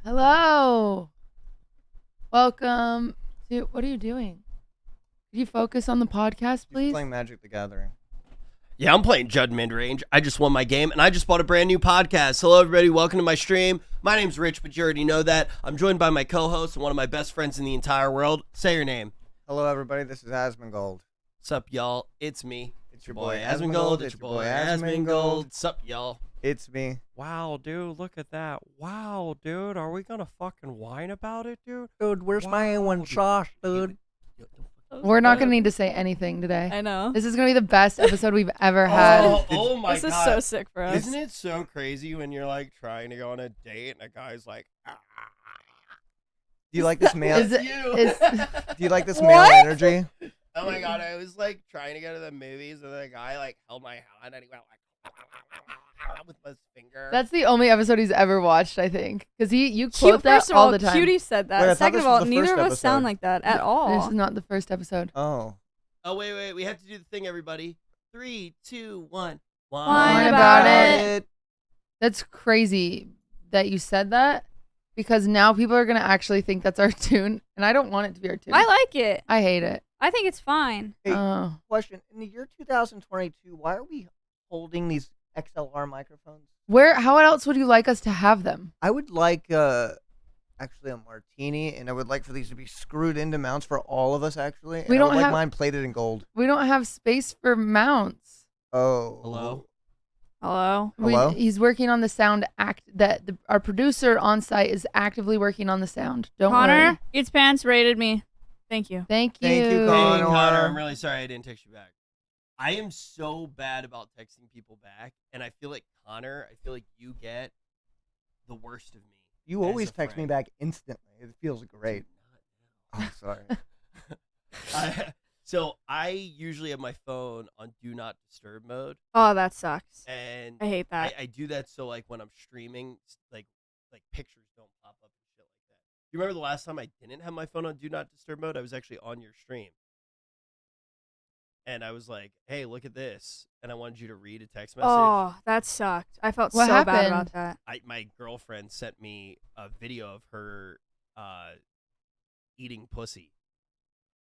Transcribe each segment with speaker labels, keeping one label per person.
Speaker 1: Hello. Welcome to. What are you doing? Could you focus on the podcast,
Speaker 2: He's
Speaker 1: please?
Speaker 2: playing Magic the Gathering.
Speaker 3: Yeah, I'm playing Judd Midrange. I just won my game, and I just bought a brand new podcast. Hello, everybody. Welcome to my stream. My name's Rich, but you already know that. I'm joined by my co-host and one of my best friends in the entire world. Say your name.
Speaker 2: Hello, everybody. This is Asmongold.
Speaker 3: What's up, y'all? It's me.
Speaker 2: It's your boy
Speaker 3: Asmongold. It's your boy Asmongold. What's up, y'all?
Speaker 2: It's me.
Speaker 4: Wow, dude, look at that. Wow, dude, are we gonna fucking whine about it, dude?
Speaker 2: Dude, where's my A1
Speaker 4: dude.
Speaker 2: sauce, dude?
Speaker 1: We're not gonna need to say anything today.
Speaker 5: I know.
Speaker 1: This is gonna be the best episode we've ever had.
Speaker 3: Oh my
Speaker 5: This
Speaker 3: god.
Speaker 5: is so sick for us.
Speaker 3: Isn't it so crazy when you're like trying to go on a date and a guy's like,
Speaker 2: Do you like this male?
Speaker 1: Is it- is-
Speaker 2: Do you like this male
Speaker 5: What?
Speaker 2: energy?
Speaker 3: oh my god, I was like trying to go to the movies and the guy like held my hand and he went like with his finger.
Speaker 1: That's the only episode he's ever watched, I think, because you
Speaker 5: Cute,
Speaker 1: quote that
Speaker 5: first of
Speaker 1: all
Speaker 5: all,
Speaker 1: the time.
Speaker 5: Cutie said that.
Speaker 2: Wait, I thought
Speaker 5: Second
Speaker 2: this
Speaker 5: of
Speaker 2: was
Speaker 5: all,
Speaker 2: the
Speaker 5: neither
Speaker 2: first
Speaker 5: of us sound
Speaker 2: episode.
Speaker 5: like that at
Speaker 1: This
Speaker 5: all.
Speaker 1: is not the first episode.
Speaker 2: Oh.
Speaker 3: Oh wait, we have to do the thing, everybody. 3, 2, 1.
Speaker 5: Whine
Speaker 1: about
Speaker 5: it.
Speaker 1: That's crazy that you said that, because now people are gonna actually think that's our tune, and I don't want it to be our tune.
Speaker 5: I like it.
Speaker 1: I hate it.
Speaker 5: I think it's fine.
Speaker 2: Hey,
Speaker 1: Oh.
Speaker 2: question. In the year 2022, why are we holding these XLR microphones?
Speaker 1: How else would you like us to have them?
Speaker 2: I would like, actually a martini, and I would like for these to be screwed into mounts for all of us, actually. And
Speaker 1: We
Speaker 2: I
Speaker 1: don't
Speaker 2: would like
Speaker 1: have-
Speaker 2: mine plated in gold.
Speaker 1: We don't have space for mounts.
Speaker 2: Oh.
Speaker 3: Hello?
Speaker 5: Hello?
Speaker 2: Hello?
Speaker 1: He's working on the sound our producer on site is actively working on the sound. Don't
Speaker 5: Connor,
Speaker 1: worry.
Speaker 5: Eats Pants rated me. Thank you.
Speaker 1: Thank you.
Speaker 2: Thank you,
Speaker 3: Hey,
Speaker 2: Connor.
Speaker 3: Connor, I'm really sorry I didn't text you back. I am so bad about texting people back, and I feel like Connor, you get the worst of me.
Speaker 2: You
Speaker 3: as
Speaker 2: always
Speaker 3: a
Speaker 2: text me
Speaker 3: friend.
Speaker 2: back instantly. It feels great. Oh, sorry.
Speaker 3: So I usually have my phone on Do Not Disturb mode,
Speaker 5: Oh, that sucks.
Speaker 3: and
Speaker 5: I hate that.
Speaker 3: I do that so like when I'm streaming, like pictures don't pop up and shit like that. You remember the last time I didn't have my phone on Do Not Disturb mode? I was actually on your stream. And I was like, hey, look at this. And I wanted you to read a text message.
Speaker 5: Oh, that sucked. I felt
Speaker 1: What
Speaker 5: so bad
Speaker 1: happened?
Speaker 5: about that.
Speaker 3: My girlfriend sent me a video of her eating pussy.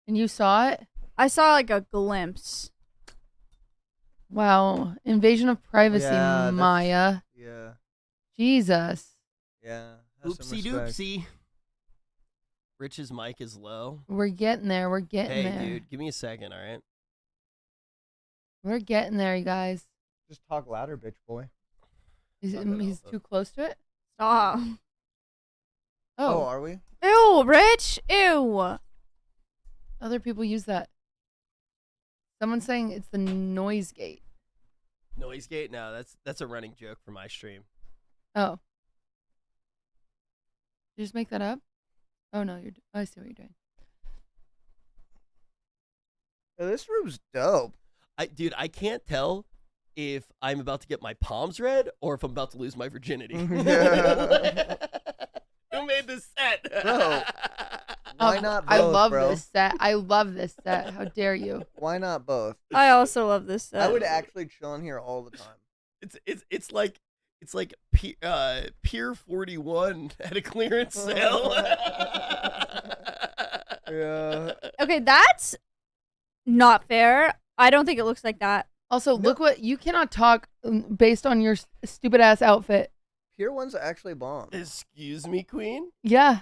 Speaker 1: And you saw it?
Speaker 5: I saw like a glimpse.
Speaker 1: Wow. Invasion of privacy,
Speaker 2: Yeah, that's-
Speaker 1: Maya.
Speaker 2: Yeah.
Speaker 1: Jesus.
Speaker 2: Yeah. Have some
Speaker 3: Oopsie
Speaker 2: respect.
Speaker 3: doopsie. Rich's mic is low.
Speaker 1: We're getting there. We're getting
Speaker 3: Hey,
Speaker 1: there.
Speaker 3: dude, give me a second, all right?
Speaker 1: We're getting there, you guys.
Speaker 2: Just talk louder, bitch boy.
Speaker 1: He's
Speaker 3: Not that
Speaker 1: he's
Speaker 3: awful.
Speaker 1: too close to it?
Speaker 5: Stop.
Speaker 2: Oh,
Speaker 1: Oh,
Speaker 2: are we?
Speaker 5: Ew, Rich. Ew.
Speaker 1: other people use that. Someone's saying it's the noise gate.
Speaker 3: Noise gate? No, that's a running joke for my stream.
Speaker 1: Oh. Did you just make that up? Oh, no. I see what you're doing.
Speaker 2: Oh, this room's dope.
Speaker 3: Dude, I can't tell if I'm about to get my palms read or if I'm about to lose my virginity.
Speaker 2: Yeah.
Speaker 3: Who made this set?
Speaker 2: Bro. Why not both,
Speaker 1: I love
Speaker 2: bro?
Speaker 1: this set. I love this set. How dare you?
Speaker 2: Why not both?
Speaker 5: I also love this set.
Speaker 2: I would actually chill in here all the time.
Speaker 3: It's like Pier 41 at a clearance sale.
Speaker 2: Yeah.
Speaker 5: Okay, that's not fair. I don't think it looks like that.
Speaker 1: Also, look what you cannot talk based on your stupid ass outfit.
Speaker 2: Pier 1's actually bomb.
Speaker 3: Excuse me, Queen.
Speaker 1: Yeah.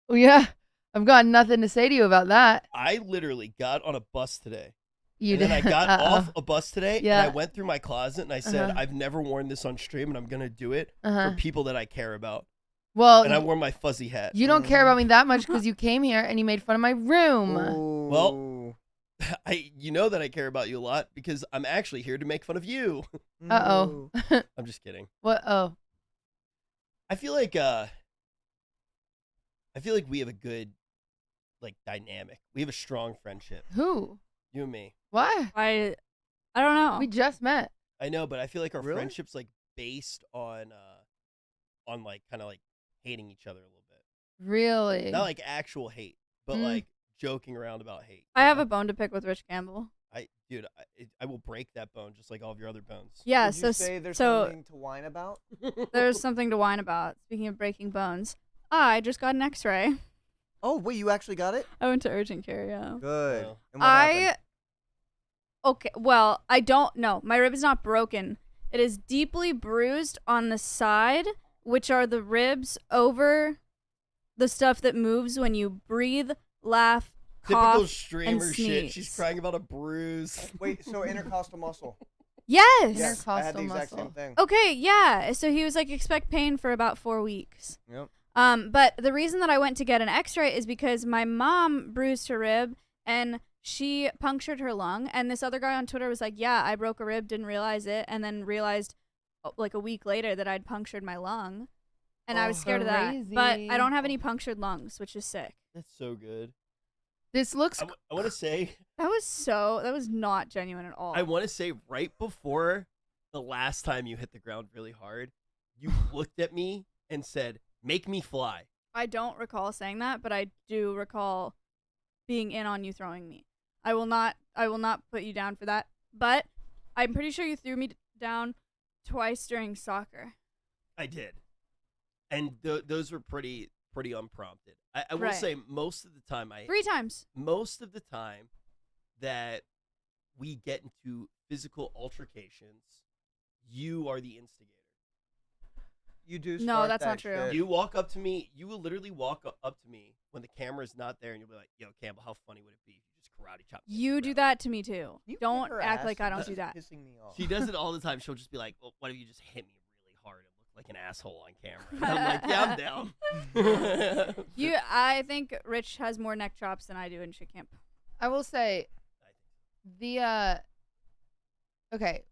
Speaker 1: Oh, yeah. I've got nothing to say to you about that.
Speaker 3: I literally got on a bus today.
Speaker 1: You
Speaker 3: And
Speaker 1: did.
Speaker 3: then I got
Speaker 1: Uh-oh.
Speaker 3: off a bus today
Speaker 1: Yeah.
Speaker 3: and I went through my closet and I said,
Speaker 1: Uh-huh.
Speaker 3: I've never worn this on stream and I'm going to do it
Speaker 1: Uh-huh.
Speaker 3: for people that I care about.
Speaker 1: Well,
Speaker 3: And I wore my fuzzy hat.
Speaker 1: you don't care about me that much because you came here and you made fun of my room.
Speaker 2: Ooh.
Speaker 3: Well- You know that I care about you a lot because I'm actually here to make fun of you.
Speaker 1: Uh-oh.
Speaker 3: I'm just kidding.
Speaker 1: What? Oh.
Speaker 3: I feel like we have a good like dynamic. We have a strong friendship.
Speaker 1: Who?
Speaker 3: You and me.
Speaker 1: What?
Speaker 5: I don't know.
Speaker 1: We just met.
Speaker 3: I know, but I feel like our
Speaker 2: Really?
Speaker 3: friendship's like based on like kind of like hating each other a little bit.
Speaker 1: Really?
Speaker 3: Not like actual hate, but
Speaker 1: Mm.
Speaker 3: like joking around about hate.
Speaker 5: I have a bone to pick with Rich Campbell.
Speaker 3: I will break that bone just like all of your other bones.
Speaker 5: Yeah,
Speaker 2: Would
Speaker 5: so
Speaker 2: you say there's
Speaker 5: so
Speaker 2: something to whine about?
Speaker 5: there's something to whine about. Speaking of breaking bones, I just got an X-ray.
Speaker 2: Oh wait, you actually got it?
Speaker 5: I went to urgent care. Yeah.
Speaker 2: Good.
Speaker 3: Wow.
Speaker 2: And what happened?
Speaker 5: Okay. Well, I don't know. My rib is not broken. It is deeply bruised on the side, which are the ribs over the stuff that moves when you breathe, laugh,
Speaker 3: Typical
Speaker 5: cough,
Speaker 3: streamer
Speaker 5: and
Speaker 3: shit. She's
Speaker 5: sneeze.
Speaker 3: crying about a bruise.
Speaker 2: Wait, so intercostal muscle.
Speaker 5: Yes.
Speaker 2: Yes, I had the
Speaker 1: Intercostal
Speaker 2: exact same
Speaker 1: muscle.
Speaker 2: thing.
Speaker 5: Okay, yeah. So he was like, expect pain for about 4 weeks.
Speaker 2: Yep.
Speaker 5: But the reason that I went to get an X-ray is because my mom bruised her rib and she punctured her lung. And this other guy on Twitter was like, yeah, I broke a rib, didn't realize it, and then realized like a week later that I'd punctured my lung. And I was scared of that. But I don't have any punctured lungs, which is sick.
Speaker 3: That's so good.
Speaker 1: This looks.
Speaker 3: I want to say,
Speaker 5: That was not genuine at all.
Speaker 3: I want to say right before the last time you hit the ground really hard, you looked at me and said, "Make me fly."
Speaker 5: I don't recall saying that, but I do recall being in on you throwing me. I will not put you down for that. But I'm pretty sure you threw me down twice during soccer.
Speaker 3: I did, and those were pretty unprompted. I will
Speaker 5: Right.
Speaker 3: say most of the time
Speaker 5: 3 times.
Speaker 3: most of the time that we get into physical altercations, you are the instigator.
Speaker 2: You do.
Speaker 5: No,
Speaker 2: start
Speaker 5: that's
Speaker 2: that
Speaker 5: not true.
Speaker 2: shit.
Speaker 3: You walk up to me. You will literally walk up to me when the camera's not there, and you'll be like, "Yo, Campbell, how funny would it be if you just karate chop?" me
Speaker 5: You
Speaker 3: in the
Speaker 5: do
Speaker 3: ground?"
Speaker 5: that to me too.
Speaker 2: You
Speaker 5: Don't
Speaker 2: kick her
Speaker 5: act
Speaker 2: ass.
Speaker 5: like I don't
Speaker 2: This
Speaker 5: do
Speaker 2: is
Speaker 5: that.
Speaker 2: Pissing me off.
Speaker 3: She does it all the time. She'll just be like, "Well, what if you just hit me really hard and look like an asshole on camera?" And I'm like, "Yeah, I'm down."
Speaker 5: I think Rich has more neck chops than I do in shit camp.
Speaker 1: I will say, okay,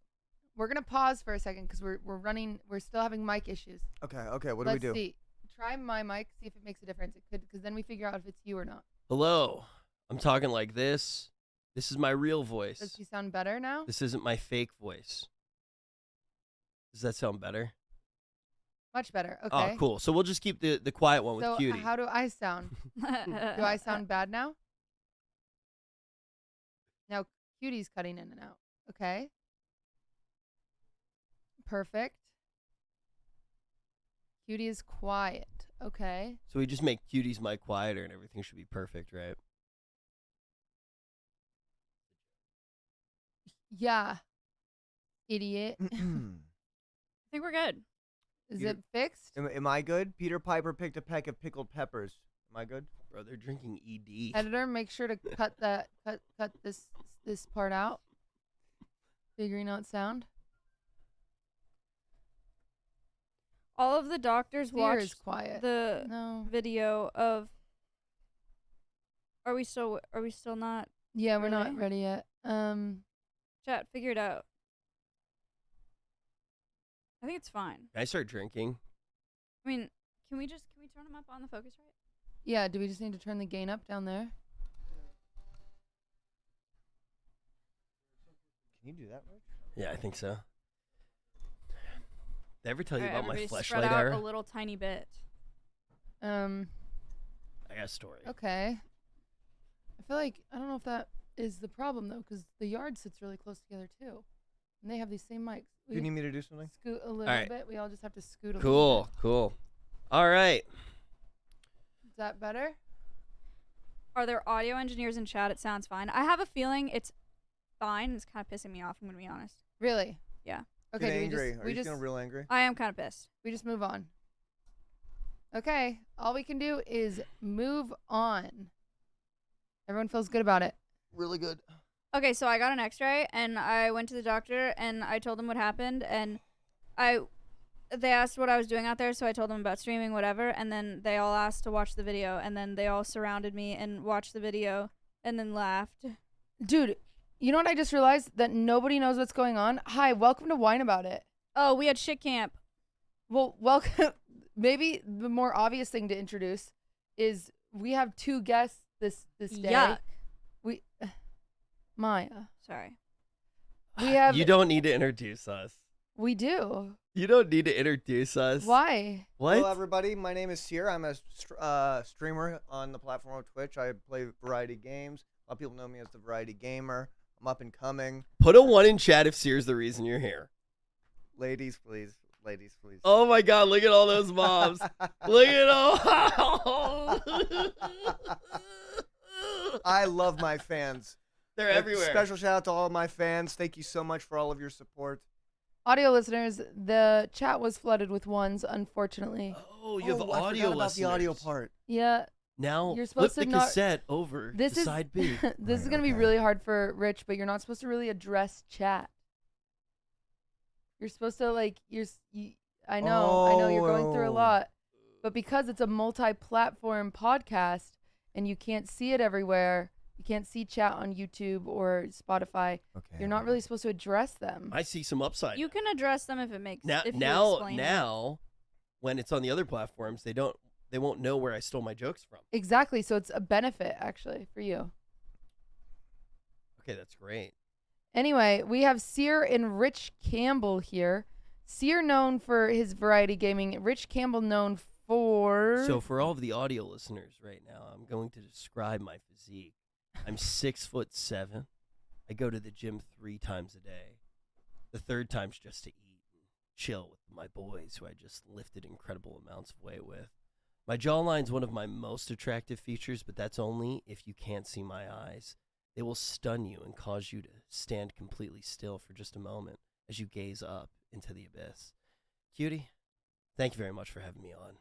Speaker 1: we're gonna pause for a second because we're still having mic issues.
Speaker 2: Okay. What do we
Speaker 1: Let's
Speaker 2: do?
Speaker 1: see. Try my mic, see if it makes a difference. It could, because then we figure out if it's you or not.
Speaker 3: Hello, I'm talking like this. This is my real
Speaker 1: Does
Speaker 3: voice.
Speaker 1: she sound better now?
Speaker 3: This isn't my fake voice. Does that sound better?
Speaker 1: Much better. Okay.
Speaker 3: Oh, cool. So we'll just keep the quiet one with
Speaker 1: So
Speaker 3: Cutie.
Speaker 1: how do I sound? Do I sound bad now? Now Cutie's cutting in and out. Okay. Perfect. Cutie is quiet. Okay.
Speaker 3: So we just make Cutie's mic quieter and everything should be perfect, right?
Speaker 1: Yeah. Idiot.
Speaker 5: I think we're good.
Speaker 1: Is
Speaker 2: Peter-
Speaker 1: it fixed?
Speaker 2: Am I good? Peter Piper picked a peck of pickled peppers. Am I good?
Speaker 3: Bro, they're drinking ED.
Speaker 1: Editor, make sure to cut this part out. Figuring out sound.
Speaker 5: All of the doctors
Speaker 1: Steer is
Speaker 5: watched
Speaker 1: quiet.
Speaker 5: the
Speaker 1: No.
Speaker 5: video of. Are we still not?
Speaker 1: Yeah, we're not
Speaker 5: Really?
Speaker 1: ready yet.
Speaker 5: Chat, figure it out. I think it's fine.
Speaker 3: Can I start drinking?
Speaker 5: I mean, can we turn them up on the Focusrite?
Speaker 1: Yeah, do we just need to turn the gain up down there?
Speaker 2: Can you do that, Rich?
Speaker 3: Yeah, I think so. Did I ever tell you
Speaker 5: Alright,
Speaker 3: about my
Speaker 5: everybody spread
Speaker 3: fleshlight
Speaker 5: out
Speaker 3: era?
Speaker 5: a little tiny bit.
Speaker 3: I got a story.
Speaker 1: Okay. I feel like I don't know if that is the problem though, because the yard sits really close together too, and they have these same mics.
Speaker 2: Do you need me to do something?
Speaker 1: Scoot a little
Speaker 3: Alright.
Speaker 1: bit. We all just have to scoot a little
Speaker 3: Cool,
Speaker 1: bit.
Speaker 3: cool. All right.
Speaker 1: Is that better?
Speaker 5: Are there audio engineers in chat? It sounds fine. I have a feeling it's fine. It's kind of pissing me off. I'm gonna be honest.
Speaker 1: Really?
Speaker 5: Yeah.
Speaker 1: Okay.
Speaker 2: Get
Speaker 1: do
Speaker 2: angry. Are
Speaker 1: we
Speaker 2: you
Speaker 1: just
Speaker 2: feeling real angry?
Speaker 5: I am kind of pissed.
Speaker 1: we just move on. Okay. All we can do is move on. Everyone feels good about it.
Speaker 3: Really good.
Speaker 5: Okay, so I got an X-ray and I went to the doctor and I told them what happened and they asked what I was doing out there, so I told them about streaming, whatever, and then they all asked to watch the video and then they all surrounded me and watched the video and then laughed.
Speaker 1: Dude, you know what I just realized? That nobody knows what's going on. Hi, welcome to Wine About It.
Speaker 5: Oh, we had shit camp.
Speaker 1: Well, welcome. Maybe the more obvious thing to introduce is we have 2 guests this day.
Speaker 5: Yuck.
Speaker 1: We Maya.
Speaker 5: Sorry.
Speaker 1: We have
Speaker 3: You don't need to introduce us.
Speaker 1: We do.
Speaker 3: You don't need to introduce us.
Speaker 1: Why?
Speaker 3: What?
Speaker 2: Hello, everybody. My name is Seer. I'm a streamer on the platform of Twitch. I play variety games. A lot of people know me as the Variety Gamer. I'm up and coming.
Speaker 3: Put a 1 in chat if Seer's the reason you're here.
Speaker 2: Ladies, please. ladies, please.
Speaker 3: Oh my God! Look at all those moms. Look at all.
Speaker 2: I love my fans.
Speaker 3: They're everywhere.
Speaker 2: Special shout out to all of my fans. Thank you so much for all of your support.
Speaker 1: Audio listeners, the chat was flooded with ones, unfortunately.
Speaker 3: Oh, you have
Speaker 2: I
Speaker 3: audio
Speaker 2: forgot about
Speaker 3: listeners.
Speaker 2: the audio part.
Speaker 1: Yeah.
Speaker 3: Now
Speaker 1: You're
Speaker 3: flip
Speaker 1: supposed
Speaker 3: the
Speaker 1: to not-
Speaker 3: cassette over
Speaker 1: This
Speaker 3: to
Speaker 1: is
Speaker 3: side B.
Speaker 1: this is
Speaker 2: Right,
Speaker 1: gonna be
Speaker 2: okay.
Speaker 1: really hard for Rich, but you're not supposed to really address chat. You're supposed to I know you're going through a
Speaker 2: Oh.
Speaker 1: lot, but because it's a multi-platform podcast and you can't see it everywhere, you can't see chat on YouTube or Spotify.
Speaker 2: Okay.
Speaker 1: You're not really supposed to address them.
Speaker 3: I see some upside.
Speaker 5: You can address them if it makes
Speaker 3: now,
Speaker 5: if you
Speaker 3: now,
Speaker 5: explain it.
Speaker 3: now, when it's on the other platforms, they won't know where I stole my jokes from.
Speaker 1: Exactly, so it's a benefit actually for you.
Speaker 3: Okay, that's great.
Speaker 1: Anyway, we have Sear and Rich Campbell here. Sear known for his variety gaming. Rich Campbell known for...
Speaker 3: So for all of the audio listeners right now, I'm going to describe my physique. I'm 6'7". I go to the gym 3 times a day. The third time's just to eat and chill with my boys who I just lifted incredible amounts of weight with. My jawline's one of my most attractive features, but that's only if you can't see my eyes. They will stun you and cause you to stand completely still for just a moment as you gaze up into the abyss. Cutie, thank you very much for having me on.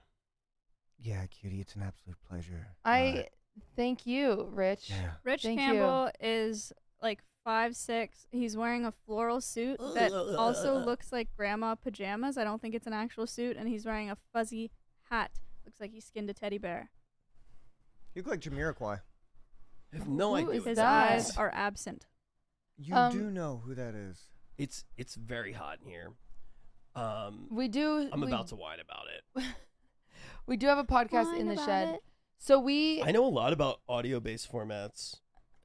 Speaker 2: Yeah, cutie, it's an absolute pleasure.
Speaker 1: I thank you, Rich.
Speaker 2: Yeah.
Speaker 5: Rich
Speaker 1: Thank you.
Speaker 5: Campbell is like 5'6". He's wearing a floral suit that also looks like grandma pajamas. I don't think it's an actual suit, and he's wearing a fuzzy hat. Looks like he skinned a teddy bear.
Speaker 2: You look like Jamiroquai.
Speaker 3: I have no
Speaker 1: Who
Speaker 3: idea.
Speaker 1: is
Speaker 3: what
Speaker 5: His
Speaker 1: that?
Speaker 5: eyes are absent.
Speaker 2: You do know who that is.
Speaker 3: It's very hot in here.
Speaker 1: We do.
Speaker 3: I'm
Speaker 1: we,
Speaker 3: about to whine about it.
Speaker 1: We do have a podcast in the shed. So we.
Speaker 3: I know a lot about audio-based formats.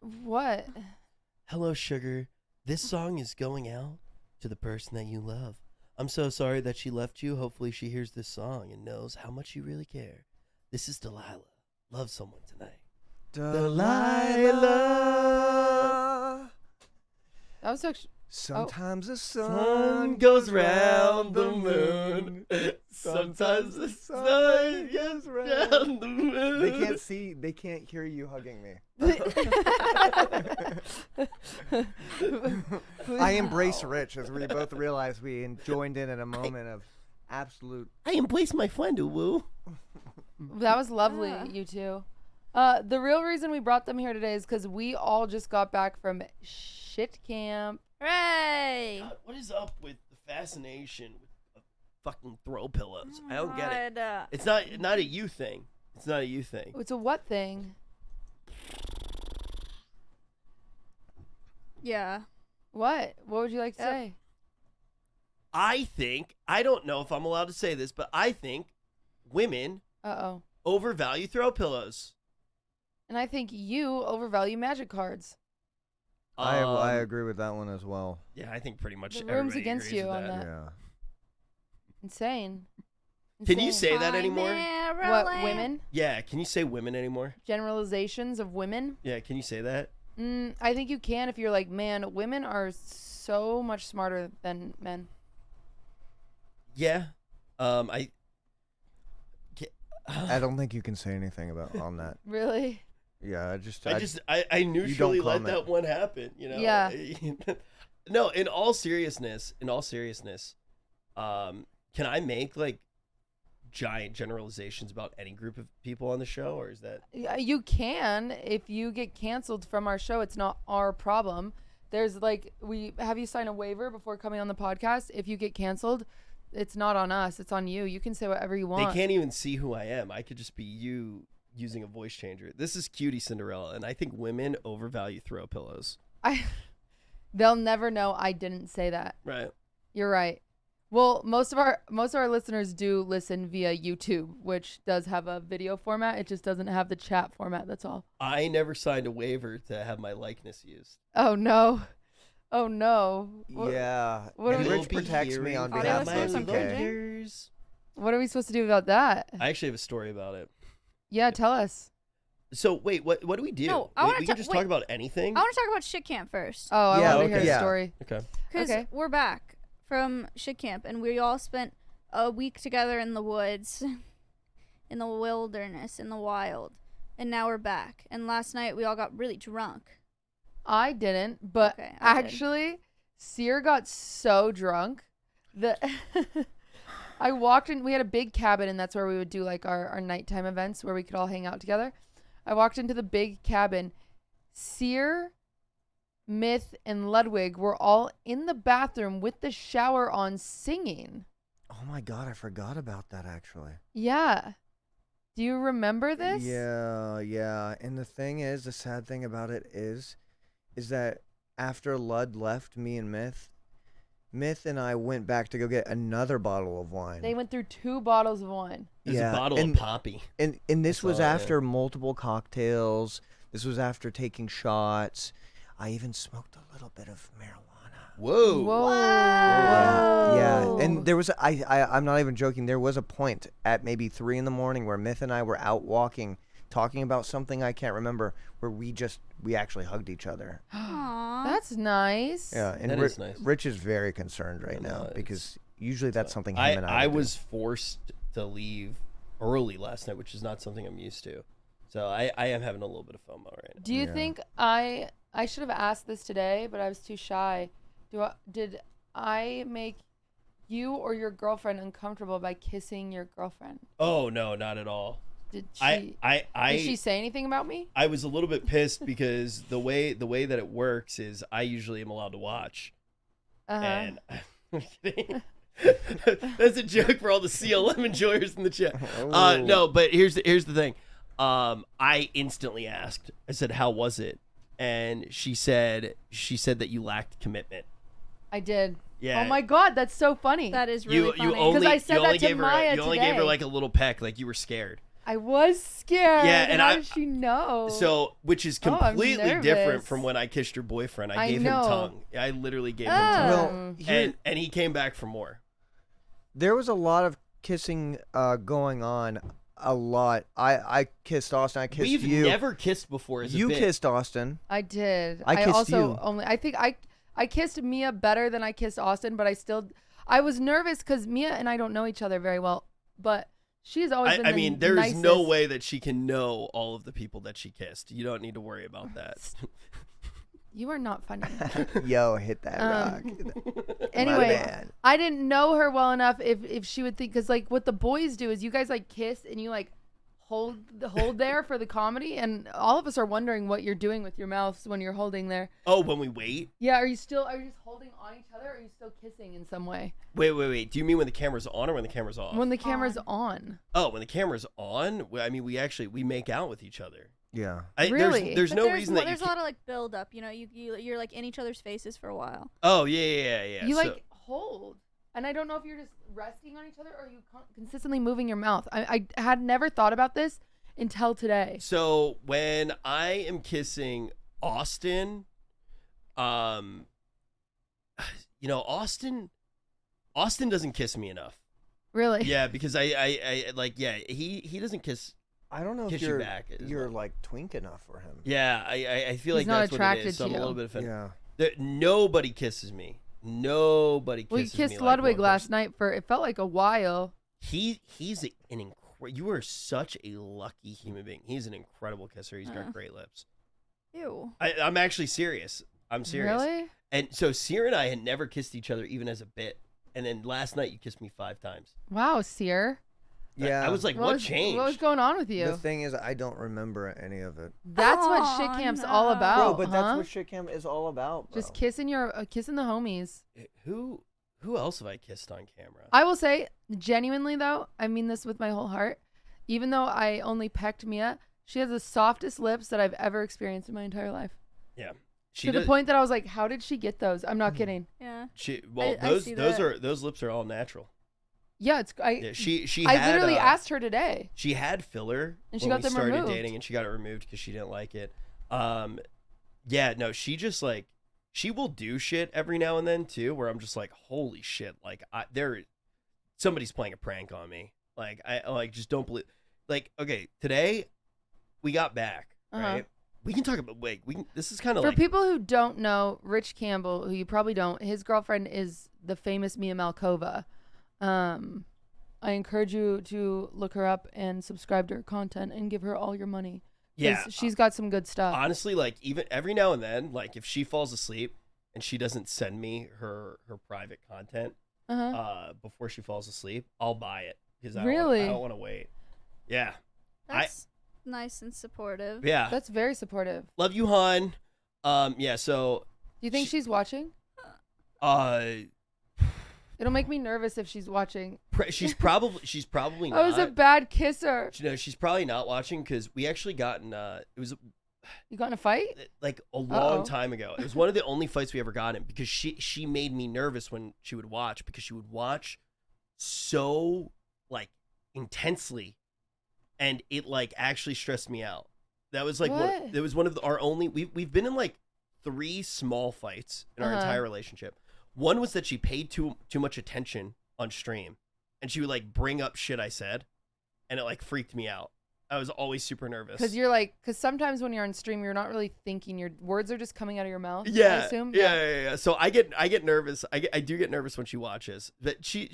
Speaker 1: What?
Speaker 3: Hello, sugar. This song is going out to the person that you love. I'm so sorry that she left you. Hopefully she hears this song and knows how much you really care. This is Delilah. Love someone tonight.
Speaker 2: Delilah.
Speaker 1: That was actually.
Speaker 2: Sometimes the
Speaker 3: Sun
Speaker 2: sun
Speaker 3: goes round the moon. Sometimes the sun
Speaker 2: goes
Speaker 3: round the moon.
Speaker 2: They can't hear you hugging me. I embrace Rich as we both realize we joined in a moment of absolute.
Speaker 3: I embrace my friend, Uwu.
Speaker 1: That was lovely,
Speaker 5: Yeah.
Speaker 1: you two. The real reason we brought them here today is because we all just got back from shit camp.
Speaker 5: Hooray!
Speaker 3: God, what is up with the fascination with fucking throw pillows? I don't get it.
Speaker 5: God.
Speaker 3: It's not a you thing. It's not a you thing.
Speaker 1: It's a what thing?
Speaker 5: Yeah.
Speaker 1: What? What would you like to
Speaker 5: Yep.
Speaker 1: say?
Speaker 3: I don't know if I'm allowed to say this, but I think women
Speaker 1: Uh-oh.
Speaker 3: overvalue throw pillows.
Speaker 1: And I think you overvalue magic cards.
Speaker 2: I agree with that one as well.
Speaker 3: Yeah, I think pretty much
Speaker 1: The
Speaker 3: everybody
Speaker 1: room's against
Speaker 3: agrees
Speaker 1: you
Speaker 3: with
Speaker 1: on that.
Speaker 2: Yeah.
Speaker 1: Insane.
Speaker 3: Can you
Speaker 1: Insane.
Speaker 3: say that anymore?
Speaker 1: What, women?
Speaker 3: Yeah, can you say women anymore?
Speaker 1: Generalizations of women?
Speaker 3: Yeah, can you say that?
Speaker 1: I think you can if you're like, man, women are so much smarter than men.
Speaker 3: Yeah.
Speaker 2: I don't think you can say anything about on that.
Speaker 1: Really?
Speaker 2: Yeah,
Speaker 3: I neutrally let
Speaker 2: comment.
Speaker 3: that one happen, you know?
Speaker 1: Yeah.
Speaker 3: No, in all seriousness, can I make like giant generalizations about any group of people on the show, or is that
Speaker 1: Yeah, you can. If you get canceled from our show, it's not our problem. There's like, we have you sign a waiver before coming on the podcast. If you get canceled, it's not on us. It's on you. You can say whatever you want.
Speaker 3: they can't even see who I am? I could just be you using a voice changer. This is Cutie Cinderella, and I think women overvalue throw pillows.
Speaker 1: They'll never know I didn't say that.
Speaker 3: Right.
Speaker 1: You're right. Well, most of our listeners do listen via YouTube, which does have a video format. It just doesn't have the chat format. That's all.
Speaker 3: I never signed a waiver to have my likeness used.
Speaker 1: Oh no. Oh no.
Speaker 2: Yeah.
Speaker 1: what
Speaker 2: and
Speaker 1: are we-
Speaker 2: Rich protects me on
Speaker 5: Audio
Speaker 2: behalf of
Speaker 5: listeners, I'm
Speaker 2: TK.
Speaker 5: cringing.
Speaker 1: What are we supposed to do about that?
Speaker 3: I actually have a story about it.
Speaker 1: Yeah, tell us.
Speaker 3: So wait, what do we do?
Speaker 5: No, I wanna
Speaker 3: we can
Speaker 5: ta-
Speaker 3: just
Speaker 5: wait.
Speaker 3: talk about anything.
Speaker 5: I want to talk about shit camp first.
Speaker 1: Oh, I
Speaker 2: Yeah,
Speaker 1: want to hear
Speaker 2: okay.
Speaker 1: the
Speaker 2: Yeah.
Speaker 1: story.
Speaker 3: Okay.
Speaker 5: Because
Speaker 1: Okay.
Speaker 5: we're back from shit camp, and we all spent a week together in the woods, in the wilderness, in the wild. And now we're back. And last night we all got really drunk.
Speaker 1: I didn't, but
Speaker 5: Okay, I did.
Speaker 1: actually, Sear got so drunk that I walked in. We had a big cabin, and that's where we would do like our nighttime events where we could all hang out together. I walked into the big cabin. Sear, Myth, and Ludwig were all in the bathroom with the shower on singing.
Speaker 2: Oh my God, I forgot about that actually.
Speaker 1: Yeah. Do you remember this?
Speaker 2: Yeah. And the thing is, the sad thing about it is that after Lud left me and Myth and I went back to go get another bottle of wine.
Speaker 1: They went through 2 bottles of wine.
Speaker 3: There's a bottle of Poppy.
Speaker 2: And this
Speaker 3: That's
Speaker 2: was
Speaker 3: all, yeah.
Speaker 2: after multiple cocktails. This was after taking shots. I even smoked a little bit of marijuana.
Speaker 3: Whoa.
Speaker 1: Whoa.
Speaker 2: Yeah. And there was I'm not even joking. There was a point at maybe 3 a.m. where Myth and I were out walking, talking about something I can't remember, where we actually hugged each other.
Speaker 5: Aww.
Speaker 1: That's nice.
Speaker 2: Yeah. And
Speaker 3: That is nice.
Speaker 2: Rich is very concerned right
Speaker 3: No,
Speaker 2: now
Speaker 3: it's-
Speaker 2: because usually that's something him
Speaker 3: I
Speaker 2: and I would do.
Speaker 3: was forced to leave early last night, which is not something I'm used to. So I am having a little bit of FOMO right now.
Speaker 1: Do you
Speaker 2: Yeah.
Speaker 1: think I should have asked this today, but I was too shy. Did I make you or your girlfriend uncomfortable by kissing your girlfriend?
Speaker 3: Oh no, not at all.
Speaker 1: Did she did she say anything about me?
Speaker 3: I was a little bit pissed because the way that it works is I usually am allowed to watch. And I'm kidding. That's a joke for all the CLM enjoyers in the chat. No, but here's the thing. I instantly asked. I said, "How was it?" And she said that you lacked commitment.
Speaker 1: I did.
Speaker 3: Yeah.
Speaker 1: Oh my God, that's so funny.
Speaker 5: That is really funny.
Speaker 3: You only,
Speaker 1: 'Cause I said
Speaker 3: you only
Speaker 1: that to
Speaker 3: gave her
Speaker 1: Maya
Speaker 3: you only gave her
Speaker 1: today.
Speaker 3: like a little peck, like you were scared.
Speaker 1: I was scared.
Speaker 3: Yeah, and
Speaker 1: how
Speaker 3: I-
Speaker 1: did she know?
Speaker 3: So, which is
Speaker 1: Oh, I'm
Speaker 3: completely different
Speaker 1: nervous.
Speaker 3: from when I kissed your boyfriend. I
Speaker 1: I
Speaker 3: gave
Speaker 1: know.
Speaker 3: him tongue. I literally gave him
Speaker 1: Oh.
Speaker 3: tongue.
Speaker 2: Well, here,
Speaker 3: And he came back for more.
Speaker 2: there was a lot of kissing going on. A lot. I kissed Austin. I kissed
Speaker 3: We've
Speaker 2: you.
Speaker 3: never kissed before as
Speaker 2: You
Speaker 3: a bit.
Speaker 2: kissed Austin.
Speaker 1: I did.
Speaker 2: I kissed
Speaker 1: also
Speaker 2: you.
Speaker 1: only. I think I kissed Mia better than I kissed Austin, but I was nervous because Mia and I don't know each other very well, but she's always been
Speaker 3: I
Speaker 1: the
Speaker 3: mean, there is no
Speaker 1: nicest.
Speaker 3: way that she can know all of the people that she kissed. You don't need to worry about that.
Speaker 1: You are not funny.
Speaker 2: Yo, hit that rock.
Speaker 1: Anyway,
Speaker 2: man.
Speaker 1: I didn't know her well enough if she would think, because like what the boys do is you guys like kiss and you like hold there for the comedy, and all of us are wondering what you're doing with your mouths when you're holding there.
Speaker 3: Oh, when we wait?
Speaker 1: Yeah, are you just holding on each other, or are you still kissing in some way?
Speaker 3: Wait. Do you mean when the camera's on or when the camera's off?
Speaker 1: When the camera's on.
Speaker 3: Oh, when the camera's on? I mean, we make out with each other.
Speaker 2: Yeah.
Speaker 1: Really?
Speaker 3: There's
Speaker 5: But
Speaker 3: no
Speaker 5: there's
Speaker 3: reason
Speaker 5: mo-
Speaker 3: that you
Speaker 5: there's a
Speaker 3: can't-
Speaker 5: lot of like build up. You know, you're like in each other's faces for a while.
Speaker 3: Oh, yeah.
Speaker 1: You
Speaker 3: So-
Speaker 1: like hold, and I don't know if you're just resting on each other or you consistently moving your mouth. I had never thought about this until today.
Speaker 3: So when I am kissing Austin, Austin doesn't kiss me enough.
Speaker 1: Really?
Speaker 3: Yeah, because I like, yeah, he doesn't kiss.
Speaker 2: I don't know if
Speaker 3: Kiss you
Speaker 2: you're
Speaker 3: back as
Speaker 2: you're
Speaker 3: well.
Speaker 2: like twink enough for him.
Speaker 3: Yeah, I feel
Speaker 1: He's
Speaker 3: like
Speaker 1: not
Speaker 3: that's what it
Speaker 1: attracted
Speaker 3: is. So
Speaker 1: to
Speaker 3: I'm a
Speaker 1: you.
Speaker 3: little bit offended.
Speaker 2: Yeah.
Speaker 3: Nobody kisses me. Nobody
Speaker 1: Well, you
Speaker 3: kisses me.
Speaker 1: kissed
Speaker 3: like
Speaker 1: Ludwig
Speaker 3: one
Speaker 1: last
Speaker 3: person.
Speaker 1: night for, it felt like a while.
Speaker 3: He's an incredible. You are such a lucky human being. He's an incredible kisser. He's got great lips.
Speaker 5: Ew.
Speaker 3: I'm actually serious. I'm serious.
Speaker 1: Really?
Speaker 3: And so Sear and I had never kissed each other even as a bit. And then last night you kissed me 5 times.
Speaker 1: Wow, Sear.
Speaker 2: Yeah.
Speaker 3: I was like, what changed?
Speaker 1: What was going on with you?
Speaker 2: The thing is, I don't remember any of it.
Speaker 1: That's what
Speaker 5: Aw,
Speaker 1: shit camp's
Speaker 5: no.
Speaker 1: all about.
Speaker 2: Bro, but
Speaker 1: huh?
Speaker 2: that's what shit cam is all about, bro.
Speaker 1: Just kissing kissing the homies.
Speaker 3: Who else have I kissed on camera?
Speaker 1: I will say, genuinely though, I mean this with my whole heart. Even though I only pecked Mia, she has the softest lips that I've ever experienced in my entire life.
Speaker 3: Yeah.
Speaker 1: To the point that I was like, how did she get those? I'm not kidding.
Speaker 5: Yeah.
Speaker 3: Well,
Speaker 5: I see that.
Speaker 3: those lips are all natural.
Speaker 1: Yeah,
Speaker 3: Yeah, she
Speaker 1: I
Speaker 3: had,
Speaker 1: literally asked her today.
Speaker 3: She had filler
Speaker 1: And she
Speaker 3: when
Speaker 1: got
Speaker 3: we
Speaker 1: them
Speaker 3: started
Speaker 1: removed.
Speaker 3: dating, and she got it removed because she didn't like it. Yeah, no, she just like she will do shit every now and then too, where I'm just like, holy shit, like somebody's playing a prank on me. Like I like just don't believe. Like okay, today we got back, right? We can talk about this is kind of
Speaker 1: For
Speaker 3: like
Speaker 1: people who don't know, Rich Campbell, who you probably don't, his girlfriend is the famous Mia Malkova. I encourage you to look her up and subscribe to her content and give her all your money. 'Cause
Speaker 3: Yeah.
Speaker 1: she's got some good stuff.
Speaker 3: Honestly, like even every now and then, like if she falls asleep and she doesn't send me her private content before she falls asleep, I'll buy it because I don't want to wait. Yeah.
Speaker 5: That's nice and supportive.
Speaker 3: Yeah.
Speaker 1: That's very supportive.
Speaker 3: Love you, hon. Yeah. So.
Speaker 1: Do you think she's watching? It'll make me nervous if she's watching.
Speaker 3: She's probably not.
Speaker 1: I was a bad kisser.
Speaker 3: She's probably not watching because we actually got in. It was
Speaker 1: You got in a fight?
Speaker 3: like a long time ago. It was one of the only fights we ever got in because she made me nervous when she would watch because she would watch so like intensely, and it like actually stressed me out. That was like
Speaker 1: What?
Speaker 3: It was one of our only. We've been in like 3 small fights in our entire relationship. One was that she paid too much attention on stream, and she would like bring up shit I said, and it like freaked me out. I was always super nervous.
Speaker 1: Because sometimes when you're on stream, you're not really thinking. Your words are just coming out of your mouth.
Speaker 3: Yeah,
Speaker 1: I assume.
Speaker 3: Yeah. So I get nervous. I do get nervous when she watches. But she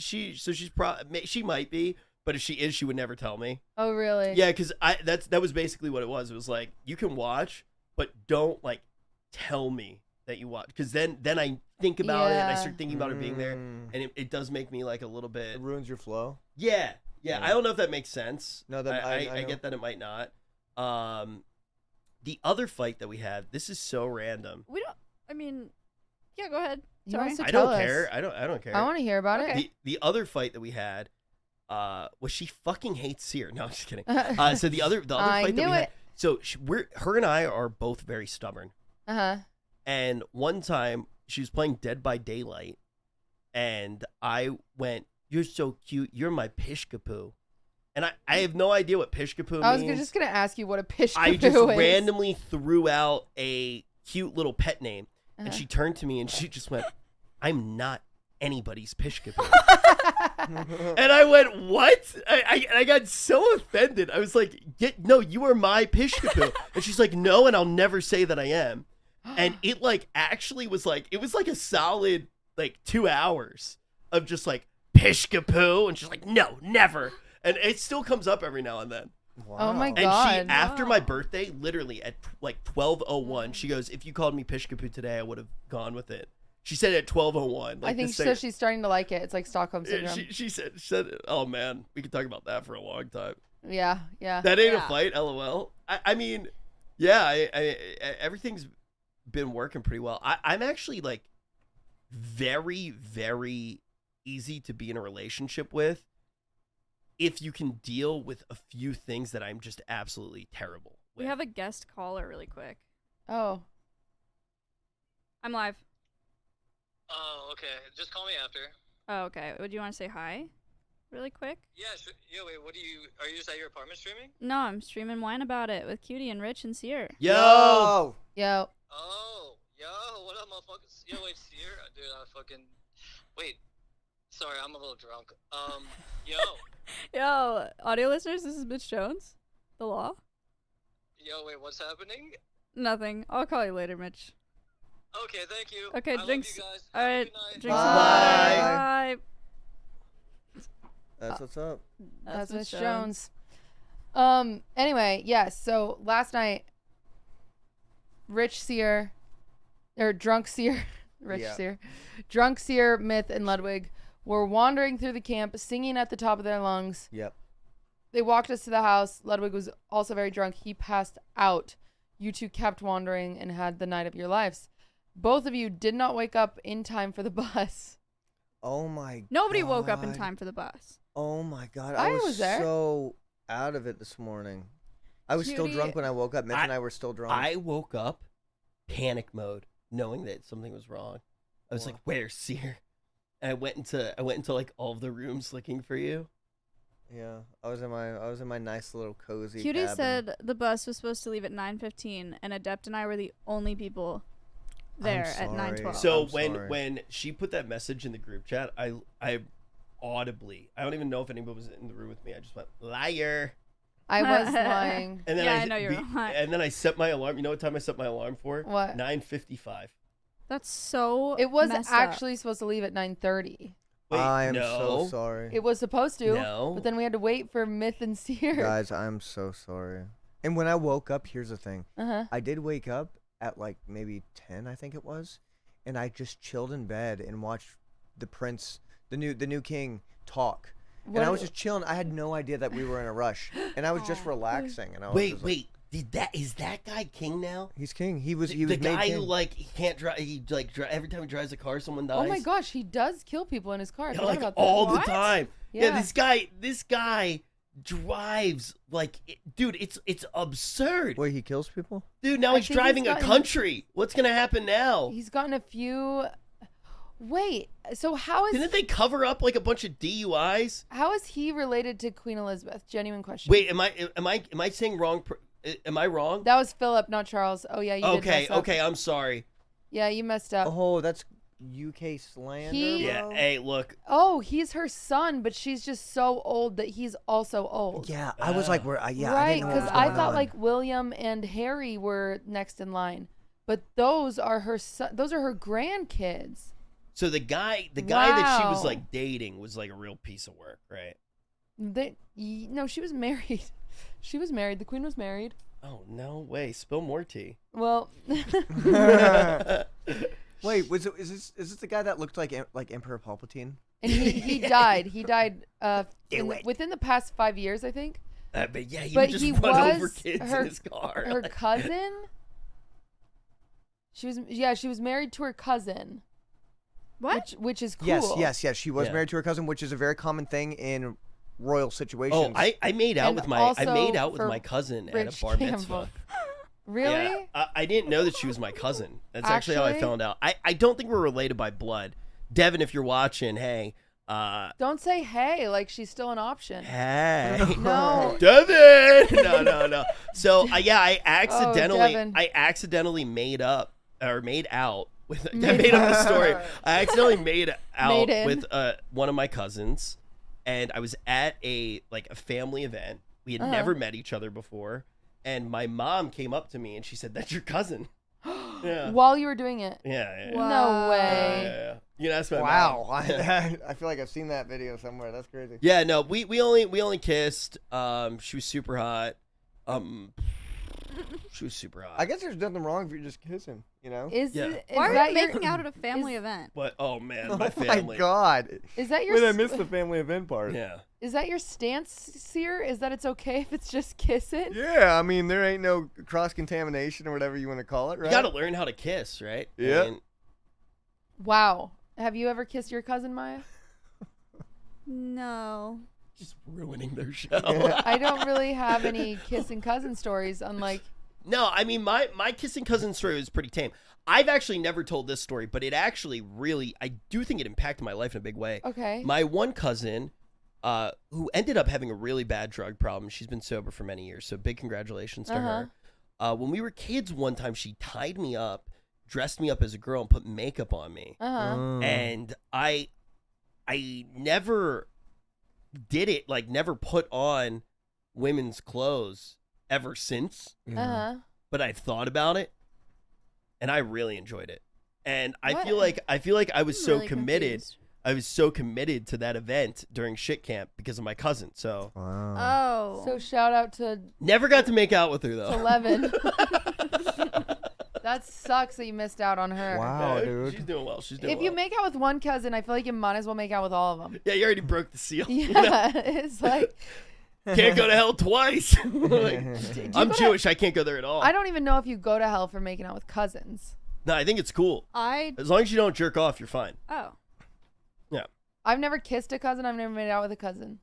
Speaker 3: might be, but if she is, she would never tell me.
Speaker 1: Oh, really?
Speaker 3: Yeah, because that was basically what it was. It was like you can watch, but don't like tell me that you watch, because then I think about it and I start thinking about her being there, and it does make me like a little bit.
Speaker 2: It ruins your flow.
Speaker 3: Yeah. I don't know if that makes sense.
Speaker 2: No,
Speaker 3: I get that it might not. The other fight that we had, this is so random.
Speaker 5: We don't. I mean, yeah. Go ahead.
Speaker 1: He
Speaker 5: Sorry.
Speaker 1: wants to
Speaker 3: I
Speaker 1: tell
Speaker 3: don't
Speaker 1: us.
Speaker 3: care. I don't care.
Speaker 1: I want to hear about
Speaker 5: Okay.
Speaker 1: it.
Speaker 3: The other fight that we had was she fucking hates Seer. No, I'm just kidding. So the other
Speaker 1: I
Speaker 3: fight that
Speaker 1: knew
Speaker 3: we had.
Speaker 1: it.
Speaker 3: So her and I are both very stubborn. And one time she was playing Dead by Daylight, and I went, "You're so cute. You're my pishkapoo." And I have no idea what pishkapoo means.
Speaker 1: I was just gonna ask you what a pishkapoo
Speaker 3: I just
Speaker 1: is.
Speaker 3: randomly threw out a cute little pet name, and she turned to me and she just went, "I'm not anybody's pishkapoo." And I went, "What?" I got so offended. I was like, "No, you are my pishkapoo." And she's like, "No, and I'll never say that I am." And it like actually was like, it was like a solid like 2 hours of just like pishkapoo, and she's like, "No, never." And it still comes up every now and then.
Speaker 2: Wow.
Speaker 1: Oh my
Speaker 3: And
Speaker 1: God.
Speaker 3: she, after my birthday, literally at like 12:01, she goes, "If you called me pishkapoo today, I would have gone with it." She said it at 12:01.
Speaker 1: I think so. She's starting to like it. It's like Stockholm syndrome.
Speaker 3: She said, "Oh man, we could talk about that for a long time."
Speaker 1: Yeah.
Speaker 3: That ain't a
Speaker 5: Yeah.
Speaker 3: fight, LOL. I mean, yeah, I everything's been working pretty well. I'm actually like very, very easy to be in a relationship with if you can deal with a few things that I'm just absolutely terrible with.
Speaker 5: We have a guest caller really quick.
Speaker 1: Oh.
Speaker 5: I'm live.
Speaker 6: Oh, okay. Just call me after.
Speaker 5: Oh, okay. Would you want to say hi really quick?
Speaker 6: Yeah, sure. Yo, wait, are you just at your apartment streaming?
Speaker 5: No, I'm streaming Wine About It with Cutie and Rich and Seer.
Speaker 3: Yo!
Speaker 1: Yo.
Speaker 6: Oh, yo, what up, motherfuckers? Yo, wait, Seer? Dude, wait. Sorry, I'm a little drunk. Yo.
Speaker 5: Yo, audio listeners, this is Mitch Jones. The Law.
Speaker 6: Yo, wait, what's happening?
Speaker 5: Nothing. I'll call you later, Mitch.
Speaker 6: Okay, thank you.
Speaker 5: Okay,
Speaker 6: I
Speaker 5: drinks.
Speaker 6: love you guys.
Speaker 5: All
Speaker 6: Have a
Speaker 5: right,
Speaker 6: good night.
Speaker 5: drinks.
Speaker 3: Bye.
Speaker 5: Bye.
Speaker 2: That's what's up.
Speaker 1: That's
Speaker 5: Mitch
Speaker 1: Miss Jones. Anyway, yes. So last night, Rich Seer, or Drunk Seer, Rich
Speaker 2: Yeah.
Speaker 1: Seer, Drunk Seer, Myth, and Ludwig were wandering through the camp, singing at the top of their lungs.
Speaker 2: Yep.
Speaker 1: They walked us to the house. Ludwig was also very drunk. He passed out. You two kept wandering and had the night of your lives. Both of you did not wake up in time for the bus.
Speaker 2: Oh my.
Speaker 5: Nobody woke up in
Speaker 2: God.
Speaker 5: time for the bus.
Speaker 2: Oh my God.
Speaker 1: I
Speaker 2: I
Speaker 1: was there.
Speaker 2: so out of it this morning. I was still
Speaker 5: Cutie-
Speaker 2: drunk when I woke up. Mitch and I were still drunk.
Speaker 3: I woke up panic mode, knowing that something was wrong. I was
Speaker 2: What?
Speaker 3: like, "Where's Seer?" And I went into like all of the rooms looking for you.
Speaker 2: Yeah, I was in my nice little cozy.
Speaker 5: Cutie
Speaker 2: cabin.
Speaker 5: said the bus was supposed to leave at 9:15, and Adept and I were the only people there at
Speaker 2: sorry.
Speaker 5: 9:12.
Speaker 3: So
Speaker 2: I'm
Speaker 3: when
Speaker 2: sorry.
Speaker 3: when she put that message in the group chat, I audibly, I don't even know if anybody was in the room with me. I just went, "Liar."
Speaker 1: I was lying.
Speaker 3: And then
Speaker 5: Yeah, I know you're lying.
Speaker 3: And then I set my alarm. You know what time I set my alarm for?
Speaker 1: What?
Speaker 3: 9:55.
Speaker 5: That's so.
Speaker 1: It was
Speaker 5: messed up.
Speaker 1: actually supposed to leave at 9:30.
Speaker 3: Wait,
Speaker 2: I am
Speaker 3: no.
Speaker 2: so sorry.
Speaker 1: It was supposed to,
Speaker 3: No.
Speaker 1: but then we had to wait for Myth and Seer.
Speaker 2: Guys, I'm so sorry. And when I woke up, here's the thing.
Speaker 1: Uh-huh.
Speaker 2: I did wake up at like maybe 10, I think it was, and I just chilled in bed and watched the prince, the new king, talk. And I was just chilling. I had no idea that we were in a rush, and I was just relaxing. And I was just like,
Speaker 3: Is that guy king now?
Speaker 2: he's king. He was
Speaker 3: The
Speaker 2: made
Speaker 3: guy
Speaker 2: king.
Speaker 3: who like he can't drive. He like every time he drives a car, someone dies.
Speaker 1: Oh my gosh, he does kill people in his car. I
Speaker 3: Yeah,
Speaker 1: forgot
Speaker 3: like
Speaker 1: about that.
Speaker 3: all the
Speaker 5: What?
Speaker 3: time. Yeah.
Speaker 1: Yeah.
Speaker 3: This guy drives like, dude, it's absurd.
Speaker 2: Wait, he kills people?
Speaker 3: Dude, now
Speaker 1: I
Speaker 3: he's
Speaker 1: think he's
Speaker 3: driving a
Speaker 1: gotten-
Speaker 3: country. What's gonna happen now?
Speaker 1: He's gotten a few. Wait, so how is
Speaker 3: Didn't they cover up like a bunch of DUIs?
Speaker 1: how is he related to Queen Elizabeth? Genuine question.
Speaker 3: Wait, am I saying wrong? Am I wrong?
Speaker 1: That was Philip, not Charles. Oh yeah, you did
Speaker 3: Okay,
Speaker 1: mess up.
Speaker 3: okay, I'm sorry.
Speaker 1: Yeah, you messed up.
Speaker 2: Oh, that's UK slander.
Speaker 1: He-
Speaker 3: Yeah,
Speaker 2: bro?
Speaker 3: hey, look.
Speaker 1: Oh, he's her son, but she's just so old that he's also old.
Speaker 2: Yeah, I was like, I
Speaker 1: right,
Speaker 2: didn't know what
Speaker 1: because
Speaker 2: was
Speaker 1: I
Speaker 2: going
Speaker 1: thought
Speaker 2: on.
Speaker 1: like William and Harry were next in line, but those are her those are her grandkids.
Speaker 3: So the guy that she was
Speaker 1: Wow.
Speaker 3: like dating was like a real piece of work, right?
Speaker 1: No, she was married. She was married. The queen was married.
Speaker 3: Oh no way! Spill more tea.
Speaker 1: Well,
Speaker 2: Wait, is this the guy that looked like Emperor Palpatine?
Speaker 1: and he died. He died
Speaker 2: Do it.
Speaker 1: within the past 5 years, I think.
Speaker 3: But yeah, he
Speaker 1: But
Speaker 3: would just
Speaker 1: he
Speaker 3: run over
Speaker 1: was
Speaker 3: kids
Speaker 1: her-
Speaker 3: in his car.
Speaker 1: Her
Speaker 3: like-
Speaker 1: cousin. She was married to her cousin.
Speaker 5: What?
Speaker 1: Which is cool.
Speaker 2: Yes. She was
Speaker 3: Yeah.
Speaker 2: married to her cousin, which is a very common thing in royal situations.
Speaker 3: Oh, I made out
Speaker 1: And
Speaker 3: with my
Speaker 1: also
Speaker 3: my cousin at a
Speaker 1: Rich
Speaker 3: bar
Speaker 1: Campbell.
Speaker 3: mitzvah.
Speaker 1: Really?
Speaker 3: Yeah, I didn't know that she was my cousin. That's actually how I
Speaker 1: Actually?
Speaker 3: found out. I don't think we're related by blood. Devin, if you're watching, hey.
Speaker 1: Don't say hey like she's still an option.
Speaker 3: Hey.
Speaker 1: No.
Speaker 3: Devin! No. So, I
Speaker 1: Devin.
Speaker 3: accidentally made out with, I made up the story. I accidentally made out
Speaker 1: Made in.
Speaker 3: with one of my cousins, and I was at a family event. We had
Speaker 1: Uh-huh.
Speaker 3: never met each other before, and my mom came up to me and she said, "That's your cousin." Yeah.
Speaker 1: While you were doing it.
Speaker 3: Yeah.
Speaker 5: Wow.
Speaker 1: No way.
Speaker 3: Yeah. You can ask my
Speaker 2: wow.
Speaker 3: mom.
Speaker 2: I feel like I've seen that video somewhere. That's crazy.
Speaker 3: Yeah, no, we only kissed. She was super hot. She was super hot.
Speaker 2: I guess there's nothing wrong if you're just kissing, you know?
Speaker 1: Is
Speaker 3: Yeah.
Speaker 1: it- is
Speaker 5: Why are
Speaker 1: that
Speaker 5: you
Speaker 1: your-
Speaker 5: making out at a family event?
Speaker 3: But oh man,
Speaker 2: Oh
Speaker 3: my family.
Speaker 2: my god.
Speaker 1: Is that your
Speaker 2: Wait, I missed the family event part.
Speaker 3: Yeah.
Speaker 1: Is that your stance, Seer? Is that it's okay if it's just kissing?
Speaker 2: Yeah, I mean, there ain't no cross contamination or whatever you want to call it, right?
Speaker 3: You got to learn how to kiss, right?
Speaker 2: Yeah.
Speaker 3: I mean,
Speaker 1: Wow. Have you ever kissed your cousin, Maya?
Speaker 5: No.
Speaker 3: just ruining their show.
Speaker 1: I don't really have any kissing cousin stories, unlike.
Speaker 3: No, I mean my kissing cousin story was pretty tame. I've actually never told this story, but it actually really, I do think it impacted my life in a big way.
Speaker 1: Okay.
Speaker 3: My one cousin, who ended up having a really bad drug problem, she's been sober for many years, so big congratulations to her. When we were kids one time, she tied me up, dressed me up as a girl, and put makeup on me.
Speaker 1: Uh-huh.
Speaker 3: And I never did it, like never put on women's clothes ever since,
Speaker 1: Uh-huh.
Speaker 3: but I've thought about it and I really enjoyed it. And I
Speaker 1: What?
Speaker 3: feel like I was
Speaker 5: I'm
Speaker 3: so
Speaker 5: really
Speaker 3: committed.
Speaker 5: confused.
Speaker 3: I was so committed to that event during shit camp because of my cousin. So
Speaker 2: Wow.
Speaker 5: Oh.
Speaker 1: So shout out to
Speaker 3: never got to make out with her though.
Speaker 1: 11. That sucks that you missed out on her.
Speaker 2: Wow,
Speaker 3: Yeah,
Speaker 2: dude.
Speaker 3: She's doing well. She's doing
Speaker 1: If
Speaker 3: well.
Speaker 1: you make out with one cousin, I feel like you might as well make out with all of them.
Speaker 3: Yeah, you already broke the seal.
Speaker 1: Yeah, it's like
Speaker 3: Can't go to hell twice. Like,
Speaker 1: do you
Speaker 3: I'm
Speaker 1: go to-
Speaker 3: Jewish. I can't go there at all.
Speaker 1: I don't even know if you go to hell for making out with cousins.
Speaker 3: No, I think it's cool.
Speaker 5: I.
Speaker 3: As long as you don't jerk off, you're fine.
Speaker 5: Oh.
Speaker 1: I've never kissed a cousin. I've never made out with a cousin.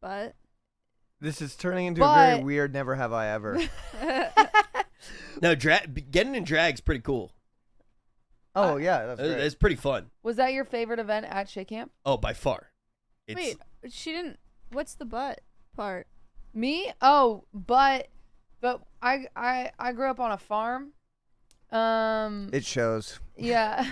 Speaker 5: But.
Speaker 2: This is turning into a very
Speaker 1: But-
Speaker 2: weird never have I ever.
Speaker 3: No, getting in drag's pretty cool.
Speaker 2: Oh, yeah, that's great.
Speaker 3: It's pretty fun.
Speaker 1: Was that your favorite event at shit camp?
Speaker 3: Oh, by far. It's,
Speaker 5: Wait, she didn't. What's the butt part?
Speaker 1: Me? Oh, but I grew up on a farm.
Speaker 2: It shows.
Speaker 1: Yeah.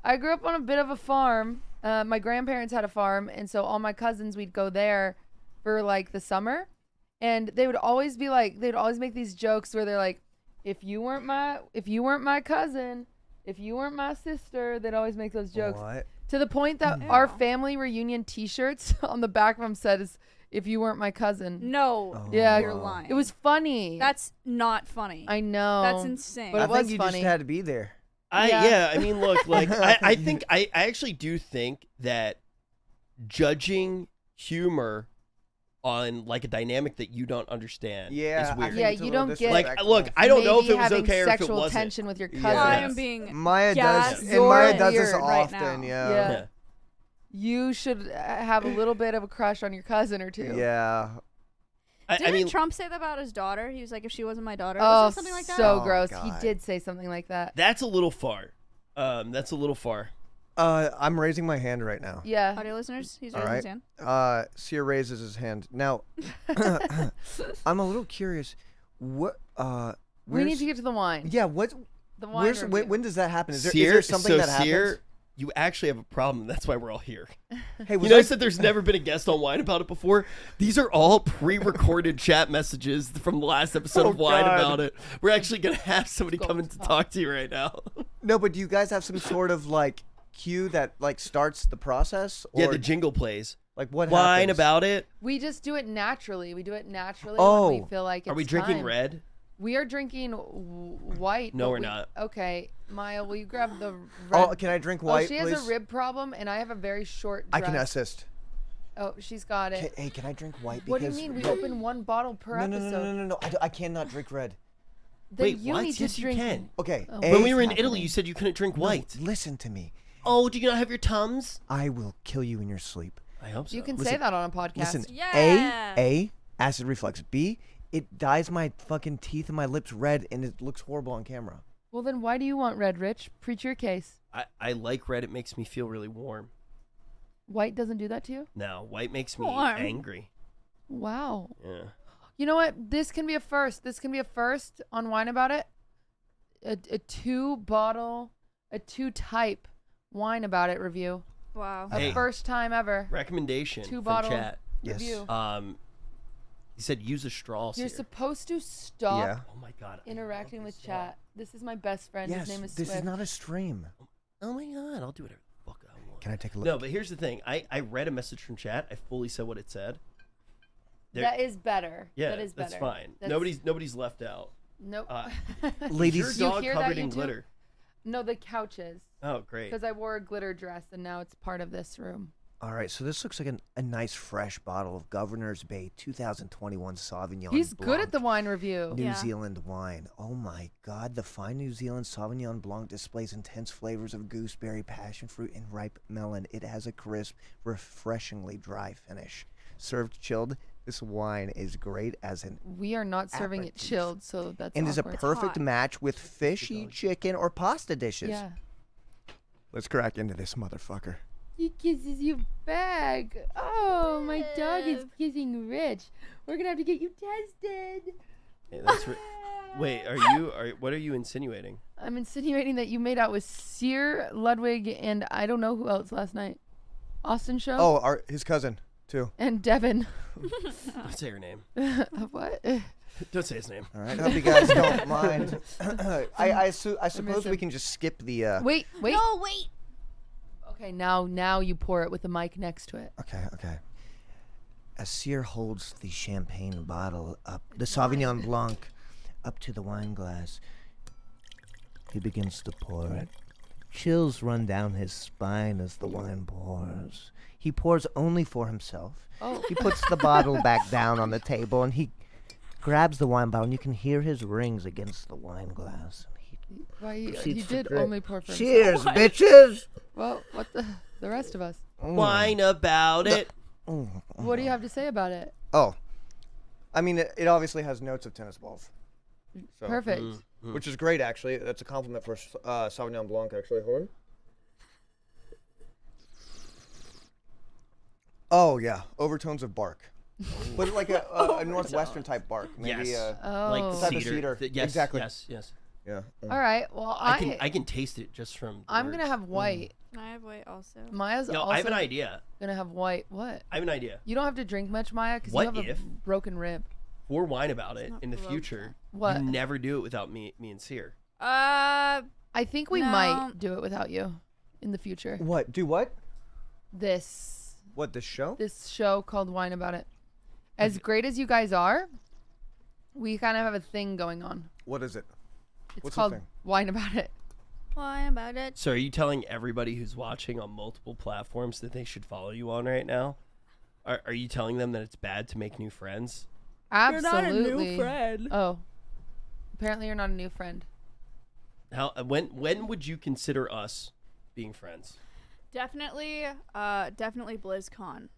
Speaker 1: I grew up on a bit of a farm. My grandparents had a farm, and so all my cousins, we'd go there for like the summer, and they would always be like, they'd always make these jokes where they're like, if you weren't my cousin, if you weren't my sister, they'd always make those jokes
Speaker 2: What?
Speaker 1: To the point that our family reunion T-shirts on the back of them says, "If you weren't my cousin."
Speaker 5: No.
Speaker 1: Yeah,
Speaker 5: You're lying.
Speaker 1: It was funny.
Speaker 5: That's not funny.
Speaker 1: I know.
Speaker 5: That's insane.
Speaker 1: But
Speaker 2: I
Speaker 1: it was
Speaker 2: think you
Speaker 1: funny.
Speaker 2: just had to be there.
Speaker 3: I mean, look, like I think I actually do think that judging humor on like a dynamic that you don't understand
Speaker 2: Yeah,
Speaker 3: is weird.
Speaker 1: Yeah, you don't get
Speaker 3: Like, look, I don't know if
Speaker 1: maybe
Speaker 3: it was
Speaker 1: having
Speaker 3: okay or if it
Speaker 1: sexual
Speaker 3: wasn't.
Speaker 1: tension with your cousin.
Speaker 5: I
Speaker 3: Yes.
Speaker 5: am being
Speaker 2: Maya
Speaker 5: Yes,
Speaker 2: does, and
Speaker 1: you're
Speaker 2: Maya does this
Speaker 1: weird
Speaker 5: right
Speaker 2: often.
Speaker 5: now.
Speaker 2: Yeah.
Speaker 3: Yeah.
Speaker 1: You should have a little bit of a crush on your cousin or two.
Speaker 2: Yeah.
Speaker 3: I
Speaker 5: Didn't
Speaker 3: mean,
Speaker 5: Trump say that about his daughter? He was like, if she wasn't my daughter.
Speaker 1: Oh,
Speaker 5: Was it something like that?
Speaker 1: so
Speaker 2: Oh,
Speaker 1: gross.
Speaker 2: God.
Speaker 1: He did say something like that.
Speaker 3: that's a little far. That's a little far.
Speaker 2: I'm raising my hand right now.
Speaker 1: Yeah.
Speaker 5: Audio listeners, he's
Speaker 2: All
Speaker 5: raising
Speaker 2: right.
Speaker 5: his hand.
Speaker 2: Sear raises his hand. Now, I'm a little curious. What?
Speaker 1: We need to get to the wine.
Speaker 2: Yeah. What?
Speaker 1: The wine.
Speaker 2: Where's?
Speaker 1: review.
Speaker 2: When does that happen? Is there
Speaker 3: Sear,
Speaker 2: something
Speaker 3: so
Speaker 2: that happens?
Speaker 3: Sear, you actually have a problem. That's why we're all here.
Speaker 2: Hey,
Speaker 3: You
Speaker 2: was
Speaker 3: notice that there's never been a guest on Wine About It before? These are all pre-recorded chat messages from the last episode of Wine
Speaker 2: God.
Speaker 3: About It. We're actually going to have somebody
Speaker 1: Go
Speaker 3: come in to talk to you right now.
Speaker 2: No, but do you guys have some sort of like cue that like starts the process? Or
Speaker 3: Yeah, the jingle plays.
Speaker 2: like what
Speaker 3: Wine
Speaker 2: happens?
Speaker 3: About It.
Speaker 1: We just do it naturally. We do it naturally
Speaker 2: Oh.
Speaker 1: when we feel like it's
Speaker 3: Are we drinking
Speaker 1: time.
Speaker 3: red?
Speaker 1: We are drinking white.
Speaker 3: No,
Speaker 1: but
Speaker 3: we're not.
Speaker 1: Okay, Maya, will you grab the red?
Speaker 2: Oh, can I drink white,
Speaker 1: Oh, she has
Speaker 2: please?
Speaker 1: a rib problem, and I have a very short
Speaker 2: I
Speaker 1: dress.
Speaker 2: can assist.
Speaker 1: Oh, she's got it.
Speaker 2: Hey, can I drink white?
Speaker 1: What do you
Speaker 2: Because
Speaker 1: mean? We
Speaker 2: no,
Speaker 1: open one bottle per
Speaker 2: no, no,
Speaker 1: episode.
Speaker 2: no, no, no, no. I cannot drink red.
Speaker 1: Then
Speaker 3: Wait,
Speaker 1: you
Speaker 3: what?
Speaker 1: need to
Speaker 3: Yes, you
Speaker 1: drink.
Speaker 3: can.
Speaker 2: Okay.
Speaker 1: Oh.
Speaker 3: When
Speaker 2: A,
Speaker 3: we were in
Speaker 1: happening?
Speaker 3: Italy, you said you couldn't drink
Speaker 2: no,
Speaker 3: white.
Speaker 2: listen to me.
Speaker 3: Oh, do you not have your Tums?
Speaker 2: I will kill you in your sleep.
Speaker 3: I hope so.
Speaker 1: You can say
Speaker 2: Listen,
Speaker 1: that on a podcast.
Speaker 2: Listen,
Speaker 5: Yeah.
Speaker 2: A, acid reflux. B, it dyes my fucking teeth and my lips red, and it looks horrible on camera.
Speaker 1: Well, then why do you want red, Rich? Preach your case.
Speaker 3: I like red. It makes me feel really warm.
Speaker 1: White doesn't do that to you?
Speaker 3: No, white makes me
Speaker 5: Warm.
Speaker 3: angry.
Speaker 1: Wow.
Speaker 3: Yeah.
Speaker 1: You know what? This can be a first. This can be a first on Wine About It. A two-type Wine About It review.
Speaker 5: Wow.
Speaker 1: A
Speaker 3: Hey.
Speaker 1: first time ever.
Speaker 3: Recommendation
Speaker 1: Two
Speaker 3: from
Speaker 1: bottle
Speaker 3: chat.
Speaker 2: Yes.
Speaker 1: review.
Speaker 3: He said use a straw.
Speaker 1: You're
Speaker 3: Sear.
Speaker 1: supposed to stop
Speaker 2: Yeah.
Speaker 3: Oh my god. I
Speaker 1: interacting
Speaker 3: love
Speaker 1: with
Speaker 3: this straw.
Speaker 1: chat. This is my best friend.
Speaker 2: Yes,
Speaker 1: His name is
Speaker 2: this
Speaker 1: Swift.
Speaker 2: is not a stream.
Speaker 3: Oh my god. I'll do whatever the fuck I want.
Speaker 2: Can I take a look?
Speaker 3: No, but here's the thing. I read a message from chat. I fully said what it said. There-
Speaker 1: That is better.
Speaker 3: yeah,
Speaker 1: that is better.
Speaker 3: that's fine.
Speaker 1: That's-
Speaker 3: nobody's left out.
Speaker 1: Nope.
Speaker 2: Ladies-
Speaker 3: Is your dog
Speaker 1: You hear that,
Speaker 3: covered in
Speaker 1: YouTube?
Speaker 3: glitter?
Speaker 1: No, the couches.
Speaker 3: Oh, great.
Speaker 1: Because I wore a glitter dress and now it's part of this room.
Speaker 2: All right, so this looks like a nice fresh bottle of Governor's Bay 2021 Sauvignon
Speaker 1: He's good at the
Speaker 2: Blanc,
Speaker 1: wine review.
Speaker 2: New
Speaker 5: Yeah.
Speaker 2: Zealand wine. Oh my God, the fine New Zealand Sauvignon Blanc displays intense flavors of gooseberry, passion fruit, and ripe melon. It has a crisp, refreshingly dry finish. Served chilled, this wine is great as an
Speaker 1: We are not serving it
Speaker 2: Aperitif.
Speaker 1: chilled, so that's
Speaker 2: and is a
Speaker 1: awkward.
Speaker 2: perfect
Speaker 5: hot.
Speaker 2: match with fishy chicken or pasta dishes.
Speaker 1: Yeah.
Speaker 2: Let's crack into this motherfucker.
Speaker 1: He kisses you back. Oh, my dog is kissing Rich. We're gonna have to get you tested.
Speaker 3: Hey, that's wait, what are you insinuating?
Speaker 1: I'm insinuating that you made out with Sear, Ludwig, and I don't know who else last night. Austin Show?
Speaker 2: Oh, his cousin too.
Speaker 1: And Devin.
Speaker 3: Don't say her name.
Speaker 1: What?
Speaker 3: Don't say his name.
Speaker 2: All right, hope you guys don't mind. I suppose we
Speaker 1: him.
Speaker 2: can just skip the.
Speaker 1: Wait.
Speaker 5: No, wait.
Speaker 1: Okay, now you pour it with the mic next to it.
Speaker 2: Okay. As Sear holds the champagne bottle up, the Sauvignon Blanc, up to the wine glass, he begins to pour it. Chills run down his spine as the wine pours. He pours only for himself.
Speaker 1: Oh.
Speaker 2: He puts the bottle back down on the table and he grabs the wine bottle and you can hear his rings against the wine glass.
Speaker 1: Why he
Speaker 2: Proceeds to
Speaker 1: did
Speaker 2: drink.
Speaker 1: only pour for himself.
Speaker 2: Cheers, bitches!
Speaker 1: Well, what the rest of us?
Speaker 3: Wine about it.
Speaker 1: What do you have to say about it?
Speaker 2: Oh, I mean, it obviously has notes of tennis balls. So,
Speaker 1: Perfect.
Speaker 2: Which is great, actually. That's a compliment for Sauvignon Blanc, actually. Hold on. Oh, yeah. Overtones of bark. But like a northwestern type bark. Maybe
Speaker 3: Yes.
Speaker 1: Oh.
Speaker 3: Like
Speaker 2: Type of
Speaker 3: cedar.
Speaker 2: cedar.
Speaker 3: Yes,
Speaker 2: Exactly.
Speaker 3: Yes.
Speaker 2: yeah.
Speaker 1: All right. Well,
Speaker 3: I can taste it just from. the
Speaker 1: I'm gonna
Speaker 3: words.
Speaker 1: have white.
Speaker 5: I have white also.
Speaker 1: Maya's
Speaker 3: No,
Speaker 1: also
Speaker 3: I have an idea.
Speaker 1: gonna have white. What?
Speaker 3: I have an idea.
Speaker 1: You don't have to drink much, Maya, because you
Speaker 3: What
Speaker 1: have
Speaker 3: if-
Speaker 1: a broken rib.
Speaker 3: For Wine About It
Speaker 5: not
Speaker 3: in the
Speaker 5: broken.
Speaker 3: future,
Speaker 1: What?
Speaker 3: you never do it without me and Sear.
Speaker 1: I think we
Speaker 5: No.
Speaker 1: might do it without you in the future.
Speaker 2: What? Do what?
Speaker 1: this
Speaker 2: What, this show?
Speaker 1: show called Wine About It. As great as you guys are, we kind of have a thing going on.
Speaker 2: What is it?
Speaker 1: It's
Speaker 2: What's the
Speaker 1: called
Speaker 2: thing?
Speaker 1: Wine About It.
Speaker 5: Why about it?
Speaker 3: So are you telling everybody who's watching on multiple platforms that they should follow you on right now? Are you telling them that it's bad to make new friends?
Speaker 1: Absolutely.
Speaker 5: friend.
Speaker 1: Oh. Apparently you're not a new friend.
Speaker 3: When would you consider us being friends?
Speaker 5: Definitely BlizzCon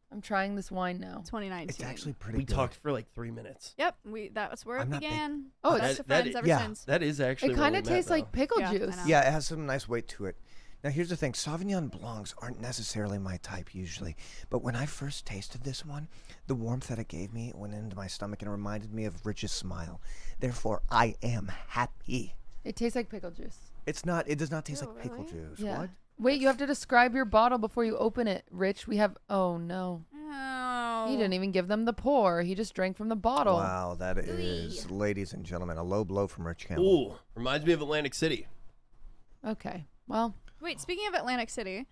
Speaker 1: I'm trying this wine now.
Speaker 5: 2019.
Speaker 2: It's actually pretty
Speaker 3: We
Speaker 2: good.
Speaker 3: talked for like 3 minutes.
Speaker 5: Yep, that's where it
Speaker 2: I'm not big-
Speaker 5: began.
Speaker 1: Oh,
Speaker 5: Best
Speaker 1: it's-
Speaker 5: of
Speaker 3: that
Speaker 5: friends
Speaker 3: is-
Speaker 5: ever
Speaker 2: yeah.
Speaker 5: since.
Speaker 3: That is actually
Speaker 1: It
Speaker 3: where
Speaker 1: kind
Speaker 3: we
Speaker 1: of
Speaker 3: met,
Speaker 1: tastes like
Speaker 3: though.
Speaker 1: pickle
Speaker 5: Yeah, I
Speaker 1: juice.
Speaker 5: know.
Speaker 2: Yeah, it has some nice weight to it. Now, here's the thing. Sauvignon Blancs aren't necessarily my type usually. But when I first tasted this one, the warmth that it gave me went into my stomach and it reminded me of Rich's smile. Therefore, I am happy.
Speaker 1: It tastes like pickle juice.
Speaker 2: It does not taste
Speaker 5: Ew,
Speaker 2: like pickle
Speaker 5: really?
Speaker 2: juice.
Speaker 1: Yeah.
Speaker 2: What?
Speaker 1: Wait, you have to describe your bottle before you open it, Rich. We have. Oh no.
Speaker 5: Oh.
Speaker 1: He didn't even give them the pour. He just drank from the bottle.
Speaker 2: Wow, that is, ladies and gentlemen, a low blow from Rich Campbell.
Speaker 3: Ooh, reminds me of Atlantic City.
Speaker 1: Okay. Well,
Speaker 5: Wait, speaking of Atlantic City,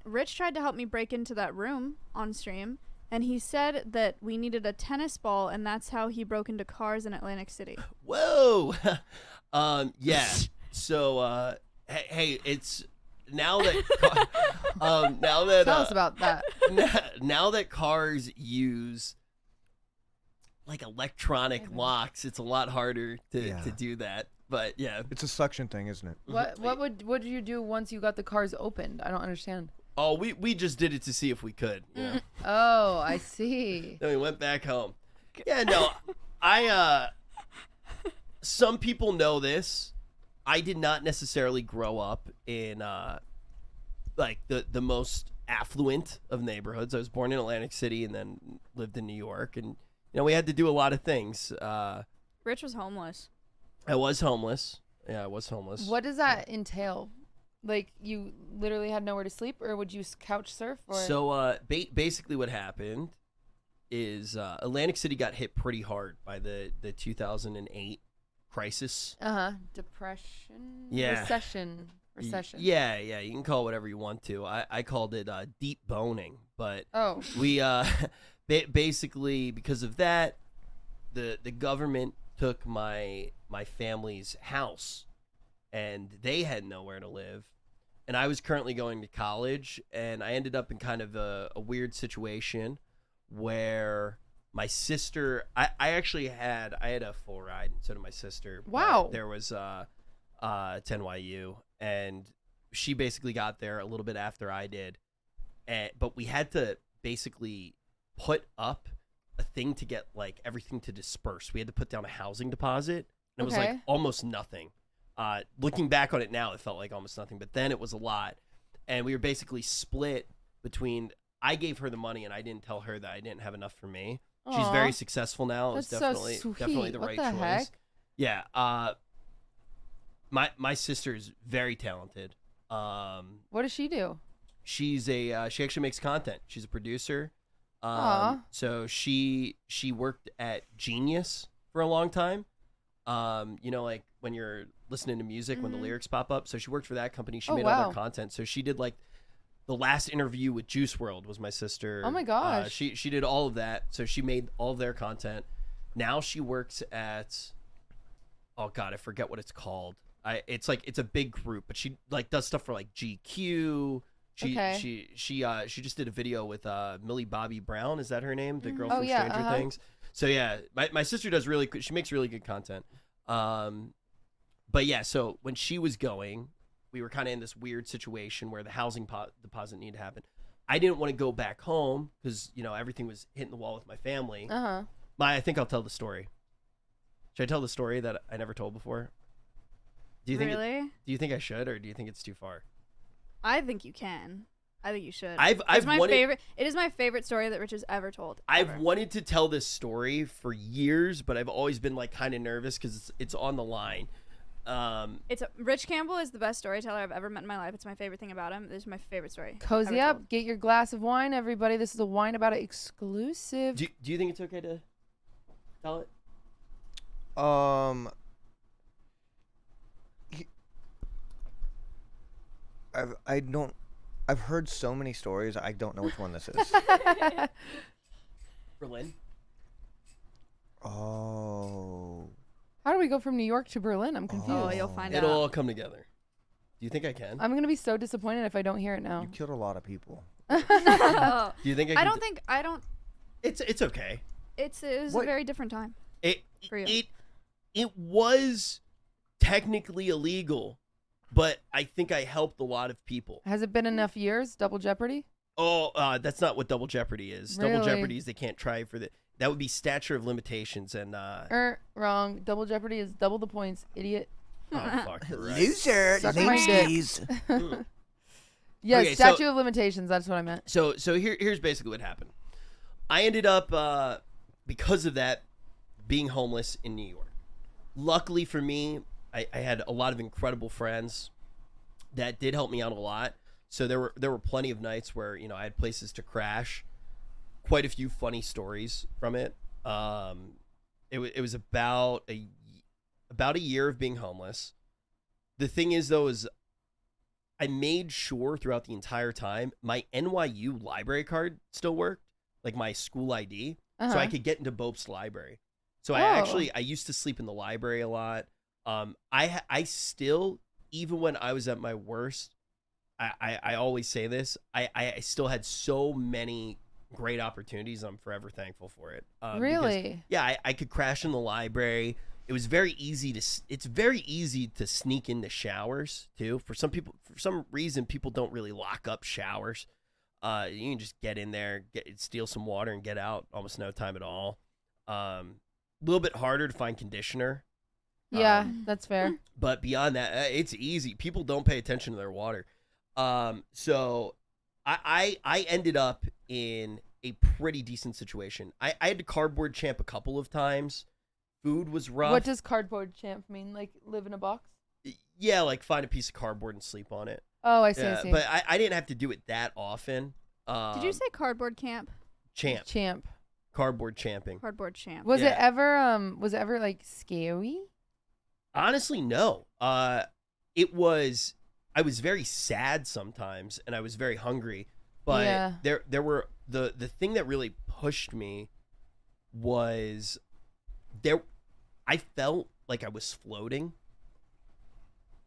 Speaker 5: Rich tried to help me break into that room on stream, and he said that we needed a tennis ball, and that's how he broke into cars in Atlantic City.
Speaker 3: Whoa. Yeah. So, hey, it's now that
Speaker 1: tell us about that.
Speaker 3: now that cars use like electronic locks, it's a lot harder to do that. But yeah.
Speaker 2: It's a suction thing, isn't it?
Speaker 1: What did you do once you got the cars opened? I don't understand.
Speaker 3: Oh, we just did it to see if we could, you know.
Speaker 1: Oh, I see.
Speaker 3: Then we went back home. Yeah, no. Some people know this. I did not necessarily grow up in like the most affluent of neighborhoods. I was born in Atlantic City and then lived in New York, and we had to do a lot of things.
Speaker 5: Rich was homeless.
Speaker 3: I was homeless. Yeah, I was homeless.
Speaker 1: What does that entail? Like, you literally had nowhere to sleep, or would you couch surf? Or
Speaker 3: So basically what happened is Atlantic City got hit pretty hard by the 2008 crisis.
Speaker 1: depression.
Speaker 3: Yeah.
Speaker 1: Recession.
Speaker 3: Yeah, you can call it whatever you want to. I called it deep boning, but
Speaker 1: Oh.
Speaker 3: we basically because of that, the government took my family's house, and they had nowhere to live, and I was currently going to college, and I ended up in kind of a weird situation where my sister, I actually had a full ride, and so did my sister. but
Speaker 1: Wow.
Speaker 3: There was to NYU, and she basically got there a little bit after I did, but we had to basically put up a thing to get like everything to disperse. We had to put down a housing deposit, and it was like
Speaker 1: Okay.
Speaker 3: almost nothing. Looking back on it now, it felt like almost nothing, but then it was a lot, and we were basically split between. I gave her the money, and I didn't tell her that I didn't have enough for me. She's
Speaker 1: Aw.
Speaker 3: very successful now.
Speaker 1: That's
Speaker 3: It's
Speaker 1: so
Speaker 3: definitely
Speaker 1: sweet.
Speaker 3: the
Speaker 1: What
Speaker 3: right
Speaker 1: the
Speaker 3: choice.
Speaker 1: heck?
Speaker 3: Yeah. My sister is very talented.
Speaker 1: What does she do?
Speaker 3: She actually makes content. She's a producer.
Speaker 1: Aw.
Speaker 3: So she worked at Genius for a long time. Like when you're listening to music, when the lyrics pop up. So she worked for that company. She
Speaker 1: Oh,
Speaker 3: made all
Speaker 1: wow.
Speaker 3: their content. So she did like the last interview with Juice World was my sister.
Speaker 1: Oh my gosh.
Speaker 3: She did all of that. So she made all of their content. Now she works at, oh God, I forget what it's called. It's a big group, but she like does stuff for like GQ.
Speaker 1: Okay.
Speaker 3: She just did a video with Millie Bobby Brown. Is that her name? The girl
Speaker 1: Oh,
Speaker 3: from
Speaker 1: yeah,
Speaker 3: Stranger Things. So yeah, my sister does she makes really good content. But yeah, so when she was going, we were kind of in this weird situation where the housing deposit needed to happen. I didn't want to go back home because everything was hitting the wall with my family. I think I'll tell the story. Should I tell the story that I never told before? Do you think?
Speaker 5: Really?
Speaker 3: Do you think I should, or do you think it's too far?
Speaker 5: I think you can. I think you should.
Speaker 3: I've
Speaker 5: It is my favorite story that Rich has ever told.
Speaker 3: I've
Speaker 5: ever.
Speaker 3: wanted to tell this story for years, but I've always been like kind of nervous because it's on the line.
Speaker 5: Rich Campbell is the best storyteller I've ever met in my life. It's my favorite thing about him. This is my favorite story.
Speaker 1: Cozy
Speaker 5: ever
Speaker 1: up.
Speaker 5: told.
Speaker 1: Get your glass of wine, everybody. This is a Wine About It exclusive.
Speaker 3: Do you think it's okay to tell it?
Speaker 2: I don't. I've heard so many stories. I don't know which one this is.
Speaker 3: Berlin.
Speaker 2: Oh.
Speaker 1: How do we go from New York to Berlin? I'm confused.
Speaker 5: Oh, you'll find
Speaker 3: It'll
Speaker 5: out.
Speaker 3: all come together. Do you think I can?
Speaker 1: I'm gonna be so disappointed if I don't hear it now.
Speaker 2: You killed a lot of people.
Speaker 5: Oh.
Speaker 3: Do you think
Speaker 5: I
Speaker 3: can
Speaker 5: don't think I don't.
Speaker 3: It's okay.
Speaker 5: It was
Speaker 2: What?
Speaker 5: a very different time.
Speaker 3: It
Speaker 5: For you.
Speaker 3: it was technically illegal, but I think I helped a lot of people.
Speaker 1: Has it been enough years? Double Jeopardy?
Speaker 3: Oh, that's not what Double Jeopardy is. Double
Speaker 1: Really?
Speaker 3: Jeopardy is they can't try for the. That would be statute of limitations and.
Speaker 1: Wrong. Double Jeopardy is double the points, idiot.
Speaker 3: Oh fuck, you're right.
Speaker 2: Loser.
Speaker 1: Suck my dick.
Speaker 2: Losesies.
Speaker 1: Yes,
Speaker 3: Okay, so-
Speaker 1: statute of limitations. That's what I meant.
Speaker 3: So here's basically what happened. I ended up because of that being homeless in New York. Luckily for me, I had a lot of incredible friends that did help me out a lot. So there were plenty of nights where I had places to crash. Quite a few funny stories from it. It was about a year of being homeless. The thing is though is I made sure throughout the entire time my NYU library card still worked, like my school ID, so I could get into Bope's library. So I used to sleep in the library a lot. I still, even when I was at my worst, I always say this, I still had so many great opportunities. I'm forever thankful for it.
Speaker 1: Really?
Speaker 3: Because, yeah, I could crash in the library. It was very easy it's very easy to sneak into showers too. For some reason, people don't really lock up showers. You can just get in there, steal some water and get out almost no time at all. A little bit harder to find conditioner.
Speaker 1: Yeah, that's fair.
Speaker 3: But beyond that, it's easy. People don't pay attention to their water. So I ended up in a pretty decent situation. I had to cardboard champ a couple of times. Food was rough.
Speaker 1: What does cardboard champ mean? Like live in a box?
Speaker 3: Yeah, like find a piece of cardboard and sleep on it.
Speaker 1: Oh, I see.
Speaker 3: Yeah,
Speaker 1: I see.
Speaker 3: but I didn't have to do it that often.
Speaker 5: Did you say cardboard camp?
Speaker 3: Champ? Cardboard champing.
Speaker 5: Cardboard champ.
Speaker 1: Was
Speaker 3: Yeah.
Speaker 1: it ever like scary?
Speaker 3: Honestly, no. It was. I was very sad sometimes, and I was very hungry. But
Speaker 1: Yeah.
Speaker 3: there were the thing that really pushed me was there. I felt like I was floating,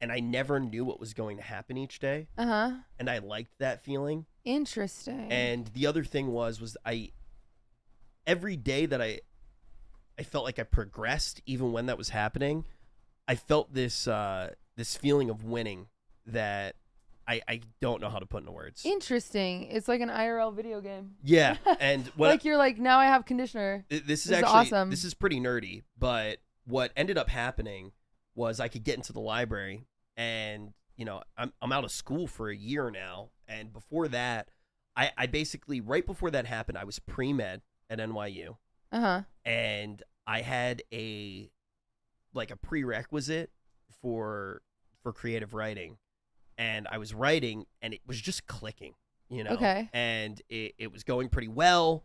Speaker 3: and I never knew what was going to happen each day,
Speaker 1: Uh-huh.
Speaker 3: and I liked that feeling.
Speaker 1: Interesting.
Speaker 3: And the other thing was every day that I felt like I progressed, even when that was happening, I felt this feeling of winning that I don't know how to put into words.
Speaker 1: Interesting. It's like an IRL video game.
Speaker 3: Yeah, and what
Speaker 1: Like you're like, now I have conditioner.
Speaker 3: this is
Speaker 1: This is
Speaker 3: actually
Speaker 1: awesome.
Speaker 3: this is pretty nerdy, but what ended up happening was I could get into the library, and I'm out of school for a year now, and before that, I basically right before that happened, I was pre-med at NYU,
Speaker 1: Uh-huh.
Speaker 3: and I had a prerequisite for creative writing, and I was writing, and it was just clicking,
Speaker 1: Okay.
Speaker 3: and it was going pretty well.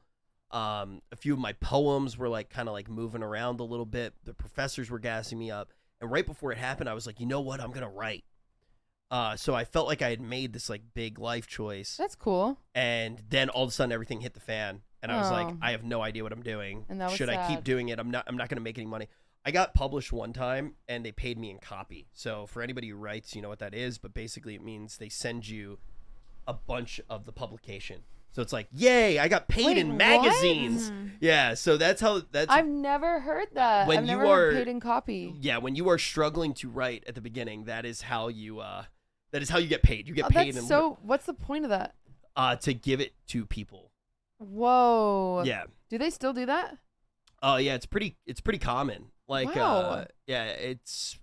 Speaker 3: A few of my poems were kind of moving around a little bit. The professors were gassing me up, and right before it happened, I was like, you know what, I'm gonna write. So I felt like I had made this big life choice,
Speaker 1: That's cool.
Speaker 3: and then all of a sudden everything hit the fan, and I was like,
Speaker 1: Oh.
Speaker 3: I have no idea what I'm doing.
Speaker 1: And that was
Speaker 3: Should I keep
Speaker 1: sad.
Speaker 3: doing it? I'm not gonna make any money. I got published one time, and they paid me in copy. So for anybody who writes, you know what that is, but basically it means they send you a bunch of the publication. So it's like, yay, I got paid
Speaker 1: Wait,
Speaker 3: in
Speaker 1: what?
Speaker 3: magazines.
Speaker 5: Mhm.
Speaker 3: Yeah, so that's
Speaker 1: I've never heard that.
Speaker 3: When
Speaker 1: I've
Speaker 3: you
Speaker 1: never
Speaker 3: are-
Speaker 1: heard paid in copy.
Speaker 3: yeah, when you are struggling to write at the beginning, that is how you get paid. You get
Speaker 1: Oh,
Speaker 3: paid
Speaker 1: that's
Speaker 3: in
Speaker 1: so. What's the point of that?
Speaker 3: to give it to people.
Speaker 1: Whoa.
Speaker 3: Yeah.
Speaker 1: Do they still do that?
Speaker 3: Oh yeah, it's pretty common.
Speaker 1: Wow.
Speaker 3: Yeah, it's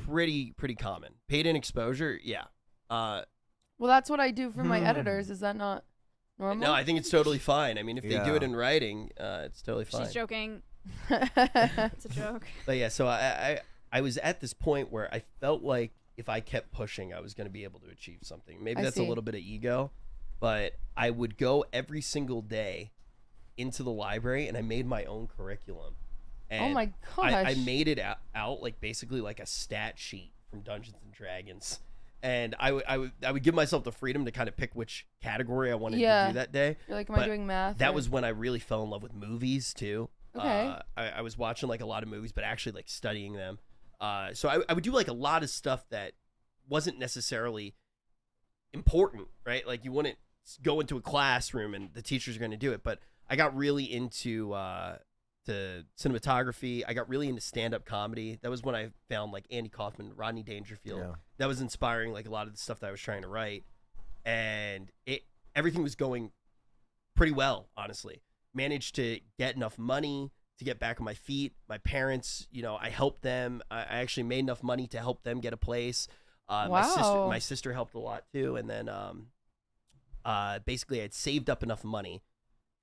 Speaker 3: pretty common. Paid in exposure, yeah.
Speaker 1: Well, that's what I do for my editors. Is that not normal?
Speaker 3: No, I think it's totally fine. I mean, if they do it
Speaker 2: Yeah.
Speaker 3: in writing, it's totally fine.
Speaker 5: She's joking. It's a joke.
Speaker 3: But yeah, so I was at this point where I felt like if I kept pushing, I was going to be able to achieve something. Maybe
Speaker 1: I
Speaker 3: that's
Speaker 1: see.
Speaker 3: a little bit of ego, but I would go every single day into the library, and I made my own curriculum. And
Speaker 1: Oh my gosh.
Speaker 3: I made it out basically like a stat sheet from Dungeons and Dragons, And I would give myself the freedom to kind of pick which category I wanted to
Speaker 1: Yeah.
Speaker 3: do that day.
Speaker 1: You're like, am I
Speaker 3: But
Speaker 1: doing math?
Speaker 3: That
Speaker 1: or-
Speaker 3: was when I really fell in love with movies too.
Speaker 1: Okay.
Speaker 3: I was watching like a lot of movies, but actually like studying them. So I would do like a lot of stuff that wasn't necessarily important, right? Like you wouldn't go into a classroom and the teachers are going to do it. But I got really into to cinematography. I got really into stand-up comedy. That was when I found like Andy Kaufman, Rodney Dangerfield.
Speaker 2: Yeah.
Speaker 3: That was inspiring like a lot of the stuff that I was trying to write. And everything was going pretty well, honestly. Managed to get enough money to get back on my feet. My parents, I helped them. I actually made enough money to help them get a place.
Speaker 1: Wow.
Speaker 3: My sister helped a lot too. And then basically I had saved up enough money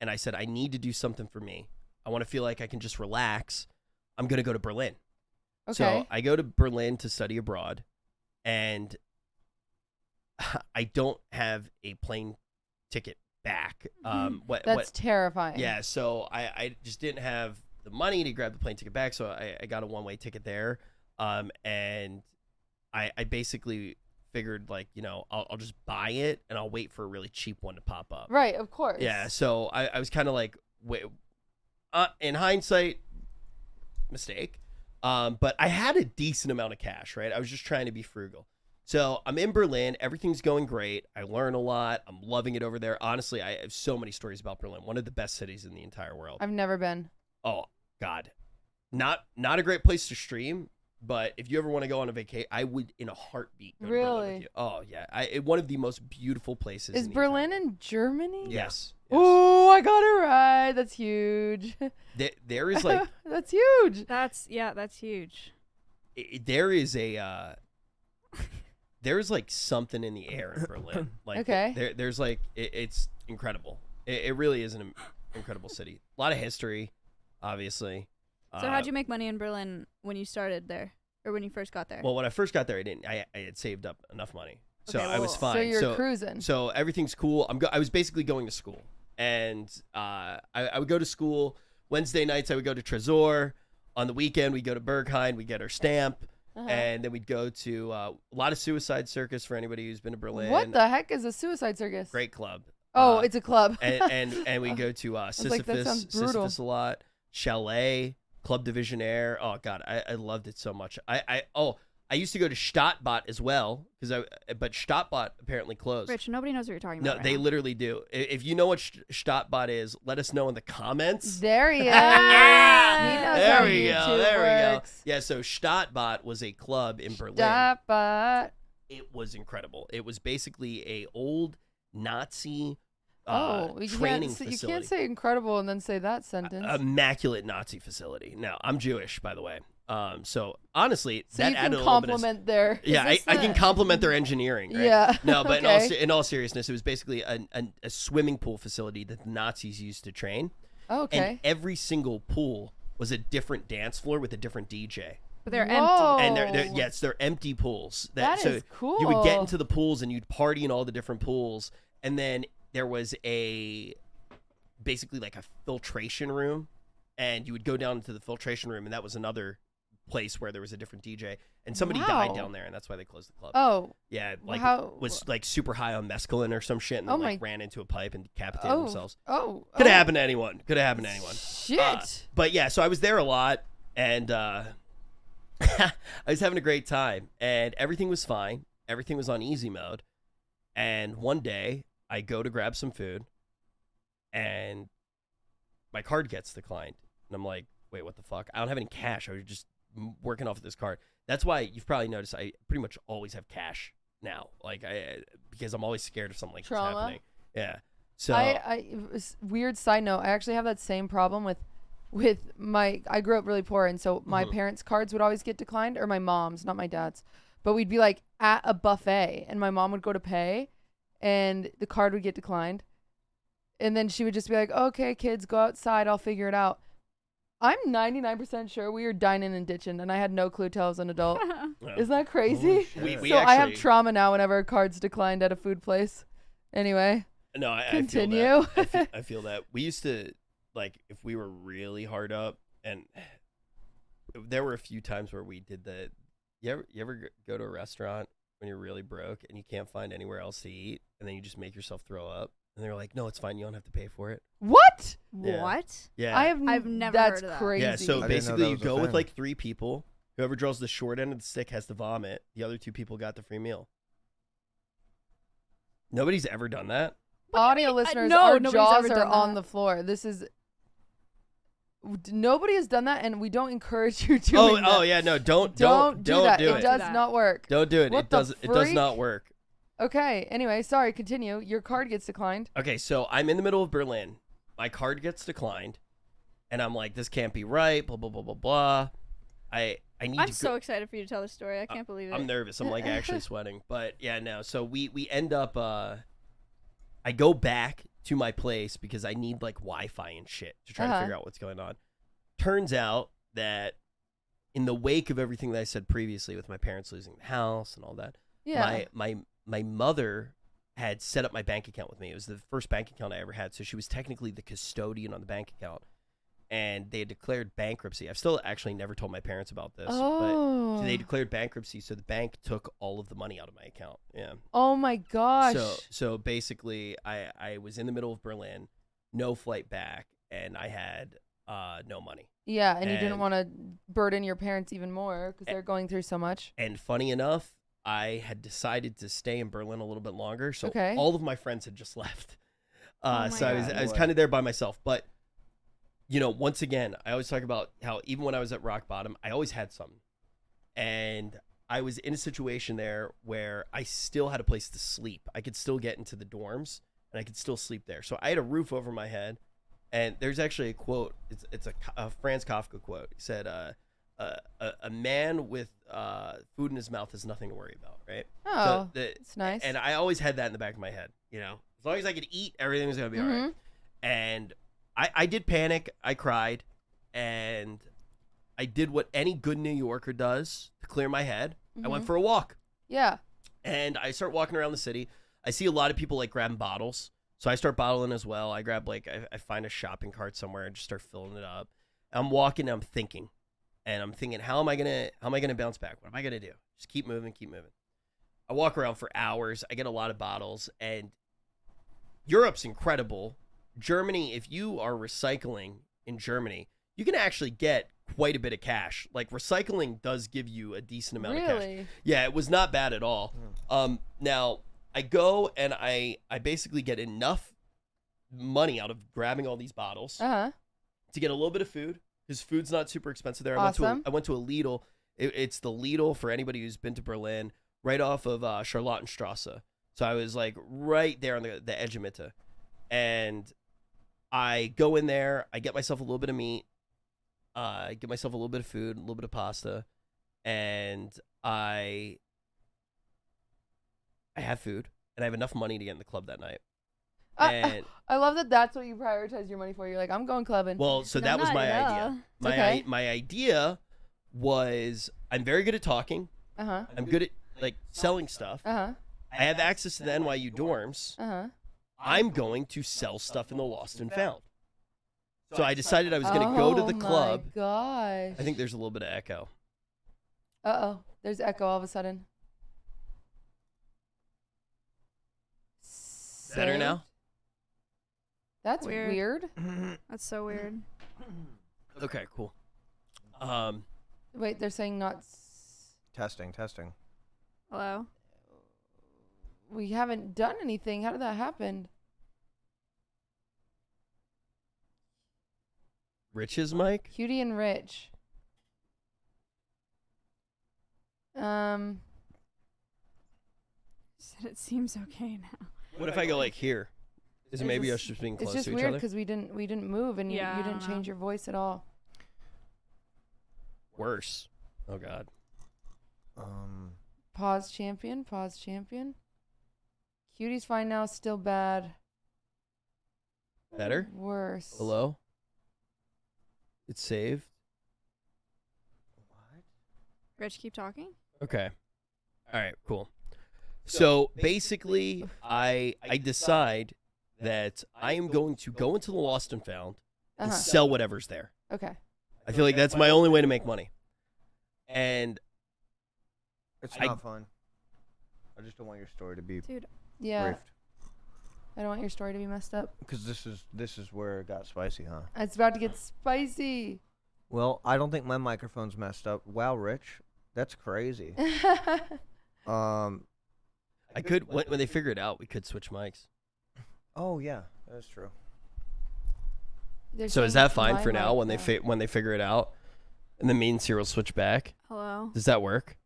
Speaker 3: and I said, I need to do something for me. I want to feel like I can just relax. I'm going to go to Berlin.
Speaker 1: Okay.
Speaker 3: So I go to Berlin to study abroad and I don't have a plane ticket back.
Speaker 1: That's terrifying.
Speaker 3: Yeah, so I just didn't have the money to grab the plane ticket back, so I got a one-way ticket there. And I basically figured like, I'll just buy it and I'll wait for a really cheap one to pop up.
Speaker 1: Right, of course.
Speaker 3: Yeah, so I was kind of like, wait, in hindsight, mistake. But I had a decent amount of cash, right? I was just trying to be frugal. So I'm in Berlin. Everything's going great. I learn a lot. I'm loving it over there. Honestly, I have so many stories about Berlin. One of the best cities in the entire world.
Speaker 1: I've never been.
Speaker 3: Oh, God. Not a great place to stream, but if you ever want to go on a vacation, I would in a heartbeat go to Berlin with
Speaker 1: Really?
Speaker 3: you. Oh, yeah. One of the most beautiful places.
Speaker 1: Is
Speaker 3: in the entire
Speaker 1: Berlin
Speaker 3: world.
Speaker 1: in Germany?
Speaker 3: Yes. Yes.
Speaker 1: Oh, I got it right. That's huge.
Speaker 3: There is like
Speaker 1: That's huge.
Speaker 5: That's huge.
Speaker 3: there is a there's like something in the air in Berlin. Like
Speaker 1: Okay.
Speaker 3: there's like it's incredible. It really is an incredible city. A lot of history, obviously.
Speaker 5: So how'd you make money in Berlin when you started there, or when you first got there?
Speaker 3: Well, when I first got there, I had saved up enough money, so
Speaker 5: Okay,
Speaker 3: I was
Speaker 5: well-
Speaker 3: fine.
Speaker 1: So you're cruising.
Speaker 3: So everything's cool. I was basically going to school, and I would go to school Wednesday nights. I would go to Tresor. On the weekend, we go to Berghain. We get our stamp.
Speaker 1: Uh-huh.
Speaker 3: And then we'd go to a lot of Suicide Circus for anybody who's been to Berlin.
Speaker 1: What the heck is a suicide circus?
Speaker 3: Great club.
Speaker 1: Oh, it's a club.
Speaker 3: and we go to
Speaker 1: was like, that sounds brutal.
Speaker 3: Sisyphus a lot. Chalet, Club Divisionaire. Oh God, I loved it so much. I used to go to Stadtbad as well but Stadtbad apparently closed.
Speaker 5: Rich, nobody knows what you're talking
Speaker 3: No,
Speaker 5: about.
Speaker 3: they
Speaker 5: right now.
Speaker 3: literally do. If you know what Stadtbad is, let us know in the comments.
Speaker 1: There he is. He knows
Speaker 3: There
Speaker 1: how
Speaker 3: we go.
Speaker 1: YouTube
Speaker 3: There we go.
Speaker 1: works.
Speaker 3: Yeah, so Stadtbad was a club in Berlin.
Speaker 1: Stadtbad.
Speaker 3: It was incredible. It was basically a old Nazi
Speaker 1: You
Speaker 3: training
Speaker 1: can't,
Speaker 3: facility.
Speaker 1: you can't say incredible and then say that sentence.
Speaker 3: Immaculate Nazi facility. Now, I'm Jewish, by the way. So honestly,
Speaker 1: so
Speaker 3: that
Speaker 1: you
Speaker 3: added
Speaker 1: can
Speaker 3: a little bit of
Speaker 1: compliment their.
Speaker 3: yeah, I can compliment their engineering. Right?
Speaker 1: Yeah.
Speaker 3: No, but
Speaker 1: Okay.
Speaker 3: in all seriousness, it was basically a swimming pool facility that the Nazis used to train.
Speaker 1: Oh, okay.
Speaker 3: And every single pool was a different dance floor with a different DJ.
Speaker 5: But they're
Speaker 1: Whoa.
Speaker 5: empty.
Speaker 3: And they're empty pools.
Speaker 1: That
Speaker 3: so
Speaker 1: is cool.
Speaker 3: You would get into the pools and you'd party in all the different pools, and then there was basically like a filtration room, and you would go down into the filtration room, and that was another place where there was a different DJ, and somebody died
Speaker 1: Wow.
Speaker 3: down there, and that's why they closed the club.
Speaker 1: Oh.
Speaker 3: Yeah, like
Speaker 1: how-
Speaker 3: was like super high on mescaline or some shit, and
Speaker 1: Oh
Speaker 3: then like
Speaker 1: my-
Speaker 3: ran into a pipe and decapitated
Speaker 1: Oh.
Speaker 3: themselves.
Speaker 1: Oh.
Speaker 3: Could
Speaker 1: oh.
Speaker 3: have happened to anyone. Could have happened to anyone.
Speaker 1: Shit.
Speaker 3: But yeah, so I was there a lot, and I was having a great time, and everything was fine. Everything was on easy mode. And one day, I go to grab some food, and my card gets declined. And I'm like, wait, what the fuck? I don't have any cash. I was just working off of this card. That's why you've probably noticed I pretty much always have cash now, because I'm always scared of something like this
Speaker 1: Trauma.
Speaker 3: happening. Yeah. So
Speaker 1: Weird side note. I actually have that same problem with my. I grew up really poor, and so my parents' cards would always get declined, or my mom's, not my dad's. But we'd be like at a buffet, and my mom would go to pay, and the card would get declined, and then she would just be like, "Okay, kids, go outside. I'll figure it out." I'm 99% sure we were dining and ditching, and I had no clue till I was an adult. Isn't that crazy?
Speaker 3: we
Speaker 1: So I have
Speaker 3: actually-
Speaker 1: trauma now whenever a card's declined at a food place. Anyway.
Speaker 3: No, I
Speaker 1: Continue.
Speaker 3: feel that. I feel that. We used to, like, if we were really hard up, and there were a few times where we did the. You ever go to a restaurant when you're really broke and you can't find anywhere else to eat, and then you just make yourself throw up, and they're like, "No, it's fine. You don't have to pay for it."
Speaker 1: What?
Speaker 3: Yeah.
Speaker 5: What?
Speaker 3: Yeah.
Speaker 5: I've never
Speaker 1: That's
Speaker 5: heard of that.
Speaker 1: crazy.
Speaker 3: Yeah, so
Speaker 2: I didn't know
Speaker 3: basically
Speaker 2: that
Speaker 3: you
Speaker 2: was a
Speaker 3: go with
Speaker 2: thing.
Speaker 3: like 3 people. Whoever draws the short end of the stick has to vomit. The other 2 people got the free meal. Nobody's ever done that.
Speaker 1: Audio listeners,
Speaker 5: no,
Speaker 1: our
Speaker 5: nobody's
Speaker 1: jaws
Speaker 5: ever
Speaker 1: are
Speaker 5: done
Speaker 1: on
Speaker 5: that.
Speaker 1: the floor. This is nobody has done that, and we don't encourage you to.
Speaker 3: Oh yeah, no, don't
Speaker 1: do that.
Speaker 3: do
Speaker 1: It
Speaker 3: it.
Speaker 1: does
Speaker 5: that.
Speaker 1: not work.
Speaker 3: Don't do it.
Speaker 1: What
Speaker 3: It
Speaker 1: the
Speaker 3: does
Speaker 1: freak?
Speaker 3: not work.
Speaker 1: Okay. Anyway, sorry. Continue. Your card gets declined.
Speaker 3: Okay, so I'm in the middle of Berlin. My card gets declined, and I'm like, this can't be right. Blah blah blah blah blah. I need
Speaker 5: I'm
Speaker 3: to
Speaker 5: so
Speaker 3: go.
Speaker 5: excited for you to tell the story. I can't believe it.
Speaker 3: I'm nervous. I'm like actually sweating. But yeah, no. So we end up. I go back to my place because I need like Wi-Fi and shit to try to figure out what's going on. Turns out that in the wake of everything that I said previously with my parents losing the house and all that,
Speaker 1: Yeah.
Speaker 3: my mother had set up my bank account with me. It was the first bank account I ever had, so she was technically the custodian on the bank account. And they had declared bankruptcy. I've still actually never told my parents about this,
Speaker 1: Oh.
Speaker 3: but they declared bankruptcy, so the bank took all of the money out of my account. Yeah.
Speaker 1: Oh my gosh.
Speaker 3: So basically, I was in the middle of Berlin, no flight back, and I had no money.
Speaker 1: Yeah, and you didn't
Speaker 3: and-
Speaker 1: want to burden your parents even more because they're going through so much.
Speaker 3: And funny enough, I had decided to stay in Berlin a little bit longer, so
Speaker 1: Okay.
Speaker 3: all of my friends had just left.
Speaker 5: my
Speaker 3: So I
Speaker 5: God.
Speaker 3: was kind of there by myself. But you know, once again, I always talk about how even when I was at rock bottom, I always had something, and I was in a situation there where I still had a place to sleep. I could still get into the dorms, and I could still sleep there. So I had a roof over my head. And there's actually a quote. It's a Franz Kafka quote. He said, "A man with food in his mouth has nothing to worry about." Right.
Speaker 1: Oh,
Speaker 3: the-
Speaker 1: it's nice.
Speaker 3: And I always had that in the back of my head. You know, as long as I could eat, everything was gonna be all right. And I did panic. I cried, and I did what any good New Yorker does to clear my head. I went for a walk,
Speaker 1: Yeah.
Speaker 3: and I start walking around the city. I see a lot of people like grabbing bottles. So I start bottling as well. I grab I find a shopping cart somewhere and just start filling it up. I'm walking, I'm thinking. And I'm thinking, how am I gonna bounce back? What am I gonna do? Just keep moving. I walk around for hours, I get a lot of bottles, and Europe's incredible. Germany, if you are recycling in Germany, you can actually get quite a bit of cash. Like recycling does give you a decent amount of cash.
Speaker 1: Really?
Speaker 3: Yeah, it was not bad at all. Now I go and I basically get enough money out of grabbing all these bottles
Speaker 1: Uh-huh.
Speaker 3: to get a little bit of food because food's not super expensive there.
Speaker 1: Awesome.
Speaker 3: I went to a Lidl. It's the Lidl for anybody who's been to Berlin, right off of Charlottenstrasse. So I was like right there on the edge of Mitte, and I go in there. I get myself a little bit of meat. I get myself a little bit of food, a little bit of pasta, and I have food, and I have enough money to get in the club that night. And
Speaker 1: I love that that's what you prioritize your money for. You're like, I'm going clubbing.
Speaker 3: well, so
Speaker 5: No,
Speaker 3: that was
Speaker 5: not
Speaker 3: my
Speaker 5: at
Speaker 3: idea.
Speaker 5: all.
Speaker 3: My
Speaker 1: Okay.
Speaker 3: my idea was I'm very good at talking.
Speaker 1: Uh-huh.
Speaker 3: I'm good at like selling stuff.
Speaker 1: Uh-huh.
Speaker 3: I have access to the NYU dorms.
Speaker 1: Uh-huh.
Speaker 3: I'm going to sell stuff in the Lost and Found. So I decided I was going to go to the club.
Speaker 1: Oh my gosh.
Speaker 3: I think there's a little bit of echo.
Speaker 1: Uh-oh. There's echo all of a sudden.
Speaker 3: Better
Speaker 1: Saved?
Speaker 3: now?
Speaker 1: That's
Speaker 5: Weird.
Speaker 1: weird.
Speaker 5: That's so weird.
Speaker 3: Okay, cool.
Speaker 1: Wait, they're saying not.
Speaker 2: Testing.
Speaker 5: Hello?
Speaker 1: We haven't done anything. How did that happen?
Speaker 3: Rich's mic?
Speaker 1: Cutie and Rich.
Speaker 5: Said it seems okay now.
Speaker 3: What if I go like here? Is it
Speaker 1: It's
Speaker 3: maybe us
Speaker 1: just-
Speaker 3: just being
Speaker 1: It's
Speaker 3: close
Speaker 1: just
Speaker 3: to each
Speaker 1: weird
Speaker 3: other?
Speaker 1: because we didn't move and you
Speaker 5: Yeah, I
Speaker 1: didn't
Speaker 5: don't
Speaker 1: change
Speaker 5: know.
Speaker 1: your voice at all.
Speaker 3: Worse. Oh God.
Speaker 1: Pause champion. Pause champion. Cutie's fine now. Still bad.
Speaker 3: Better?
Speaker 1: Worse.
Speaker 3: Hello? It's saved?
Speaker 5: Rich, keep talking.
Speaker 3: Okay. All right, cool. So basically, I decide that I am going to go into the Lost and Found and
Speaker 1: Uh-huh.
Speaker 3: sell whatever's there.
Speaker 1: Okay.
Speaker 3: I feel like that's my only way to make money. And
Speaker 2: It's
Speaker 3: I-
Speaker 2: not fun. I just don't want your story to be
Speaker 5: Dude,
Speaker 1: Yeah.
Speaker 2: briefed.
Speaker 1: I don't want your story to be messed up.
Speaker 2: Because this is where it got spicy, huh?
Speaker 1: It's about to get spicy.
Speaker 2: Well, I don't think my microphone's messed up. Wow, Rich, that's crazy.
Speaker 3: I could when they figure it out, we could switch mics.
Speaker 2: Oh yeah, that's true.
Speaker 1: They're
Speaker 3: So is
Speaker 1: saying
Speaker 3: that
Speaker 1: it's
Speaker 3: fine
Speaker 1: my
Speaker 3: for now
Speaker 1: mic
Speaker 3: when they
Speaker 1: now.
Speaker 3: when they figure it out, and then me and Cyril switch back?
Speaker 5: hello.
Speaker 3: Does that work?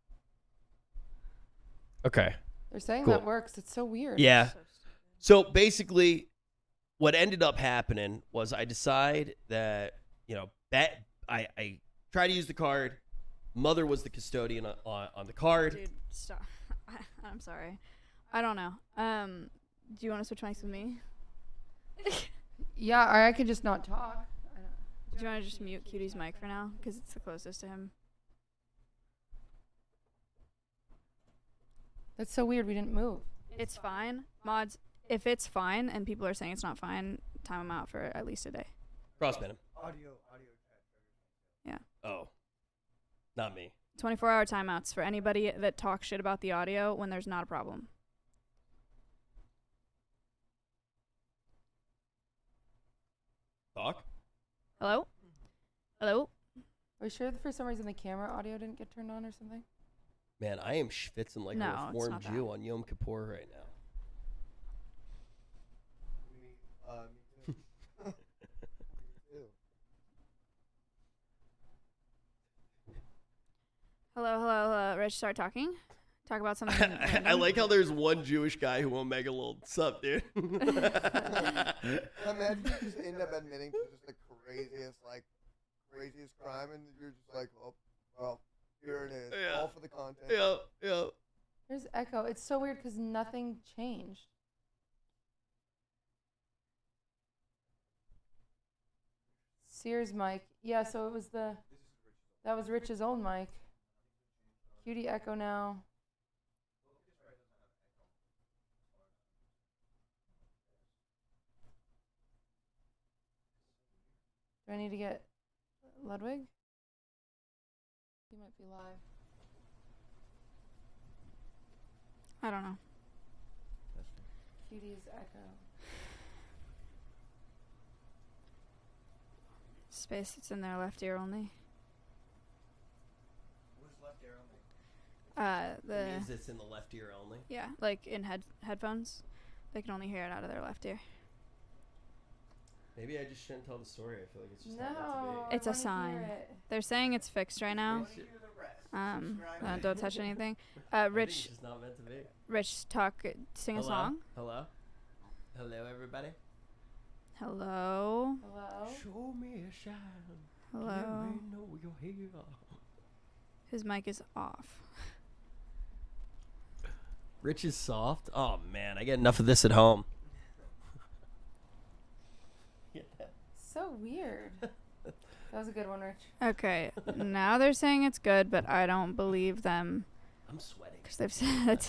Speaker 3: Okay.
Speaker 1: They're saying
Speaker 3: Cool.
Speaker 1: that works. It's so weird.
Speaker 3: Yeah. So basically, what ended up happening was I decide that I try to use the card. Mother was the custodian on the card.
Speaker 5: Dude, stop. I'm sorry. I don't know. Do you want to switch mics with me?
Speaker 1: Yeah, or I could just not talk.
Speaker 5: Do you want to just mute Cutie's mic for now? Because it's the closest to him.
Speaker 1: That's so weird. We didn't move.
Speaker 5: It's fine. Mods, if it's fine and people are saying it's not fine, time them out for at least a day.
Speaker 3: Crossman him.
Speaker 2: Audio.
Speaker 3: Oh, not me.
Speaker 5: 24-hour timeouts for anybody that talks shit about the audio when there's not a problem.
Speaker 3: Talk.
Speaker 5: Hello? Hello?
Speaker 1: Are we sure that for some reason the camera audio didn't get turned on or something?
Speaker 3: Man, I am schwitzing like
Speaker 5: No,
Speaker 3: a
Speaker 5: it's
Speaker 3: reformed
Speaker 5: not that.
Speaker 3: Jew on Yom Kippur right now.
Speaker 5: Hello. Rich, start talking. Talk about something.
Speaker 3: I
Speaker 5: random.
Speaker 3: like how there's one Jewish guy who will make a little sup, dude.
Speaker 2: Imagine you just end up admitting to just the craziest crime, and you're just like, oh, well, here it is,
Speaker 3: Yeah.
Speaker 2: all for the content.
Speaker 3: Yeah.
Speaker 1: There's echo. It's so weird because nothing changed. Sears mic. Yeah, so it was that was Rich's old mic. Cutie echo now. Do I need to get Ludwig? He might be live.
Speaker 5: I don't know.
Speaker 1: Cutie's echo.
Speaker 5: Space, it's in their left ear only.
Speaker 3: What is left ear only? It means it's in the left ear only.
Speaker 5: Yeah, like in headphones. They can only hear it out of their left ear.
Speaker 3: Maybe I just shouldn't tell the story. I feel like it's just
Speaker 1: No,
Speaker 3: not meant to
Speaker 5: It's a
Speaker 1: I wanna hear
Speaker 5: sign.
Speaker 1: it.
Speaker 5: They're saying it's fixed right now. Don't touch anything.
Speaker 3: be. I think
Speaker 5: Rich,
Speaker 3: it's just not meant to be.
Speaker 5: Rich, sing a
Speaker 3: Hello?
Speaker 5: song.
Speaker 3: Hello, everybody.
Speaker 5: Hello.
Speaker 1: Hello?
Speaker 3: Show me a shine.
Speaker 5: Hello.
Speaker 3: Let me know you're here.
Speaker 5: His mic is off.
Speaker 3: Rich is soft. Oh man, I get enough of this at home.
Speaker 1: So weird. That was a good one, Rich.
Speaker 5: Okay, now they're saying it's good, but I don't believe them
Speaker 3: I'm sweating.
Speaker 5: because they've said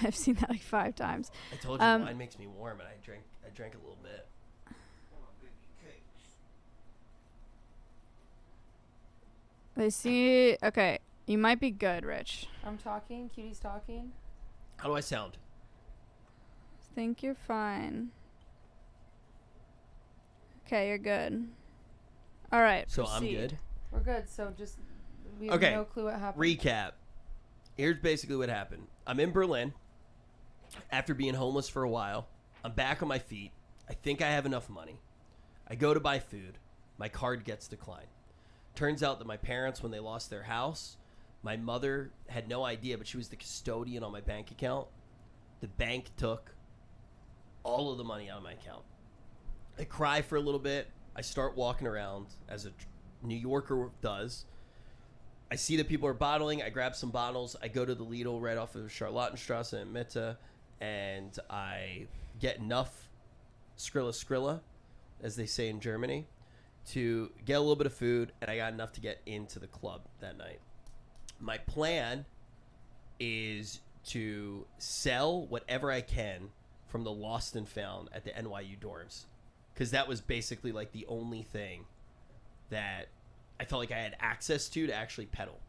Speaker 5: I've seen that like 5 times.
Speaker 3: I told you wine makes me warm, and I drank a little bit.
Speaker 5: They see. Okay, you might be good, Rich.
Speaker 1: I'm talking. Cutie's talking.
Speaker 3: How do I sound?
Speaker 5: Think you're fine. Okay, you're good. All right.
Speaker 3: So I'm
Speaker 5: proceed.
Speaker 3: good.
Speaker 1: We're good. So just we have
Speaker 3: Okay,
Speaker 1: no clue what happened.
Speaker 3: Recap. Here's basically what happened. I'm in Berlin after being homeless for a while. I'm back on my feet. I think I have enough money. I go to buy food. My card gets declined. Turns out that my parents, when they lost their house, my mother had no idea, but she was the custodian on my bank account. The bank took all of the money out of my account. I cry for a little bit. I start walking around as a New Yorker does. I see that people are bottling. I grab some bottles. I go to the Lidl right off of Charlottenstrasse in Mitte, and I get enough Skrilla, as they say in Germany, to get a little bit of food, and I got enough to get into the club that night. My plan is to sell whatever I can from the lost and found at the NYU dorms, because that was basically like the only thing that I felt like I had access to actually peddle.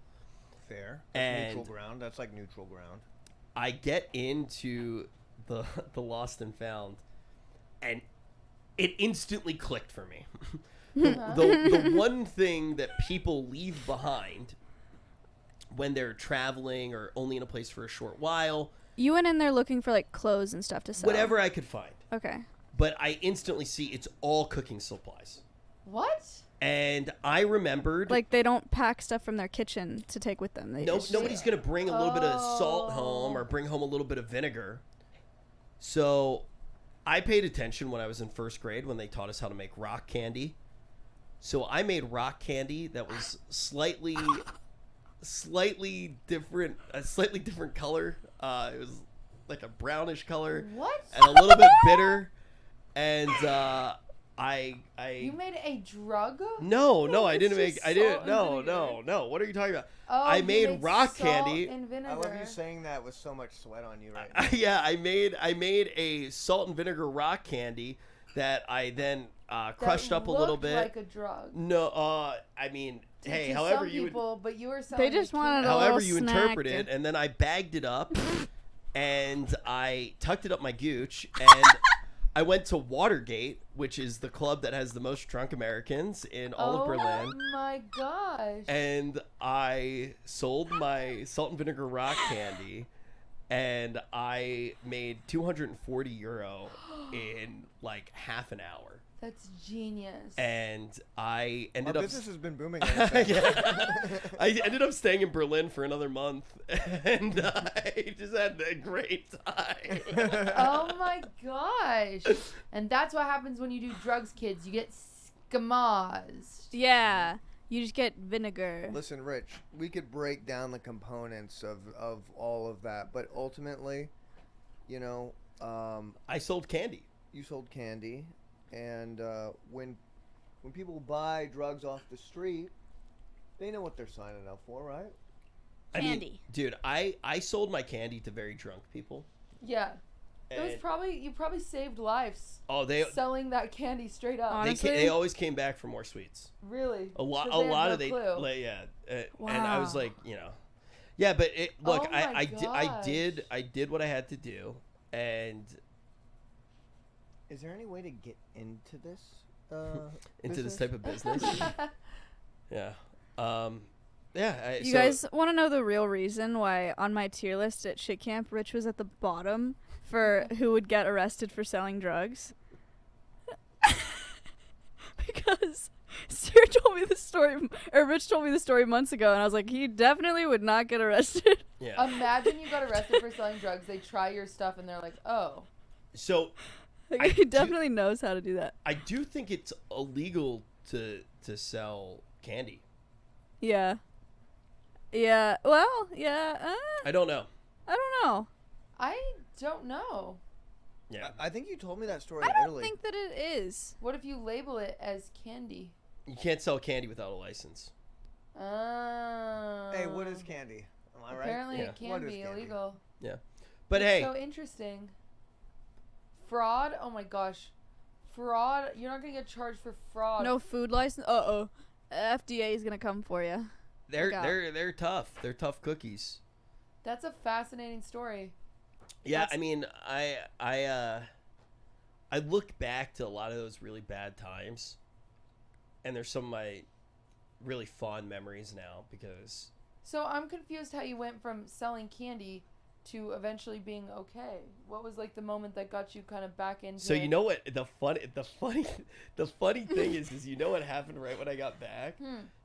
Speaker 2: Fair.
Speaker 3: And-
Speaker 2: Neutral ground. That's like neutral ground.
Speaker 3: I get into the Lost and Found, and it instantly clicked for me. The one thing that people leave behind when they're traveling or only in a place for a short while,
Speaker 5: You went in there looking for like clothes and stuff to sell.
Speaker 3: whatever I could find.
Speaker 5: Okay.
Speaker 3: But I instantly see it's all cooking supplies.
Speaker 1: What?
Speaker 3: And I remembered,
Speaker 5: Like they don't pack stuff from their kitchen to take with them. They just-
Speaker 3: nobody's going to bring a little bit of salt home or bring home a little bit of vinegar. So I paid attention when I was in first grade when they taught us how to make rock candy. So I made rock candy that was slightly different, a slightly different color. It was like a brownish color.
Speaker 1: What?
Speaker 3: And a little bit bitter. And
Speaker 1: You made a drug?
Speaker 3: No, I
Speaker 1: It's
Speaker 3: didn't
Speaker 1: just
Speaker 3: make. I didn't.
Speaker 1: salt and
Speaker 3: No.
Speaker 1: vinegar.
Speaker 3: What are you talking about?
Speaker 1: Oh,
Speaker 3: I
Speaker 1: you
Speaker 3: made rock
Speaker 1: salt
Speaker 3: candy.
Speaker 1: and vinegar.
Speaker 2: I love you saying that with so much sweat on you right now.
Speaker 3: Yeah, I made a salt and vinegar rock candy that I then crushed
Speaker 1: That
Speaker 3: up a little
Speaker 1: looked
Speaker 3: bit.
Speaker 1: like a drug.
Speaker 3: No, I mean, hey,
Speaker 1: To
Speaker 3: however
Speaker 1: some
Speaker 3: you
Speaker 1: people, but you were selling
Speaker 5: They just
Speaker 1: the
Speaker 5: wanted
Speaker 1: candy.
Speaker 5: a
Speaker 3: however
Speaker 5: little
Speaker 3: you
Speaker 5: snack
Speaker 3: interpret it,
Speaker 5: to-
Speaker 3: and then I bagged it up and I tucked it up my gooch and I went to Watergate, which is the club that has the most drunk Americans in all of Berlin.
Speaker 1: Oh my gosh.
Speaker 3: And I sold my salt and vinegar rock candy, and I made 240 euro in like half an hour.
Speaker 1: That's genius.
Speaker 3: And I
Speaker 2: Our
Speaker 3: ended up
Speaker 2: business has been booming. ever since.
Speaker 3: Yeah. I ended up staying in Berlin for another month, and I just had a great time.
Speaker 1: Oh my gosh. And that's what happens when you do drugs, kids. You get skamazed.
Speaker 5: Yeah. You just get vinegar.
Speaker 2: Listen, Rich, we could break down the components of all of that, but ultimately, you know,
Speaker 3: I sold candy.
Speaker 2: you sold candy, and when people buy drugs off the street, they know what they're signing up for, right?
Speaker 3: I mean,
Speaker 5: Candy.
Speaker 3: dude, I sold my candy to very drunk people.
Speaker 1: Yeah. It was
Speaker 3: And-
Speaker 1: probably, you probably saved lives
Speaker 3: oh, they
Speaker 1: selling that candy straight up.
Speaker 5: Honestly?
Speaker 3: they always came back for more sweets.
Speaker 1: Really?
Speaker 3: A lot
Speaker 1: 'Cause they had no
Speaker 3: of they
Speaker 1: clue.
Speaker 3: like, yeah. And I was
Speaker 5: Wow.
Speaker 3: like, yeah, but look,
Speaker 1: Oh my
Speaker 3: I did
Speaker 1: gosh.
Speaker 3: what I had to do, and
Speaker 2: Is there any way to get into this?
Speaker 3: into this
Speaker 2: business?
Speaker 3: type of business. Yeah. Yeah.
Speaker 5: You guys want to know the real reason why on my tier list at Shit Camp, Rich was at the bottom for who would get arrested for selling drugs? Because Sarah told me the story, or Rich told me the story months ago, and I was like, he definitely would not get arrested.
Speaker 3: Yeah.
Speaker 1: Imagine you got arrested for selling drugs. They try your stuff and they're like, oh.
Speaker 3: So
Speaker 5: Like,
Speaker 3: I
Speaker 5: he
Speaker 3: do-
Speaker 5: definitely knows how to do that.
Speaker 3: I do think it's illegal to sell candy.
Speaker 5: Yeah. Yeah. Well, yeah.
Speaker 3: I don't know.
Speaker 5: I don't know.
Speaker 1: I don't know.
Speaker 3: Yeah.
Speaker 2: I think you told me that story
Speaker 5: I
Speaker 2: in
Speaker 5: don't
Speaker 2: Italy.
Speaker 5: think that it is.
Speaker 1: What if you label it as candy?
Speaker 3: You can't sell candy without a license.
Speaker 1: Oh.
Speaker 2: Hey, what is candy? Am I right?
Speaker 1: Apparently
Speaker 3: Yeah.
Speaker 1: it can
Speaker 2: What is
Speaker 1: be
Speaker 2: candy?
Speaker 1: illegal.
Speaker 3: But
Speaker 1: That's
Speaker 3: hey,
Speaker 1: so interesting. Fraud? Oh my gosh. Fraud? You're not going to get charged for fraud.
Speaker 5: No food license. Uh-oh. FDA is gonna come for you.
Speaker 3: they're
Speaker 5: God.
Speaker 3: they're tough. They're tough cookies.
Speaker 1: That's a fascinating story.
Speaker 3: Yeah,
Speaker 5: That's-
Speaker 3: I mean, I look back to a lot of those really bad times, and there's some of my really fond memories now because
Speaker 1: So I'm confused how you went from selling candy to eventually being okay. What was like the moment that got you kind of back into
Speaker 3: so
Speaker 1: it?
Speaker 3: you know what the funny thing is you know what happened right when I got back.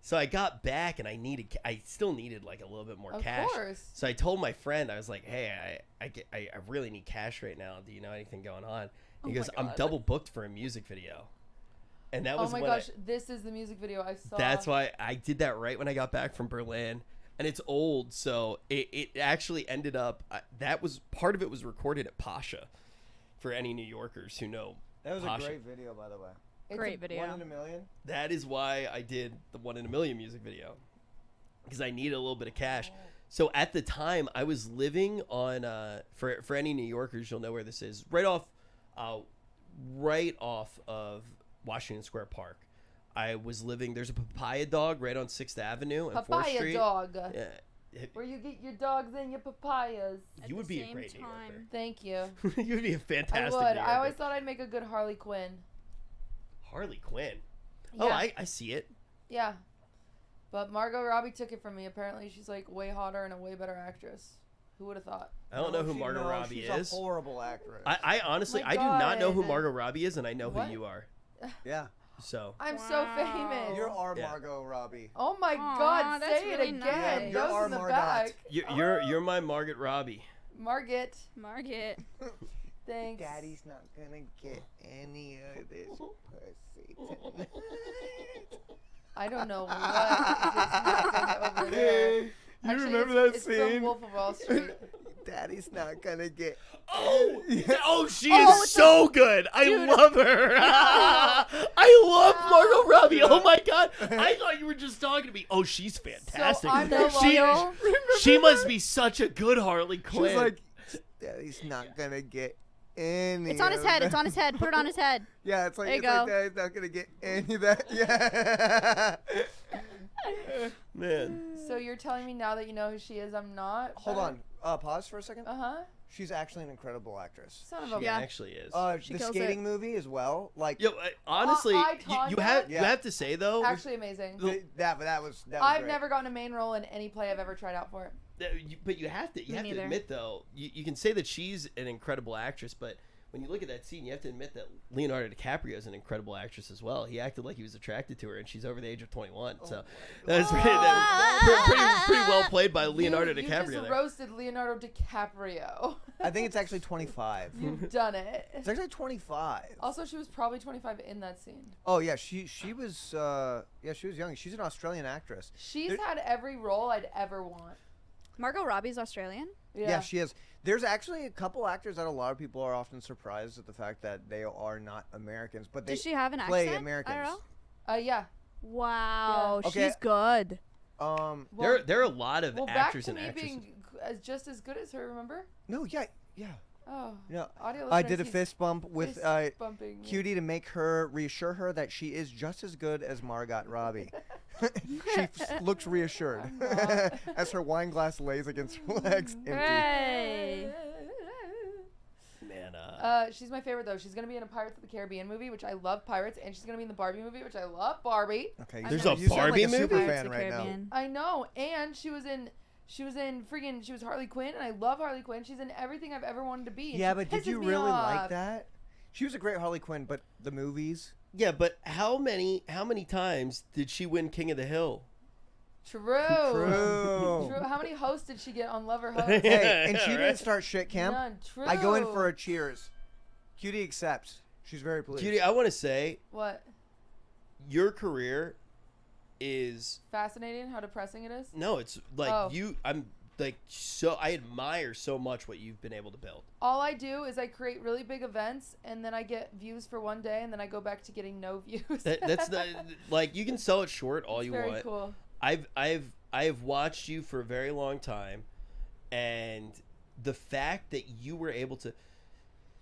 Speaker 3: So I got back and I still needed like a little bit more
Speaker 1: Of
Speaker 3: cash.
Speaker 1: course.
Speaker 3: So I told my friend, I was like, hey, I really need cash right now. Do you know anything going on? He
Speaker 5: Oh
Speaker 3: goes,
Speaker 5: my
Speaker 3: I'm
Speaker 5: God.
Speaker 3: double booked for a music video. And that
Speaker 1: Oh
Speaker 3: was
Speaker 1: my
Speaker 3: when
Speaker 1: gosh, this is the music video I saw.
Speaker 3: that's why I did that right when I got back from Berlin. And it's old, so it actually ended up, that was, part of it was recorded at Pasha, for any New Yorkers who know
Speaker 2: That was
Speaker 3: Pasha.
Speaker 2: a great video, by the way.
Speaker 1: It's
Speaker 5: Great
Speaker 1: a-
Speaker 5: video.
Speaker 2: 1 in a million.
Speaker 3: That is why I did the 1 in a Million music video, because I needed a little bit of cash. So at the time, I was living on for any New Yorkers, you'll know where this is. Right off of Washington Square Park. I was living. There's a papaya dog right on 6th Avenue and 4th
Speaker 1: Papaya
Speaker 3: Street.
Speaker 1: dog. Where you get your dogs and your papayas.
Speaker 5: At
Speaker 3: You would
Speaker 5: the
Speaker 3: be a
Speaker 5: same
Speaker 3: great New
Speaker 5: time.
Speaker 1: Thank you.
Speaker 3: Yorker. You would be a
Speaker 1: I
Speaker 3: fantastic
Speaker 1: would.
Speaker 3: New
Speaker 1: I always
Speaker 3: Yorker.
Speaker 1: thought I'd make a good Harley Quinn.
Speaker 3: Harley Quinn.
Speaker 1: Yeah.
Speaker 3: Oh, I see it.
Speaker 1: Yeah. But Margot Robbie took it from me. Apparently, she's like way hotter and a way better actress. Who would have thought?
Speaker 3: I don't know who Margot Robbie
Speaker 2: she's
Speaker 3: is.
Speaker 2: a horrible actress.
Speaker 3: I honestly,
Speaker 1: My
Speaker 3: I do not know who
Speaker 1: God.
Speaker 3: Margot Robbie is, and I know
Speaker 1: What?
Speaker 3: who you are.
Speaker 2: Yeah.
Speaker 3: So
Speaker 1: I'm so
Speaker 5: Wow.
Speaker 1: famous.
Speaker 2: You're our
Speaker 3: Yeah.
Speaker 2: Margot Robbie.
Speaker 1: Oh my
Speaker 5: Aw,
Speaker 1: God!
Speaker 5: that's
Speaker 1: Say it
Speaker 5: really
Speaker 1: again.
Speaker 5: nice.
Speaker 2: You're
Speaker 1: Those
Speaker 2: our
Speaker 1: in the
Speaker 2: Margot.
Speaker 1: back.
Speaker 3: you're my Margot Robbie.
Speaker 1: Margot.
Speaker 5: Margaret.
Speaker 1: Thanks.
Speaker 2: Daddy's not gonna get any of this pussy tonight.
Speaker 1: I don't know what just happened over there. Actually,
Speaker 2: remember
Speaker 1: it's,
Speaker 2: that
Speaker 1: it's
Speaker 2: scene?
Speaker 1: From Wolf of Wall Street.
Speaker 2: Daddy's not gonna get.
Speaker 3: Oh, she
Speaker 5: Oh,
Speaker 3: is so good. I love her. I love Margot Robbie. Oh my God. I thought you were just talking to me. Oh, she's fantastic.
Speaker 1: So I'm no
Speaker 3: she,
Speaker 1: longer.
Speaker 3: she must be such a good Harley
Speaker 2: She
Speaker 3: Quinn.
Speaker 2: was like, Daddy's not gonna get any.
Speaker 5: It's on his
Speaker 2: of
Speaker 5: head.
Speaker 2: that."
Speaker 5: It's on his head. Put it on his head.
Speaker 2: Yeah, it's like
Speaker 5: There you
Speaker 2: it's like
Speaker 5: go.
Speaker 2: Daddy's not gonna get any of that. Yeah.
Speaker 3: Man.
Speaker 1: So you're telling me now that you know who she is, I'm not?
Speaker 2: Hold on. Pause for a second.
Speaker 1: Uh huh.
Speaker 2: She's actually an incredible actress.
Speaker 1: Son of a.
Speaker 3: She
Speaker 5: Yeah.
Speaker 3: actually is.
Speaker 5: She
Speaker 2: The
Speaker 5: kills
Speaker 2: skating movie as well. Like
Speaker 3: Yo, honestly,
Speaker 1: I
Speaker 3: you
Speaker 1: Tonya?
Speaker 3: have
Speaker 2: Yeah.
Speaker 3: you have to say though,
Speaker 1: Actually amazing.
Speaker 2: that was
Speaker 1: I've
Speaker 2: great.
Speaker 1: never gotten a main role in any play I've ever tried out for.
Speaker 3: but you have to
Speaker 5: Me neither.
Speaker 3: admit though, you can say that she's an incredible actress, but when you look at that scene, you have to admit that Leonardo DiCaprio is an incredible actress as well. He acted like he was attracted to her, and she's over the age of 21. So that's pretty well played by Leonardo
Speaker 1: you
Speaker 3: DiCaprio.
Speaker 1: just
Speaker 3: there.
Speaker 1: roasted Leonardo DiCaprio.
Speaker 2: I think it's actually 25.
Speaker 1: You've done it.
Speaker 2: It's actually 25.
Speaker 1: Also, she was probably 25 in that scene.
Speaker 2: Oh yeah, she was she was young. She's an Australian actress.
Speaker 1: She's
Speaker 2: There-
Speaker 1: had every role I'd ever want.
Speaker 5: Margot Robbie's Australian.
Speaker 2: Yeah. She is. There's actually a couple actors that a lot of people are often surprised at the fact that they are not Americans, but they
Speaker 5: Does she have an
Speaker 2: play
Speaker 5: accent?
Speaker 2: Americans.
Speaker 5: IRL?
Speaker 1: Yeah.
Speaker 5: Wow,
Speaker 2: Yeah. Okay.
Speaker 5: she's good.
Speaker 1: Well,
Speaker 3: There are a lot of
Speaker 1: well,
Speaker 3: actors
Speaker 1: back to
Speaker 3: and
Speaker 1: me
Speaker 3: actresses.
Speaker 1: being just as good as her. Remember?
Speaker 2: No, yeah.
Speaker 1: Oh.
Speaker 2: No,
Speaker 1: Audio
Speaker 2: I
Speaker 1: listeners
Speaker 2: did a
Speaker 1: need
Speaker 2: fist bump with
Speaker 1: fist bumping.
Speaker 2: Cutie to make her reassure her that she is just as good as Margot Robbie. She looks reassured
Speaker 1: I'm not.
Speaker 2: as her wine glass lays against her legs empty.
Speaker 5: Hey.
Speaker 3: Man,
Speaker 1: She's my favorite though. She's gonna be in a Pirates of the Caribbean movie, which I love Pirates, and she's gonna be in the Barbie movie, which I love Barbie.
Speaker 2: Okay,
Speaker 5: I've
Speaker 3: There's
Speaker 5: never
Speaker 3: a
Speaker 2: you sound
Speaker 3: Barbie
Speaker 2: like a super
Speaker 3: movie?
Speaker 5: Pirates
Speaker 2: fan
Speaker 5: of the
Speaker 2: right now.
Speaker 5: Caribbean.
Speaker 1: I know, and she was in Harley Quinn, and I love Harley Quinn. She's in everything I've ever wanted to be. and
Speaker 2: Yeah,
Speaker 1: she
Speaker 2: but did
Speaker 1: pisses
Speaker 2: you
Speaker 1: me
Speaker 2: really like
Speaker 1: off.
Speaker 2: that? She was a great Harley Quinn, but the movies.
Speaker 3: yeah, but how many times did she win King of the Hill?
Speaker 1: True.
Speaker 2: True.
Speaker 1: True. How many hosts did she get on Love or Host?
Speaker 2: Hey, and she
Speaker 3: Right?
Speaker 2: didn't start shit camp.
Speaker 1: None. True.
Speaker 2: I go in for a cheers. Cutie accepts. She's very pleased.
Speaker 3: Cutie, I want to say
Speaker 1: What?
Speaker 3: your career is
Speaker 1: Fascinating how depressing it is.
Speaker 3: no, it's like
Speaker 1: Oh.
Speaker 3: I'm like so I admire so much what you've been able to build.
Speaker 1: All I do is I create really big events, and then I get views for one day, and then I go back to getting no views.
Speaker 3: That's not like you can sell it short all you
Speaker 1: very
Speaker 3: want.
Speaker 1: cool.
Speaker 3: I've watched you for a very long time, and the fact that you were able to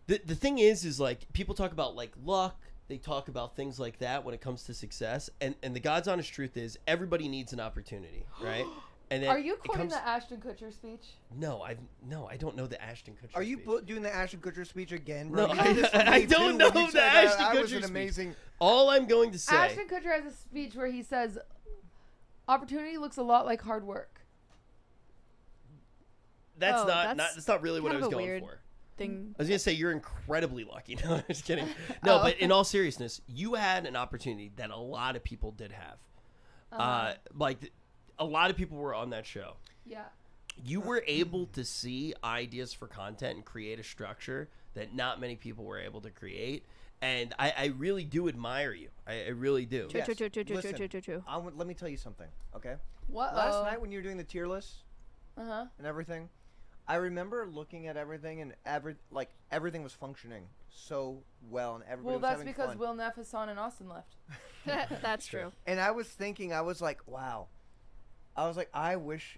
Speaker 3: the thing is like people talk about like luck, they talk about things like that when it comes to success, and the God's honest truth is everybody needs an opportunity, right? And then
Speaker 1: Are you
Speaker 3: it
Speaker 1: quoting
Speaker 3: comes,
Speaker 1: the Ashton Kutcher speech?
Speaker 3: No, I don't know the Ashton Kutcher
Speaker 2: Are you
Speaker 3: speech.
Speaker 2: doing the Ashton Kutcher speech again, bro?
Speaker 3: No,
Speaker 2: You did this to
Speaker 3: I
Speaker 2: me,
Speaker 3: don't
Speaker 2: too,
Speaker 3: know
Speaker 2: when you
Speaker 3: the
Speaker 2: said
Speaker 3: Ashton
Speaker 2: that.
Speaker 3: Kutcher
Speaker 2: was an
Speaker 3: speech.
Speaker 2: amazing.
Speaker 3: All I'm going to say
Speaker 1: Ashton Kutcher has a speech where he says, "Opportunity looks a lot like hard work."
Speaker 3: that's
Speaker 5: Oh,
Speaker 3: that's not really what I
Speaker 5: kind
Speaker 3: was
Speaker 5: of a
Speaker 3: going
Speaker 5: weird
Speaker 3: for.
Speaker 5: Thing.
Speaker 3: I was gonna say you're incredibly lucky. No, I'm just kidding. No,
Speaker 1: Oh.
Speaker 3: but in all seriousness, you had an opportunity that a lot of people did have. A lot of people were on that show.
Speaker 1: Yeah.
Speaker 3: You were able to see ideas for content and create a structure that not many people were able to create. And I really do admire you. I really do.
Speaker 5: True,
Speaker 2: Yes.
Speaker 5: true, true, true, true,
Speaker 2: Listen,
Speaker 5: true, true, true.
Speaker 2: Let me tell you something, okay?
Speaker 1: What?
Speaker 2: Last night when you were doing the tier list
Speaker 1: Uh-huh.
Speaker 2: and everything, I remember looking at everything and everything was functioning so well and everybody
Speaker 1: Well,
Speaker 2: was
Speaker 1: that's
Speaker 2: having
Speaker 1: because
Speaker 2: fun.
Speaker 1: Will Neff, Hassan, and Austin left.
Speaker 5: That's true.
Speaker 2: And I was thinking, I was like, wow. I was like, I wish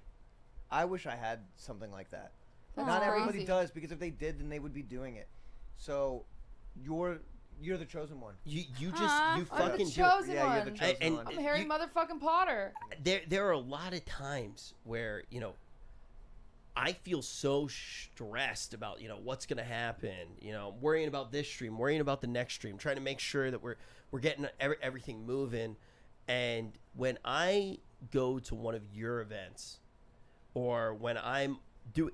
Speaker 2: I had something like that.
Speaker 1: That's
Speaker 2: Not everybody
Speaker 1: crazy.
Speaker 2: does, because if they did, then they would be doing it. So, you're the chosen one.
Speaker 3: You just
Speaker 5: Aw.
Speaker 3: you
Speaker 1: I'm the
Speaker 3: fucking do it.
Speaker 1: chosen
Speaker 2: Yeah, you're the
Speaker 1: one.
Speaker 2: chosen
Speaker 3: And-
Speaker 2: one.
Speaker 1: I'm Harry
Speaker 3: You-
Speaker 1: motherfucking Potter.
Speaker 3: There are a lot of times where I feel so stressed about, what's going to happen. Worrying about this stream, worrying about the next stream, trying to make sure that we're getting everything moving. And when I go to one of your events or when I'm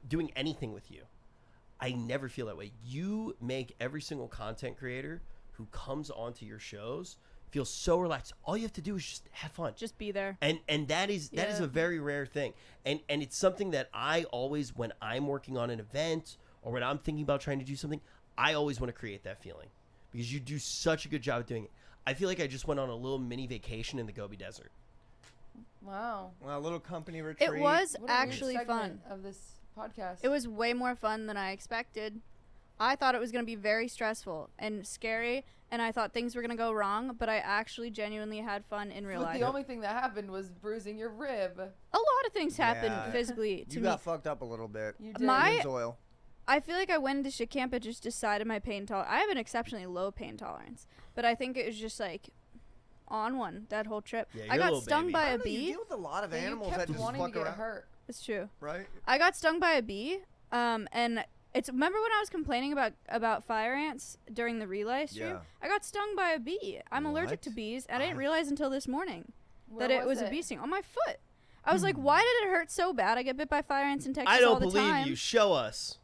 Speaker 3: doing anything with you, I never feel that way. You make every single content creator who comes onto your shows feel so relaxed. All you have to do is just have fun.
Speaker 5: Just be there.
Speaker 3: And that is a very rare thing. And it's something that I always, when I'm working on an event or when I'm thinking about trying to do something, I always want to create that feeling because you do such a good job of doing it. I feel like I just went on a little mini vacation in the Gobi Desert.
Speaker 1: Wow.
Speaker 2: Well, a little company retreat.
Speaker 5: It was
Speaker 1: What a weird
Speaker 5: actually fun.
Speaker 1: segment of this podcast.
Speaker 5: It was way more fun than I expected. I thought it was going to be very stressful and scary, and I thought things were going to go wrong, but I actually genuinely had fun in real
Speaker 1: But
Speaker 5: life.
Speaker 1: the only thing that happened was bruising your rib.
Speaker 5: A lot of things happened
Speaker 2: Yeah.
Speaker 5: physically to
Speaker 2: You
Speaker 5: me.
Speaker 2: got fucked up a little bit.
Speaker 1: You did.
Speaker 5: My-
Speaker 2: Oil.
Speaker 5: I feel like I went into shit camp and just decided my pain tolerance. I have an exceptionally low pain tolerance, but I think it was just like on one that whole trip.
Speaker 3: Yeah,
Speaker 5: I
Speaker 3: you're a
Speaker 5: got
Speaker 3: little
Speaker 5: stung
Speaker 3: baby.
Speaker 5: by
Speaker 2: I
Speaker 5: a
Speaker 2: don't know, you
Speaker 5: bee.
Speaker 2: deal with a lot of
Speaker 1: Yeah, you
Speaker 2: animals
Speaker 1: kept
Speaker 2: that just
Speaker 1: wanting to
Speaker 2: fuck
Speaker 1: get
Speaker 2: around.
Speaker 1: hurt.
Speaker 5: It's true.
Speaker 2: Right?
Speaker 5: I got stung by a bee, and it's remember when I was complaining about fire ants during the relay stream?
Speaker 2: Yeah.
Speaker 5: I got stung by a bee. I'm allergic to
Speaker 2: What?
Speaker 5: bees. I didn't realize until this morning
Speaker 1: Where
Speaker 5: that it was a bee sting on my foot. I was like, why did it hurt so bad? I get bit by fire ants in Texas
Speaker 3: I
Speaker 5: all
Speaker 3: don't
Speaker 5: the
Speaker 3: believe
Speaker 5: time.
Speaker 3: you. Show us.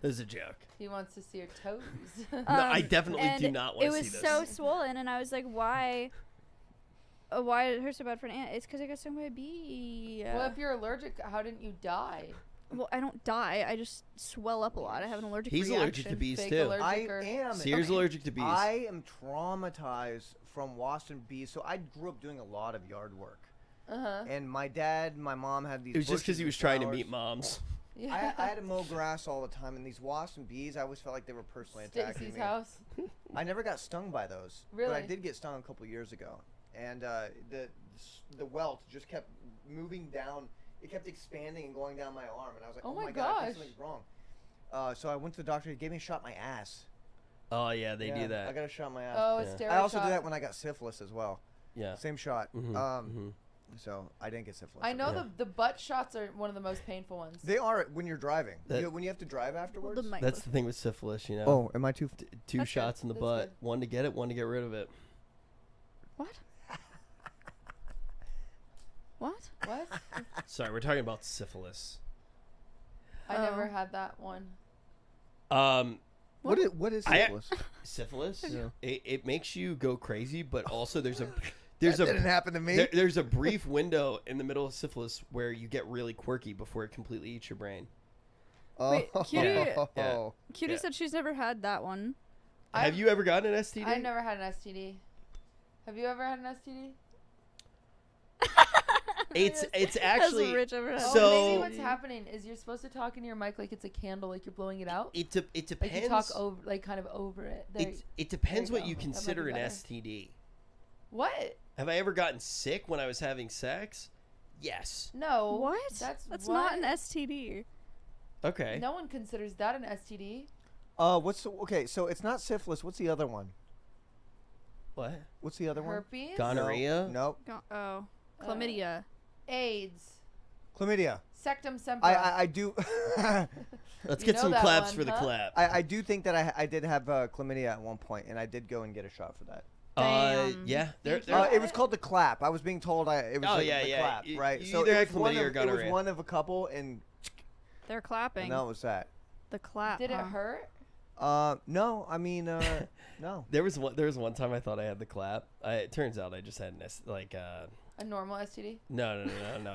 Speaker 3: This is a joke.
Speaker 1: He wants to see your toes.
Speaker 3: No, I definitely
Speaker 5: and
Speaker 3: do not want
Speaker 5: it
Speaker 3: to see
Speaker 5: was
Speaker 3: this.
Speaker 5: so swollen, and I was like, why did it hurt so bad for an ant? It's because I got stung by a bee.
Speaker 1: Well, if you're allergic, how didn't you die?
Speaker 5: Well, I don't die. I just swell up a lot. I have an allergic
Speaker 3: He's
Speaker 5: reaction.
Speaker 3: allergic to bees
Speaker 1: Fake
Speaker 3: too.
Speaker 1: allergic.
Speaker 2: I
Speaker 1: or-
Speaker 2: am.
Speaker 3: Sears allergic to bees.
Speaker 2: I am traumatized from wasps and bees. So I grew up doing a lot of yard work.
Speaker 1: Uh-huh.
Speaker 2: And my dad, my mom had these.
Speaker 3: It was just because
Speaker 2: bushes
Speaker 3: he
Speaker 2: and
Speaker 3: was trying to
Speaker 2: flowers.
Speaker 3: meet moms.
Speaker 1: Yeah.
Speaker 2: I had to mow grass all the time, and these wasps and bees, I always felt like they were personally attacking
Speaker 1: Stacy's
Speaker 2: me.
Speaker 1: house.
Speaker 2: I never got stung by those, but I
Speaker 1: Really?
Speaker 2: did get stung a couple years ago, and the welt just kept moving down. It kept expanding and going down my arm, and I was like,
Speaker 1: Oh
Speaker 2: "Oh,
Speaker 1: my
Speaker 2: my god, I think
Speaker 1: gosh.
Speaker 2: something's wrong." So I went to the doctor. He gave me a shot in my ass.
Speaker 3: Oh yeah, they
Speaker 2: Yeah,
Speaker 3: do that.
Speaker 2: I got a shot in my ass.
Speaker 1: Oh, a
Speaker 3: Yeah.
Speaker 1: steroid
Speaker 2: I also
Speaker 1: shot.
Speaker 2: did that when I got syphilis as well.
Speaker 3: Yeah.
Speaker 2: Same shot.
Speaker 3: Mhm.
Speaker 2: So I didn't get syphilis.
Speaker 1: I know
Speaker 3: Yeah.
Speaker 1: the butt shots are one of the most painful ones.
Speaker 2: They are when you're driving.
Speaker 3: That-
Speaker 2: When you have to drive afterwards.
Speaker 5: The mic
Speaker 3: That's
Speaker 5: was-
Speaker 3: the thing with syphilis, you know.
Speaker 2: Oh, am I too?
Speaker 3: Two
Speaker 1: That's
Speaker 3: shots
Speaker 1: good.
Speaker 3: in the
Speaker 1: That's
Speaker 3: butt.
Speaker 1: good.
Speaker 3: One to get it, one to get rid of it.
Speaker 5: What? What?
Speaker 1: What?
Speaker 3: Sorry, we're talking about syphilis.
Speaker 1: I
Speaker 5: Oh.
Speaker 1: never had that one.
Speaker 2: What is
Speaker 3: I-
Speaker 2: syphilis?
Speaker 3: Syphilis.
Speaker 2: Yeah.
Speaker 3: It makes you go crazy, but also there's a
Speaker 2: That didn't happen to me.
Speaker 3: there's a brief window in the middle of syphilis where you get really quirky before it completely eats your brain.
Speaker 5: Wait, Cutie-
Speaker 3: Yeah.
Speaker 5: Cutie
Speaker 3: Yeah.
Speaker 5: said she's never had that one.
Speaker 3: Have you ever gotten an STD?
Speaker 1: I've never had an STD. Have you ever had an STD?
Speaker 3: It's actually
Speaker 5: Has Rich ever had
Speaker 3: So-
Speaker 1: Oh, maybe what's happening is you're supposed to talk into your mic like it's a candle, like you're blowing it out.
Speaker 3: it
Speaker 1: Like you
Speaker 3: depends.
Speaker 1: talk over, like kind of over it. There,
Speaker 3: It depends
Speaker 1: there you
Speaker 3: what you
Speaker 1: go. That might be
Speaker 3: consider an
Speaker 1: better.
Speaker 3: STD.
Speaker 1: what?
Speaker 3: Have I ever gotten sick when I was having sex? Yes.
Speaker 1: No.
Speaker 5: What?
Speaker 1: That's
Speaker 5: not
Speaker 1: what?
Speaker 5: an STD.
Speaker 3: Okay.
Speaker 1: No one considers that an STD.
Speaker 2: Okay, so it's not syphilis. What's the other one?
Speaker 3: What?
Speaker 2: What's the other
Speaker 1: Herpes.
Speaker 3: Gonorrhea?
Speaker 2: Nope.
Speaker 5: Oh, chlamydia.
Speaker 1: AIDS.
Speaker 2: Chlamydia.
Speaker 1: Sectum sempra.
Speaker 2: I do.
Speaker 3: Let's
Speaker 1: You
Speaker 3: get
Speaker 1: know
Speaker 3: some
Speaker 1: that
Speaker 3: claps
Speaker 1: one,
Speaker 3: for the
Speaker 1: huh?
Speaker 3: clap.
Speaker 2: I do think that I did have chlamydia at one point, and I did go and get a shot for that.
Speaker 5: Damn.
Speaker 3: Yeah. There,
Speaker 1: You
Speaker 3: there,
Speaker 1: tried
Speaker 2: It was called the clap. I was being told it was
Speaker 3: Oh,
Speaker 2: like
Speaker 3: yeah,
Speaker 2: the
Speaker 3: yeah.
Speaker 2: clap,
Speaker 3: You-
Speaker 2: right?
Speaker 3: you
Speaker 2: So
Speaker 3: either
Speaker 2: it
Speaker 3: had
Speaker 2: was one
Speaker 3: chlamydia or
Speaker 2: of, it was
Speaker 3: gonorrhea.
Speaker 2: one of a couple, and
Speaker 5: They're clapping.
Speaker 2: that was that.
Speaker 5: The clap.
Speaker 1: Did it
Speaker 5: huh?
Speaker 1: hurt?
Speaker 2: No, I mean, no.
Speaker 3: there was one time I thought I had the clap. It turns out I just had
Speaker 1: A normal STD?
Speaker 3: no.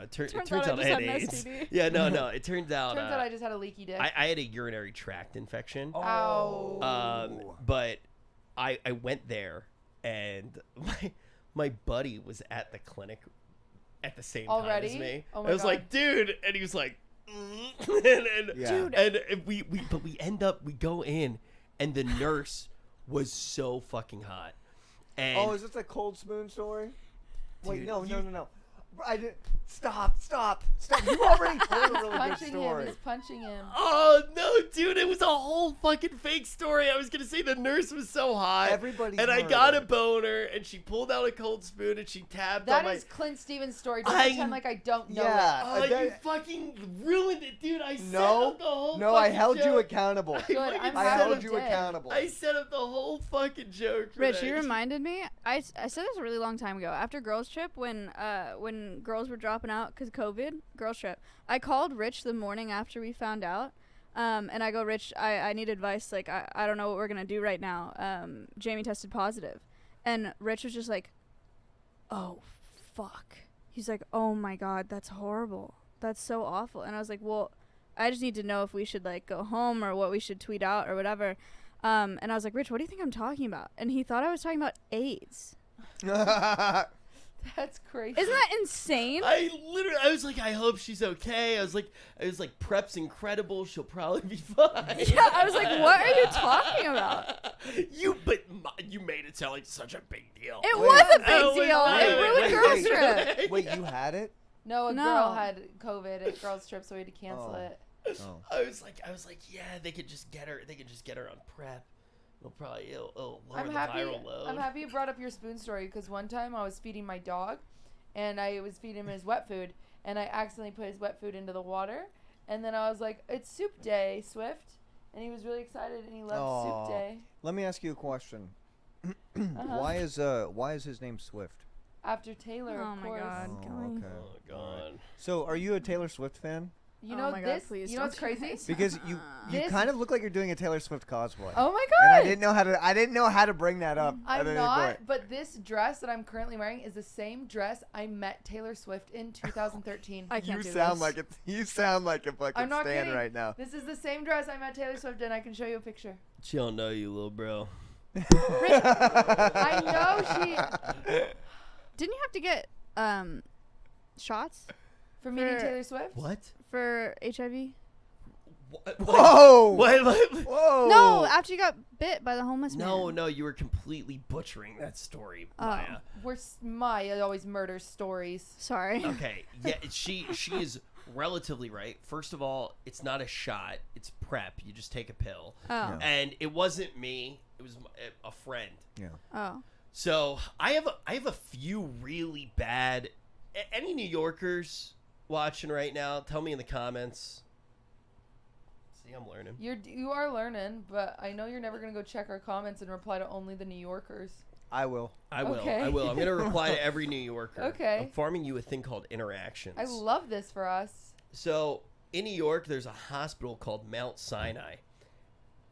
Speaker 3: It turns
Speaker 5: Turns
Speaker 3: out
Speaker 5: out
Speaker 3: I
Speaker 5: I
Speaker 3: had
Speaker 5: just had an
Speaker 3: AIDS.
Speaker 5: STD.
Speaker 3: Yeah, no. It turns out
Speaker 1: Turns out I just had a leaky dick.
Speaker 3: I had a urinary tract infection.
Speaker 1: Ow.
Speaker 3: But I went there and my buddy was at the clinic at the same time as
Speaker 1: Already?
Speaker 3: me.
Speaker 1: Oh my
Speaker 3: I was
Speaker 1: God.
Speaker 3: like, dude, and he was like, and
Speaker 2: Yeah.
Speaker 5: Dude.
Speaker 3: and we go in and the nurse was so fucking hot. And
Speaker 2: Oh, is this a cold spoon story? Wait,
Speaker 3: Dude,
Speaker 2: no.
Speaker 3: you-
Speaker 2: I did. Stop. You already told a really good
Speaker 1: punching him.
Speaker 2: story.
Speaker 1: He's punching him.
Speaker 3: Oh no, dude! It was a whole fucking fake story. I was gonna say the nurse was so hot,
Speaker 2: Everybody's
Speaker 3: and I
Speaker 2: heard
Speaker 3: got a
Speaker 2: it.
Speaker 3: boner, and she pulled out a cold spoon and she tapped on
Speaker 1: That
Speaker 3: my.
Speaker 1: is Clint Stevens' story. Don't
Speaker 3: I-
Speaker 1: pretend like I don't know
Speaker 2: Yeah.
Speaker 3: Oh,
Speaker 2: that-
Speaker 3: you fucking ruined it, dude! I set
Speaker 2: No,
Speaker 3: up the whole.
Speaker 2: no, I
Speaker 3: fucking
Speaker 2: held you
Speaker 3: joke.
Speaker 2: accountable.
Speaker 3: I
Speaker 1: Good,
Speaker 3: fucking
Speaker 1: I'm
Speaker 2: I
Speaker 1: glad
Speaker 3: set
Speaker 2: held
Speaker 1: you
Speaker 2: you
Speaker 1: did.
Speaker 2: accountable.
Speaker 3: I set up the whole fucking joke. For
Speaker 5: Rich,
Speaker 3: that.
Speaker 5: you reminded me. I said this a really long time ago. After girls trip, when girls were dropping out because COVID, girls trip, I called Rich the morning after we found out, and I go, Rich, I need advice. Like I don't know what we're gonna do right now. Jamie tested positive, and Rich was just like, oh fuck. He's like, oh my god, that's horrible. That's so awful. And I was like, well, I just need to know if we should like go home or what we should tweet out or whatever. And I was like, Rich, what do you think I'm talking about? And he thought I was talking about AIDS.
Speaker 1: That's crazy.
Speaker 5: Isn't that insane?
Speaker 3: I was like, I hope she's okay. I was like, prep's incredible. She'll probably be fine.
Speaker 5: Yeah, I was like, what are you talking about?
Speaker 3: You made it sound like such a big deal.
Speaker 5: It
Speaker 2: Wait.
Speaker 5: was a big
Speaker 3: Oh, wait,
Speaker 5: deal.
Speaker 3: wait,
Speaker 5: It ruined
Speaker 3: wait,
Speaker 5: girls
Speaker 2: wait.
Speaker 5: trip.
Speaker 2: Wait, you had it?
Speaker 1: No, a
Speaker 5: No.
Speaker 1: girl had COVID at girls' trip, so we had to cancel
Speaker 2: Oh.
Speaker 1: it.
Speaker 2: Oh.
Speaker 3: I was like, yeah, they could just get her. They could just get her on prep. It'll lower
Speaker 1: I'm
Speaker 3: the
Speaker 1: happy.
Speaker 3: viral load.
Speaker 1: I'm happy you brought up your spoon story because one time I was feeding my dog, and I was feeding him his wet food, and I accidentally put his wet food into the water, and then I was like, "It's soup day, Swift," and he was really excited, and he loved
Speaker 2: Aw.
Speaker 1: soup day.
Speaker 2: Let me ask you a question.
Speaker 1: Uh-huh.
Speaker 2: Why is his name Swift?
Speaker 1: After Taylor,
Speaker 5: Oh
Speaker 1: of
Speaker 5: my
Speaker 1: course.
Speaker 5: God.
Speaker 2: Oh,
Speaker 5: Kelly.
Speaker 2: okay.
Speaker 3: Oh god.
Speaker 2: So, are you a Taylor Swift fan?
Speaker 1: You
Speaker 5: Oh
Speaker 1: know
Speaker 5: my God,
Speaker 1: this.
Speaker 5: please
Speaker 1: You know what's
Speaker 5: don't do
Speaker 1: crazy?
Speaker 5: this.
Speaker 2: Because you
Speaker 1: This-
Speaker 2: kind of look like you're doing a Taylor Swift cosplay.
Speaker 1: Oh my
Speaker 2: And I
Speaker 1: God.
Speaker 2: didn't know how to bring that up at
Speaker 1: I'm
Speaker 2: any
Speaker 1: not,
Speaker 2: point.
Speaker 1: but this dress that I'm currently wearing is the same dress I met Taylor Swift in 2013.
Speaker 5: I can't
Speaker 2: You
Speaker 5: do
Speaker 2: sound
Speaker 5: this.
Speaker 2: like you sound like a fucking
Speaker 1: I'm not
Speaker 2: stan
Speaker 1: kidding.
Speaker 2: right now.
Speaker 1: This is the same dress I met Taylor Swift in. I can show you a picture.
Speaker 3: She don't know you, little bro.
Speaker 1: I know she.
Speaker 5: Didn't you have to get shots
Speaker 1: For meeting
Speaker 5: For-
Speaker 1: Taylor Swift?
Speaker 3: What?
Speaker 5: for HIV?
Speaker 2: Whoa!
Speaker 3: What?
Speaker 2: Whoa!
Speaker 5: No, after you got bit by the homeless
Speaker 3: No,
Speaker 5: man.
Speaker 3: no, you were completely butchering that story,
Speaker 5: Oh.
Speaker 3: Maya.
Speaker 1: Maya always murders stories.
Speaker 5: Sorry.
Speaker 3: Okay, yeah, she is relatively right. First of all, it's not a shot; it's prep. You just take a pill,
Speaker 5: Oh.
Speaker 2: Yeah.
Speaker 3: and it wasn't me; it was a friend.
Speaker 2: Yeah.
Speaker 5: Oh.
Speaker 3: So I have a few really bad. Any New Yorkers watching right now? Tell me in the comments. See, I'm learning.
Speaker 1: You are learning, but I know you're never gonna go check our comments and reply to only the New Yorkers.
Speaker 2: I will.
Speaker 3: I will.
Speaker 1: Okay.
Speaker 3: I will. I'm gonna reply to every New Yorker.
Speaker 1: Okay.
Speaker 3: I'm farming you a thing called interactions.
Speaker 1: I love this for us.
Speaker 3: So in New York, there's a hospital called Mount Sinai,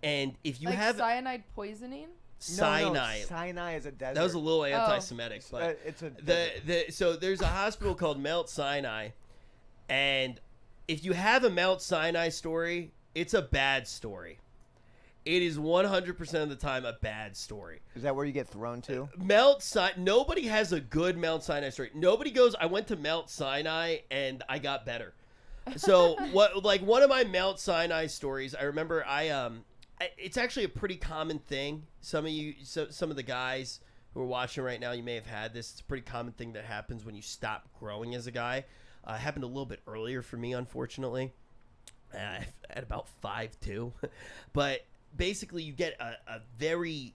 Speaker 3: and if you
Speaker 1: Like
Speaker 3: have
Speaker 1: cyanide poisoning.
Speaker 3: Sinai,
Speaker 2: No, Sinai is a desert.
Speaker 3: that was a little anti-Semitic, but
Speaker 2: It's a desert.
Speaker 3: so there's a hospital called Mount Sinai, and if you have a Mount Sinai story, it's a bad story. It is 100% of the time a bad story.
Speaker 2: Is that where you get thrown to?
Speaker 3: Mount Sinai. Nobody has a good Mount Sinai story. Nobody goes, I went to Mount Sinai and I got better. So one of my Mount Sinai stories, I remember it's actually a pretty common thing. Some of the guys who are watching right now, you may have had this. It's a pretty common thing that happens when you stop growing as a guy. It happened a little bit earlier for me, unfortunately, at about 5'2". But basically, you get a very,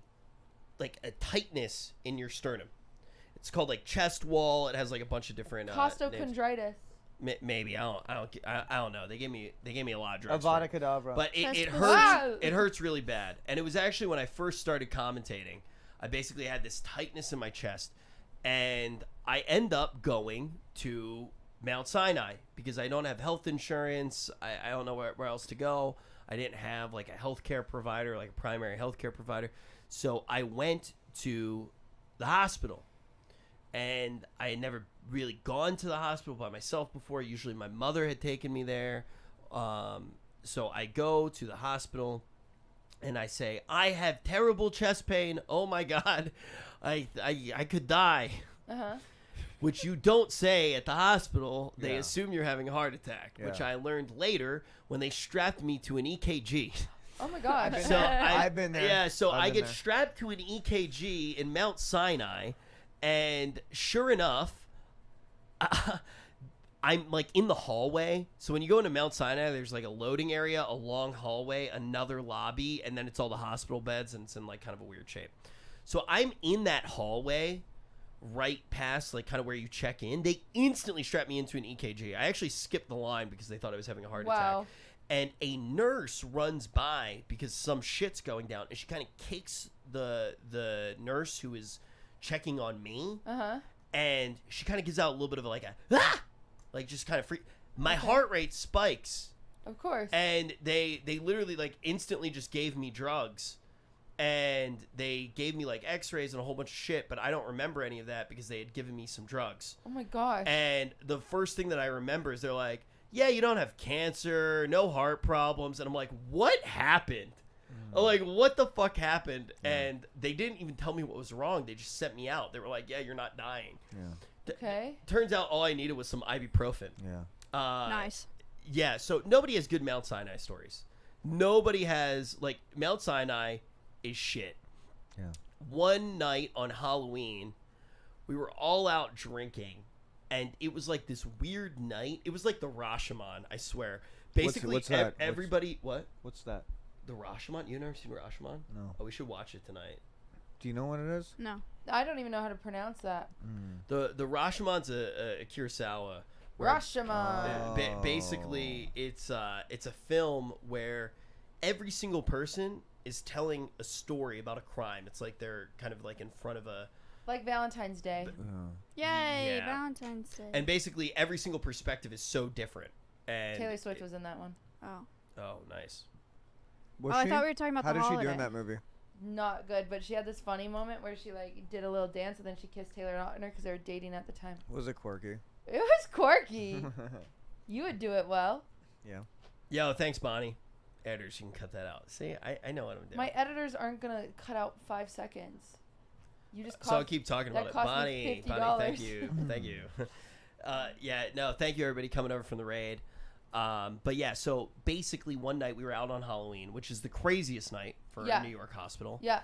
Speaker 3: like, a tightness in your sternum. It's called, like, chest wall. It has, like, a bunch of different names.
Speaker 1: Costochondritis.
Speaker 3: Maybe I don't know. They gave me a lot of drugs. for
Speaker 2: Avada
Speaker 3: it.
Speaker 2: Kedavra.
Speaker 3: But it
Speaker 5: Chest
Speaker 3: hurts.
Speaker 1: Wow.
Speaker 3: It hurts really bad. And it was actually when I first started commentating. I basically had this tightness in my chest, and I end up going to Mount Sinai because I don't have health insurance. I don't know where else to go. I didn't have like a healthcare provider, like a primary healthcare provider. So I went to the hospital, and I had never really gone to the hospital by myself before. Usually my mother had taken me there. So I go to the hospital and I say, I have terrible chest pain. Oh my God, I could die.
Speaker 1: Uh-huh.
Speaker 3: Which you don't say at the hospital. They
Speaker 2: Yeah.
Speaker 3: assume you're having a heart attack, which
Speaker 2: Yeah.
Speaker 3: I learned later when they strapped me to an EKG.
Speaker 1: Oh my God.
Speaker 3: So
Speaker 2: I've been there.
Speaker 3: Yeah, so
Speaker 2: I've
Speaker 3: I
Speaker 2: been
Speaker 3: get
Speaker 2: there.
Speaker 3: strapped to an EKG in Mount Sinai, and sure enough, I'm like in the hallway. So when you go into Mount Sinai, there's like a loading area, a long hallway, another lobby, and then it's all the hospital beds, and it's in like kind of a weird shape. So I'm in that hallway right past like kind of where you check in. They instantly strapped me into an EKG. I actually skipped the line because they thought I was having a heart attack. And a nurse runs by because some shit's going down, and she kind of kicks the nurse who is checking on me. And she kind of gives out a little bit of like a like just kind of free. My heart rate spikes.
Speaker 1: Of course.
Speaker 3: And they literally like instantly just gave me drugs, and they gave me like x-rays and a whole bunch of shit, but I don't remember any of that because they had given me some drugs.
Speaker 1: Oh my gosh.
Speaker 3: And the first thing that I remember is they're like, yeah, you don't have cancer, no heart problems. And I'm like, what happened? I'm like, what the fuck happened? And they didn't even tell me what was wrong. They just sent me out. They were like, yeah, you're not dying.
Speaker 1: Okay.
Speaker 3: Turns out all I needed was some ibuprofen.
Speaker 5: Nice.
Speaker 3: Yeah, so nobody has good Mount Sinai stories. Nobody has, like, Mount Sinai is shit. One night on Halloween, we were all out drinking. And it was like this weird night. It was like the Rashomon, I swear. Basically,
Speaker 2: what's that?
Speaker 3: Everybody... What?
Speaker 2: What's that?
Speaker 3: The Rashomon? You never seen Rashomon?
Speaker 2: No.
Speaker 3: Oh, we should watch it tonight.
Speaker 2: Do you know what it is?
Speaker 5: No.
Speaker 1: I don't even know how to pronounce that.
Speaker 3: The Rashomon's a Kurosawa.
Speaker 1: Rashomon.
Speaker 3: Basically, it's a film where every single person is telling a story about a crime. It's like they're kind of like in front of a...
Speaker 1: Like Valentine's Day.
Speaker 5: Yay,
Speaker 3: Yeah.
Speaker 5: Valentine's Day.
Speaker 3: And basically, every single perspective is so different. And
Speaker 1: Taylor Swift was in that one.
Speaker 3: Oh, nice.
Speaker 5: I thought we were talking about
Speaker 2: How
Speaker 5: the
Speaker 2: did
Speaker 5: holiday.
Speaker 2: she do in that movie?
Speaker 1: Not good, but she had this funny moment where she like did a little dance and then she kissed Taylor Lautner because they were dating at the time.
Speaker 2: Was it quirky?
Speaker 1: It was quirky. You would do it well.
Speaker 3: Yo, thanks, Bonnie. Editors, you can cut that out. See, I know what I'm doing.
Speaker 1: My editors aren't gonna cut out 5 seconds. You just
Speaker 3: So I'll keep talking about it.
Speaker 1: cost me
Speaker 3: Bonnie,
Speaker 1: $50.
Speaker 3: thank you. Thank you. Thank you, everybody, coming over from the raid. But yeah, so basically one night we were out on Halloween, which is the craziest night for a New York hospital.
Speaker 1: Yeah.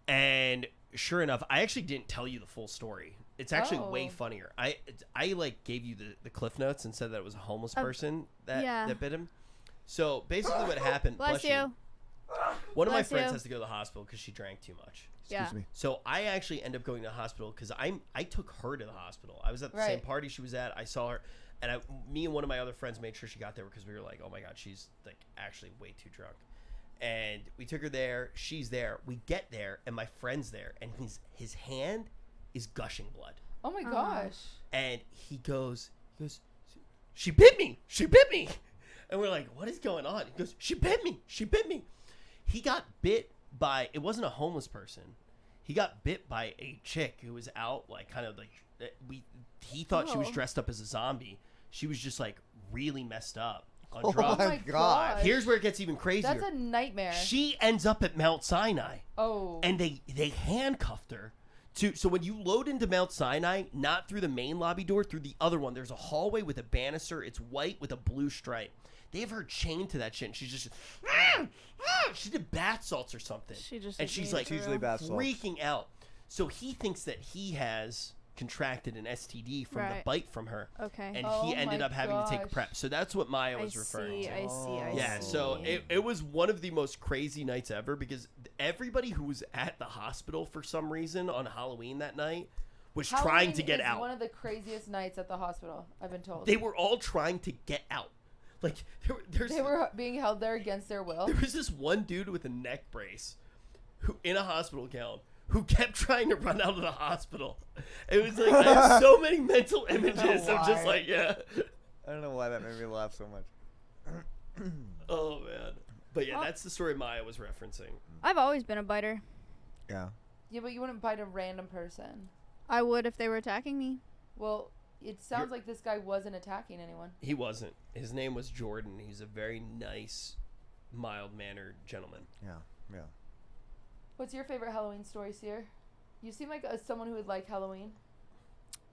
Speaker 3: And sure enough, I actually didn't tell you the full story. It's actually way funnier. I like gave you the cliff notes and said that it was a homeless person that bit him. So basically what happened.
Speaker 5: Bless you.
Speaker 3: One of my
Speaker 5: Bless
Speaker 3: friends
Speaker 5: you.
Speaker 3: has to go to the hospital because she drank too much.
Speaker 2: Excuse me.
Speaker 3: So I actually end up going to the hospital because I took her to the hospital. I was at the same party she was at. I saw her, and me and one of my other friends made sure she got there because we were like, oh my god, she's like actually way too drunk. And we took her there. She's there. We get there, and my friend's there, and his hand is gushing blood.
Speaker 1: Oh my gosh.
Speaker 3: And he goes, she bit me. She bit me. And we're like, what is going on? He goes, she bit me. She bit me. He got bit by, it wasn't a homeless person. He got bit by a chick who was out, like, kind of like, he thought she was dressed up as a zombie. She was just, like, really messed up on drugs.
Speaker 2: Oh my god.
Speaker 3: Here's where it gets even crazier.
Speaker 1: That's a nightmare.
Speaker 3: She ends up at Mount Sinai.
Speaker 1: Oh.
Speaker 3: And they handcuffed her. So when you load into Mount Sinai, not through the main lobby door, through the other one, there's a hallway with a banister. It's white with a blue stripe. They have her chained to that shit, and she's just, she did bath salts or something. And she's like
Speaker 2: usually bath salts.
Speaker 3: freaking out. So he thinks that he has contracted an STD from the bite from her.
Speaker 5: Okay.
Speaker 3: And
Speaker 1: Oh
Speaker 3: he ended
Speaker 1: my
Speaker 3: up having to take a
Speaker 1: gosh.
Speaker 3: prep. So that's what Maya was referring to.
Speaker 5: I see.
Speaker 3: Yeah, so it was one of the most crazy nights ever because everybody who was at the hospital for some reason on Halloween that night was trying to get
Speaker 1: is
Speaker 3: out.
Speaker 1: One of the craziest nights at the hospital, I've been told.
Speaker 3: They were all trying to get out. Like
Speaker 1: They were being held there against their will.
Speaker 3: There was this one dude with a neck brace who in a hospital gown who kept trying to run out of the hospital. It was like I have so many mental images of just like
Speaker 2: I don't know why that made me laugh so much.
Speaker 3: Oh man. But yeah, that's the story Maya was referencing.
Speaker 5: I've always been a biter.
Speaker 2: Yeah.
Speaker 1: Yeah, but you wouldn't bite a random person.
Speaker 5: I would if they were attacking me.
Speaker 1: Well, it sounds like this guy wasn't attacking anyone.
Speaker 3: He wasn't. His name was Jordan. He's a very nice, mild-mannered gentleman.
Speaker 2: Yeah.
Speaker 1: What's your favorite Halloween story, Seer? You seem like someone who would like Halloween.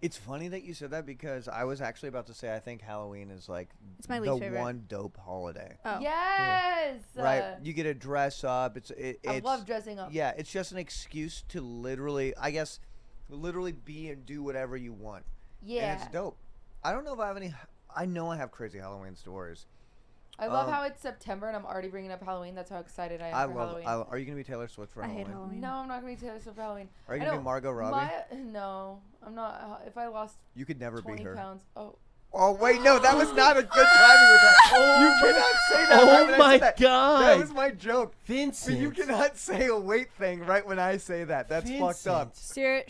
Speaker 2: It's funny that you said that because I was actually about to say I think Halloween is like
Speaker 5: It's my
Speaker 2: the
Speaker 5: least favorite.
Speaker 2: one dope holiday.
Speaker 5: Oh.
Speaker 1: Yes!
Speaker 2: Right? You get to dress up.
Speaker 1: I love dressing up.
Speaker 2: Yeah, it's just an excuse to literally, I guess, literally be and do whatever you want.
Speaker 1: Yeah.
Speaker 2: And it's dope. I don't know if I have any. I know I have crazy Halloween stories.
Speaker 1: I love how it's September and I'm already bringing up Halloween. That's how excited I am for Halloween.
Speaker 2: Are you gonna be Taylor Swift for
Speaker 5: I
Speaker 2: Halloween?
Speaker 5: hate Halloween.
Speaker 1: No, I'm not gonna be Taylor Swift for Halloween.
Speaker 2: Are you
Speaker 1: I
Speaker 2: gonna be
Speaker 1: don't-
Speaker 2: Margot Robbie?
Speaker 1: No, I'm not. If I lost
Speaker 2: You could never
Speaker 1: 20
Speaker 2: be her.
Speaker 1: pounds,
Speaker 2: Oh wait, no, that was not a good timing with that. You cannot say that. right when I
Speaker 3: my
Speaker 2: said that.
Speaker 3: God.
Speaker 2: That was my joke.
Speaker 3: Vincent.
Speaker 2: But you cannot say a weight thing right when I say that. That's fucked up.
Speaker 5: Sierra,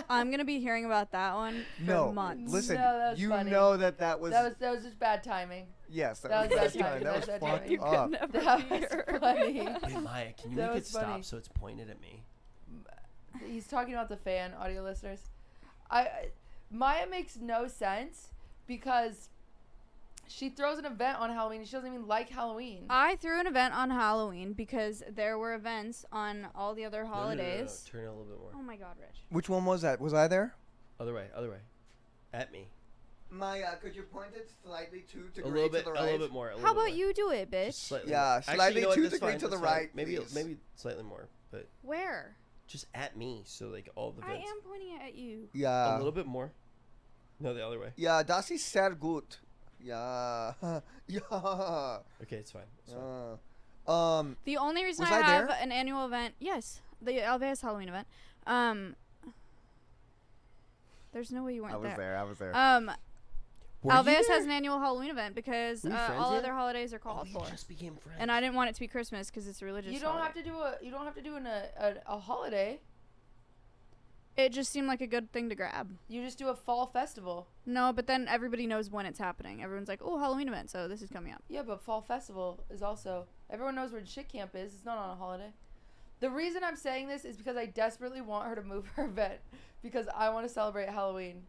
Speaker 5: I'm gonna be hearing about that one for
Speaker 2: No,
Speaker 5: months.
Speaker 2: listen,
Speaker 1: No, that was
Speaker 2: you
Speaker 1: funny.
Speaker 2: know that was.
Speaker 1: that was just bad timing.
Speaker 2: Yes,
Speaker 1: that was
Speaker 2: bad
Speaker 1: bad
Speaker 2: timing.
Speaker 1: timing.
Speaker 2: That was
Speaker 1: That was bad
Speaker 2: fucked
Speaker 1: timing.
Speaker 5: You
Speaker 2: up.
Speaker 5: could never
Speaker 1: That
Speaker 5: be
Speaker 1: was
Speaker 5: her.
Speaker 1: funny.
Speaker 3: Wait, Maya, can you
Speaker 1: That
Speaker 3: make it
Speaker 1: was
Speaker 3: stop
Speaker 1: funny.
Speaker 3: so it's pointed at me?
Speaker 1: He's talking about the fan, audio listeners. Maya makes no sense because she throws an event on Halloween and she doesn't even like Halloween.
Speaker 5: I threw an event on Halloween because there were events on all the other
Speaker 3: No,
Speaker 5: holidays.
Speaker 3: Turn it a little bit more.
Speaker 5: Oh my God, Rich.
Speaker 2: Which one was that? Was I there?
Speaker 3: Other way. At me.
Speaker 2: Maya, could you point it slightly 2
Speaker 3: A little bit more.
Speaker 5: How about you do it, bitch?
Speaker 3: Just slightly
Speaker 2: Yeah,
Speaker 3: more. Actually,
Speaker 2: slightly
Speaker 3: you know what,
Speaker 2: 2
Speaker 3: that's
Speaker 2: degrees
Speaker 3: fine,
Speaker 2: to the
Speaker 3: that's fine.
Speaker 2: right,
Speaker 3: Maybe
Speaker 2: please.
Speaker 3: maybe slightly more, but
Speaker 5: Where?
Speaker 3: just at me, so like all the
Speaker 5: I
Speaker 3: vents.
Speaker 5: am pointing it at you.
Speaker 2: Yeah.
Speaker 3: A little bit more. No, the other way.
Speaker 2: Ja, das ist sehr gut. Ja. Ja.
Speaker 3: Okay, it's fine. It's fine.
Speaker 5: The only reason
Speaker 2: Was
Speaker 5: I
Speaker 2: I
Speaker 5: have
Speaker 2: there?
Speaker 5: an annual event, yes, the Alveus Halloween event. There's no way you weren't
Speaker 2: I was there. I was there.
Speaker 3: Were you
Speaker 5: Alveus
Speaker 3: there?
Speaker 5: has an annual Halloween event because
Speaker 3: Were you friends
Speaker 5: all
Speaker 3: yet?
Speaker 5: other holidays are
Speaker 3: Oh,
Speaker 5: called
Speaker 3: we
Speaker 5: for.
Speaker 3: just became friends.
Speaker 5: And I didn't want it to be Christmas because it's a religious.
Speaker 1: You don't
Speaker 5: holiday.
Speaker 1: have to do a holiday.
Speaker 5: It just seemed like a good thing to grab.
Speaker 1: You just do a fall festival.
Speaker 5: No, but then everybody knows when it's happening. Everyone's like, "Oh, Halloween event, so this is coming up."
Speaker 1: Yeah, but fall festival is also everyone knows where shit camp is. It's not on a holiday. The reason I'm saying this is because I desperately want her to move her event because I want to celebrate Halloween.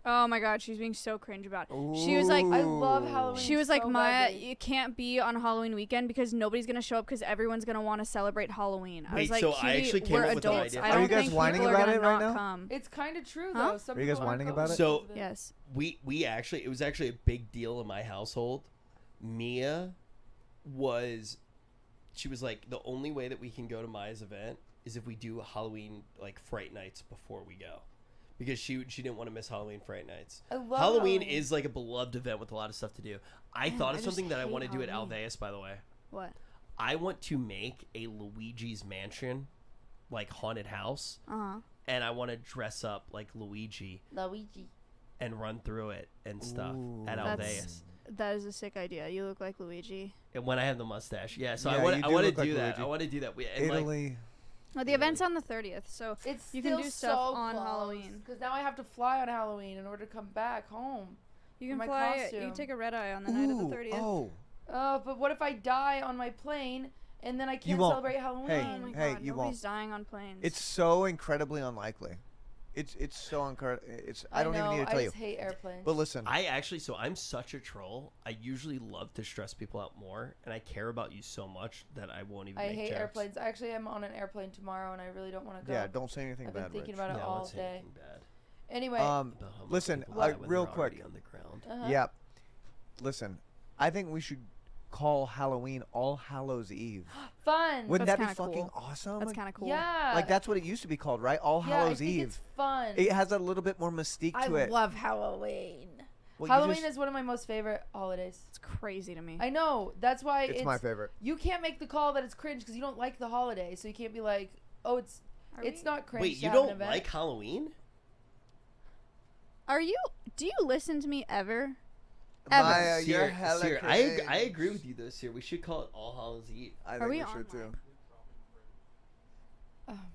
Speaker 5: Oh my God, she's being so cringe about it. She was like,
Speaker 1: I love Halloween.
Speaker 5: She was like,
Speaker 1: so
Speaker 5: Maya,
Speaker 1: badly.
Speaker 5: you can't be on Halloween weekend because nobody's gonna show up because everyone's gonna want to celebrate Halloween. I was
Speaker 3: Wait,
Speaker 5: like,
Speaker 3: so I
Speaker 5: Cutie,
Speaker 3: actually came
Speaker 5: we're
Speaker 3: up with an
Speaker 5: adults.
Speaker 3: idea.
Speaker 5: I
Speaker 2: Are
Speaker 5: don't
Speaker 2: you guys
Speaker 5: think
Speaker 2: whining
Speaker 5: people are
Speaker 2: about
Speaker 5: gonna
Speaker 2: it right
Speaker 5: not
Speaker 2: now?
Speaker 5: come.
Speaker 1: It's kind of true
Speaker 5: Huh?
Speaker 1: though. Some
Speaker 2: Are you guys
Speaker 1: people aren't
Speaker 2: whining
Speaker 1: cool
Speaker 2: about it?
Speaker 3: So-
Speaker 1: with
Speaker 5: Yes.
Speaker 3: we actually, it was actually a big deal in my household. Mia she was like, the only way that we can go to Maya's event is if we do Halloween like Fright Nights before we go, because she didn't want to miss Halloween Fright Nights.
Speaker 1: I love
Speaker 3: Halloween is like a beloved event with a lot of stuff to do. I
Speaker 5: Man,
Speaker 3: thought
Speaker 5: I
Speaker 3: of
Speaker 5: just
Speaker 3: something that I
Speaker 5: hate
Speaker 3: want to do at
Speaker 5: Halloween.
Speaker 3: Alveus, by the way.
Speaker 5: What?
Speaker 3: I want to make a Luigi's Mansion, like haunted house, and I want to dress up like Luigi
Speaker 1: Luigi.
Speaker 3: and run through it and stuff
Speaker 2: Ooh.
Speaker 3: at
Speaker 5: That's-
Speaker 3: Alveus.
Speaker 5: That is a sick idea. You look like Luigi.
Speaker 3: And when I have the mustache, yeah. So
Speaker 2: Yeah,
Speaker 3: I want
Speaker 2: you
Speaker 3: to
Speaker 2: do look
Speaker 3: do
Speaker 2: like
Speaker 3: that.
Speaker 2: Luigi.
Speaker 3: I want to do that. And like,
Speaker 2: Italy.
Speaker 5: Well, the event's on the 30th, so
Speaker 1: It's
Speaker 5: You can
Speaker 1: still
Speaker 5: do stuff
Speaker 1: so
Speaker 5: on
Speaker 1: close,
Speaker 5: Halloween.
Speaker 1: Because now I have to fly on Halloween in order to come back home.
Speaker 5: you can
Speaker 1: my
Speaker 5: fly. You
Speaker 1: costume.
Speaker 5: take a red eye on the night of the 30th.
Speaker 2: Oh.
Speaker 1: But what if I die on my plane and then I can't
Speaker 2: won't.
Speaker 1: celebrate Halloween?
Speaker 2: Hey,
Speaker 5: Oh my
Speaker 2: hey,
Speaker 5: God,
Speaker 2: you
Speaker 5: nobody's
Speaker 2: won't.
Speaker 5: dying on planes.
Speaker 2: It's so incredibly unlikely. It's so incredible. I don't even need to tell
Speaker 1: I
Speaker 2: you.
Speaker 1: just hate airplanes.
Speaker 2: But listen,
Speaker 3: I'm such a troll. I usually love to stress people out more, and I care about you so much that I won't even
Speaker 1: I
Speaker 3: make
Speaker 1: hate
Speaker 3: jokes.
Speaker 1: airplanes. I actually am on an airplane tomorrow and I really don't want to go.
Speaker 2: yeah, don't say anything
Speaker 1: I've been
Speaker 2: bad,
Speaker 1: thinking
Speaker 2: Rich.
Speaker 1: about it
Speaker 3: Yeah, I
Speaker 1: all
Speaker 3: won't say
Speaker 1: day.
Speaker 3: anything bad
Speaker 1: Anyway,
Speaker 3: about how much
Speaker 2: Listen,
Speaker 3: people die when
Speaker 2: real
Speaker 3: they're already
Speaker 2: quick.
Speaker 3: on the ground.
Speaker 2: Yeah. Listen, I think we should call Halloween All Hallows Eve.
Speaker 1: fun.
Speaker 2: Wouldn't
Speaker 5: That's
Speaker 2: that be
Speaker 5: kinda
Speaker 2: fucking
Speaker 5: cool.
Speaker 2: awesome?
Speaker 5: That's kind of cool.
Speaker 1: Yeah.
Speaker 2: Like that's what it used to be called, right? All
Speaker 1: yeah,
Speaker 2: Hallows
Speaker 1: I think
Speaker 2: Eve.
Speaker 1: It's fun.
Speaker 2: It has a little bit more mystique
Speaker 1: I
Speaker 2: to it.
Speaker 1: love Halloween.
Speaker 2: Well, you
Speaker 1: Halloween
Speaker 2: just-
Speaker 1: is one of my most favorite holidays.
Speaker 5: It's crazy to me.
Speaker 1: I know. That's why
Speaker 2: It's my favorite.
Speaker 1: You can't make the call that it's cringe because you don't like the holiday. So you can't be like, oh, it's not cringe.
Speaker 3: Wait,
Speaker 1: to
Speaker 3: you
Speaker 1: have an
Speaker 3: don't
Speaker 1: event.
Speaker 3: like Halloween?
Speaker 5: Do you listen to me ever?
Speaker 2: Maya,
Speaker 3: Sierra-
Speaker 2: you're hella
Speaker 3: Sierra,
Speaker 2: cringe.
Speaker 3: I agree with you though, Sierra. We should call it All Hallows Eve.
Speaker 2: I
Speaker 5: Are
Speaker 2: think
Speaker 5: we
Speaker 2: we
Speaker 5: on
Speaker 2: should too.
Speaker 1: Oh my gosh.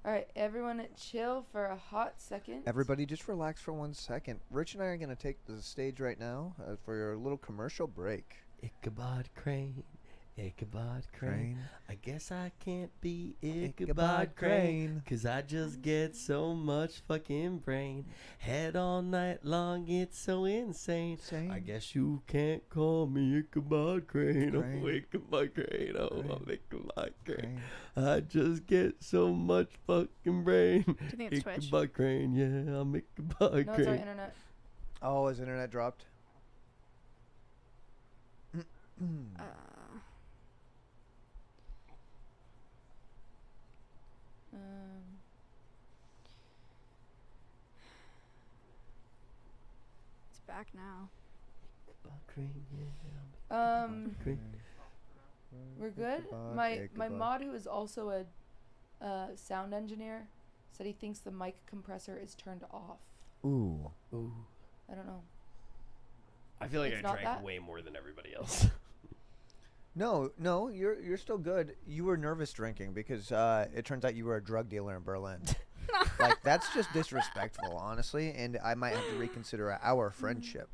Speaker 1: All right, everyone, chill for a hot second.
Speaker 2: Everybody just relax for 1 second. Rich and I are going to take the stage right now for your little commercial break.
Speaker 3: Ichabod Crane, Ichabod Crane.
Speaker 2: Crane.
Speaker 3: I guess I can't be
Speaker 2: Ichabod
Speaker 3: Ichabod
Speaker 2: Crane.
Speaker 3: Crane, 'cause I just get so much fucking brain. Head all night long, it's so insane. I guess you can't call me Ichabod Crane.
Speaker 2: Crane.
Speaker 3: Oh, Ichabod Crane. Oh,
Speaker 2: Crane.
Speaker 3: I'm Ichabod Crane.
Speaker 2: Crane.
Speaker 3: I just get so much fucking brain.
Speaker 5: Do you think it's Twitch?
Speaker 3: Ichabod Crane, yeah, I'm Ichabod
Speaker 1: No, it's our
Speaker 3: Crane.
Speaker 1: internet.
Speaker 2: Oh, his internet dropped?
Speaker 5: back now.
Speaker 1: We're good. My mod, who is also a sound engineer, said he thinks the mic compressor is turned off.
Speaker 2: Ooh.
Speaker 1: I don't know.
Speaker 3: I feel like
Speaker 1: It's
Speaker 3: I
Speaker 1: not
Speaker 3: drank
Speaker 1: that?
Speaker 3: way more than everybody else.
Speaker 2: No, you're still good. You were nervous drinking because it turns out you were a drug dealer in Berlin. Like, that's just disrespectful, honestly, and I might have to reconsider our friendship.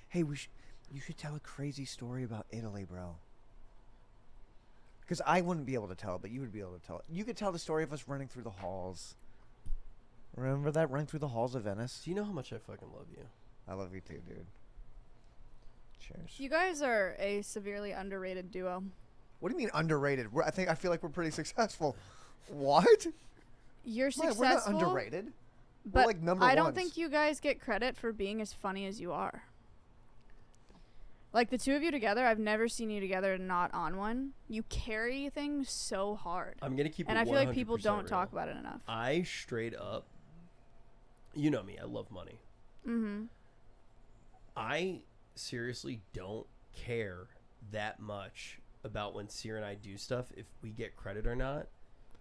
Speaker 2: Hey, you should tell a crazy story about Italy, bro. Because I wouldn't be able to tell it, but you would be able to tell it. You could tell the story of us running through the halls. Remember that, running through the halls of Venice?
Speaker 3: Do you know how much I fucking love you?
Speaker 2: I love you too, dude. Cheers.
Speaker 5: You guys are a severely underrated duo.
Speaker 2: What do you mean underrated? I feel like we're pretty successful. What?
Speaker 5: You're
Speaker 2: Why,
Speaker 5: successful,
Speaker 2: we're not underrated.
Speaker 5: but
Speaker 2: we're like number
Speaker 5: I don't
Speaker 2: ones.
Speaker 5: think you guys get credit for being as funny as you are. Like, the two of you together, I've never seen you together and not on one. You carry things so hard.
Speaker 3: I'm gonna keep
Speaker 5: And
Speaker 3: it
Speaker 5: I feel like people
Speaker 3: 100%
Speaker 5: don't talk
Speaker 3: real.
Speaker 5: about it enough.
Speaker 3: I straight up, you know me, I love money.
Speaker 5: Mm-hmm.
Speaker 3: I seriously don't care that much about when Seer and I do stuff, if we get credit or not,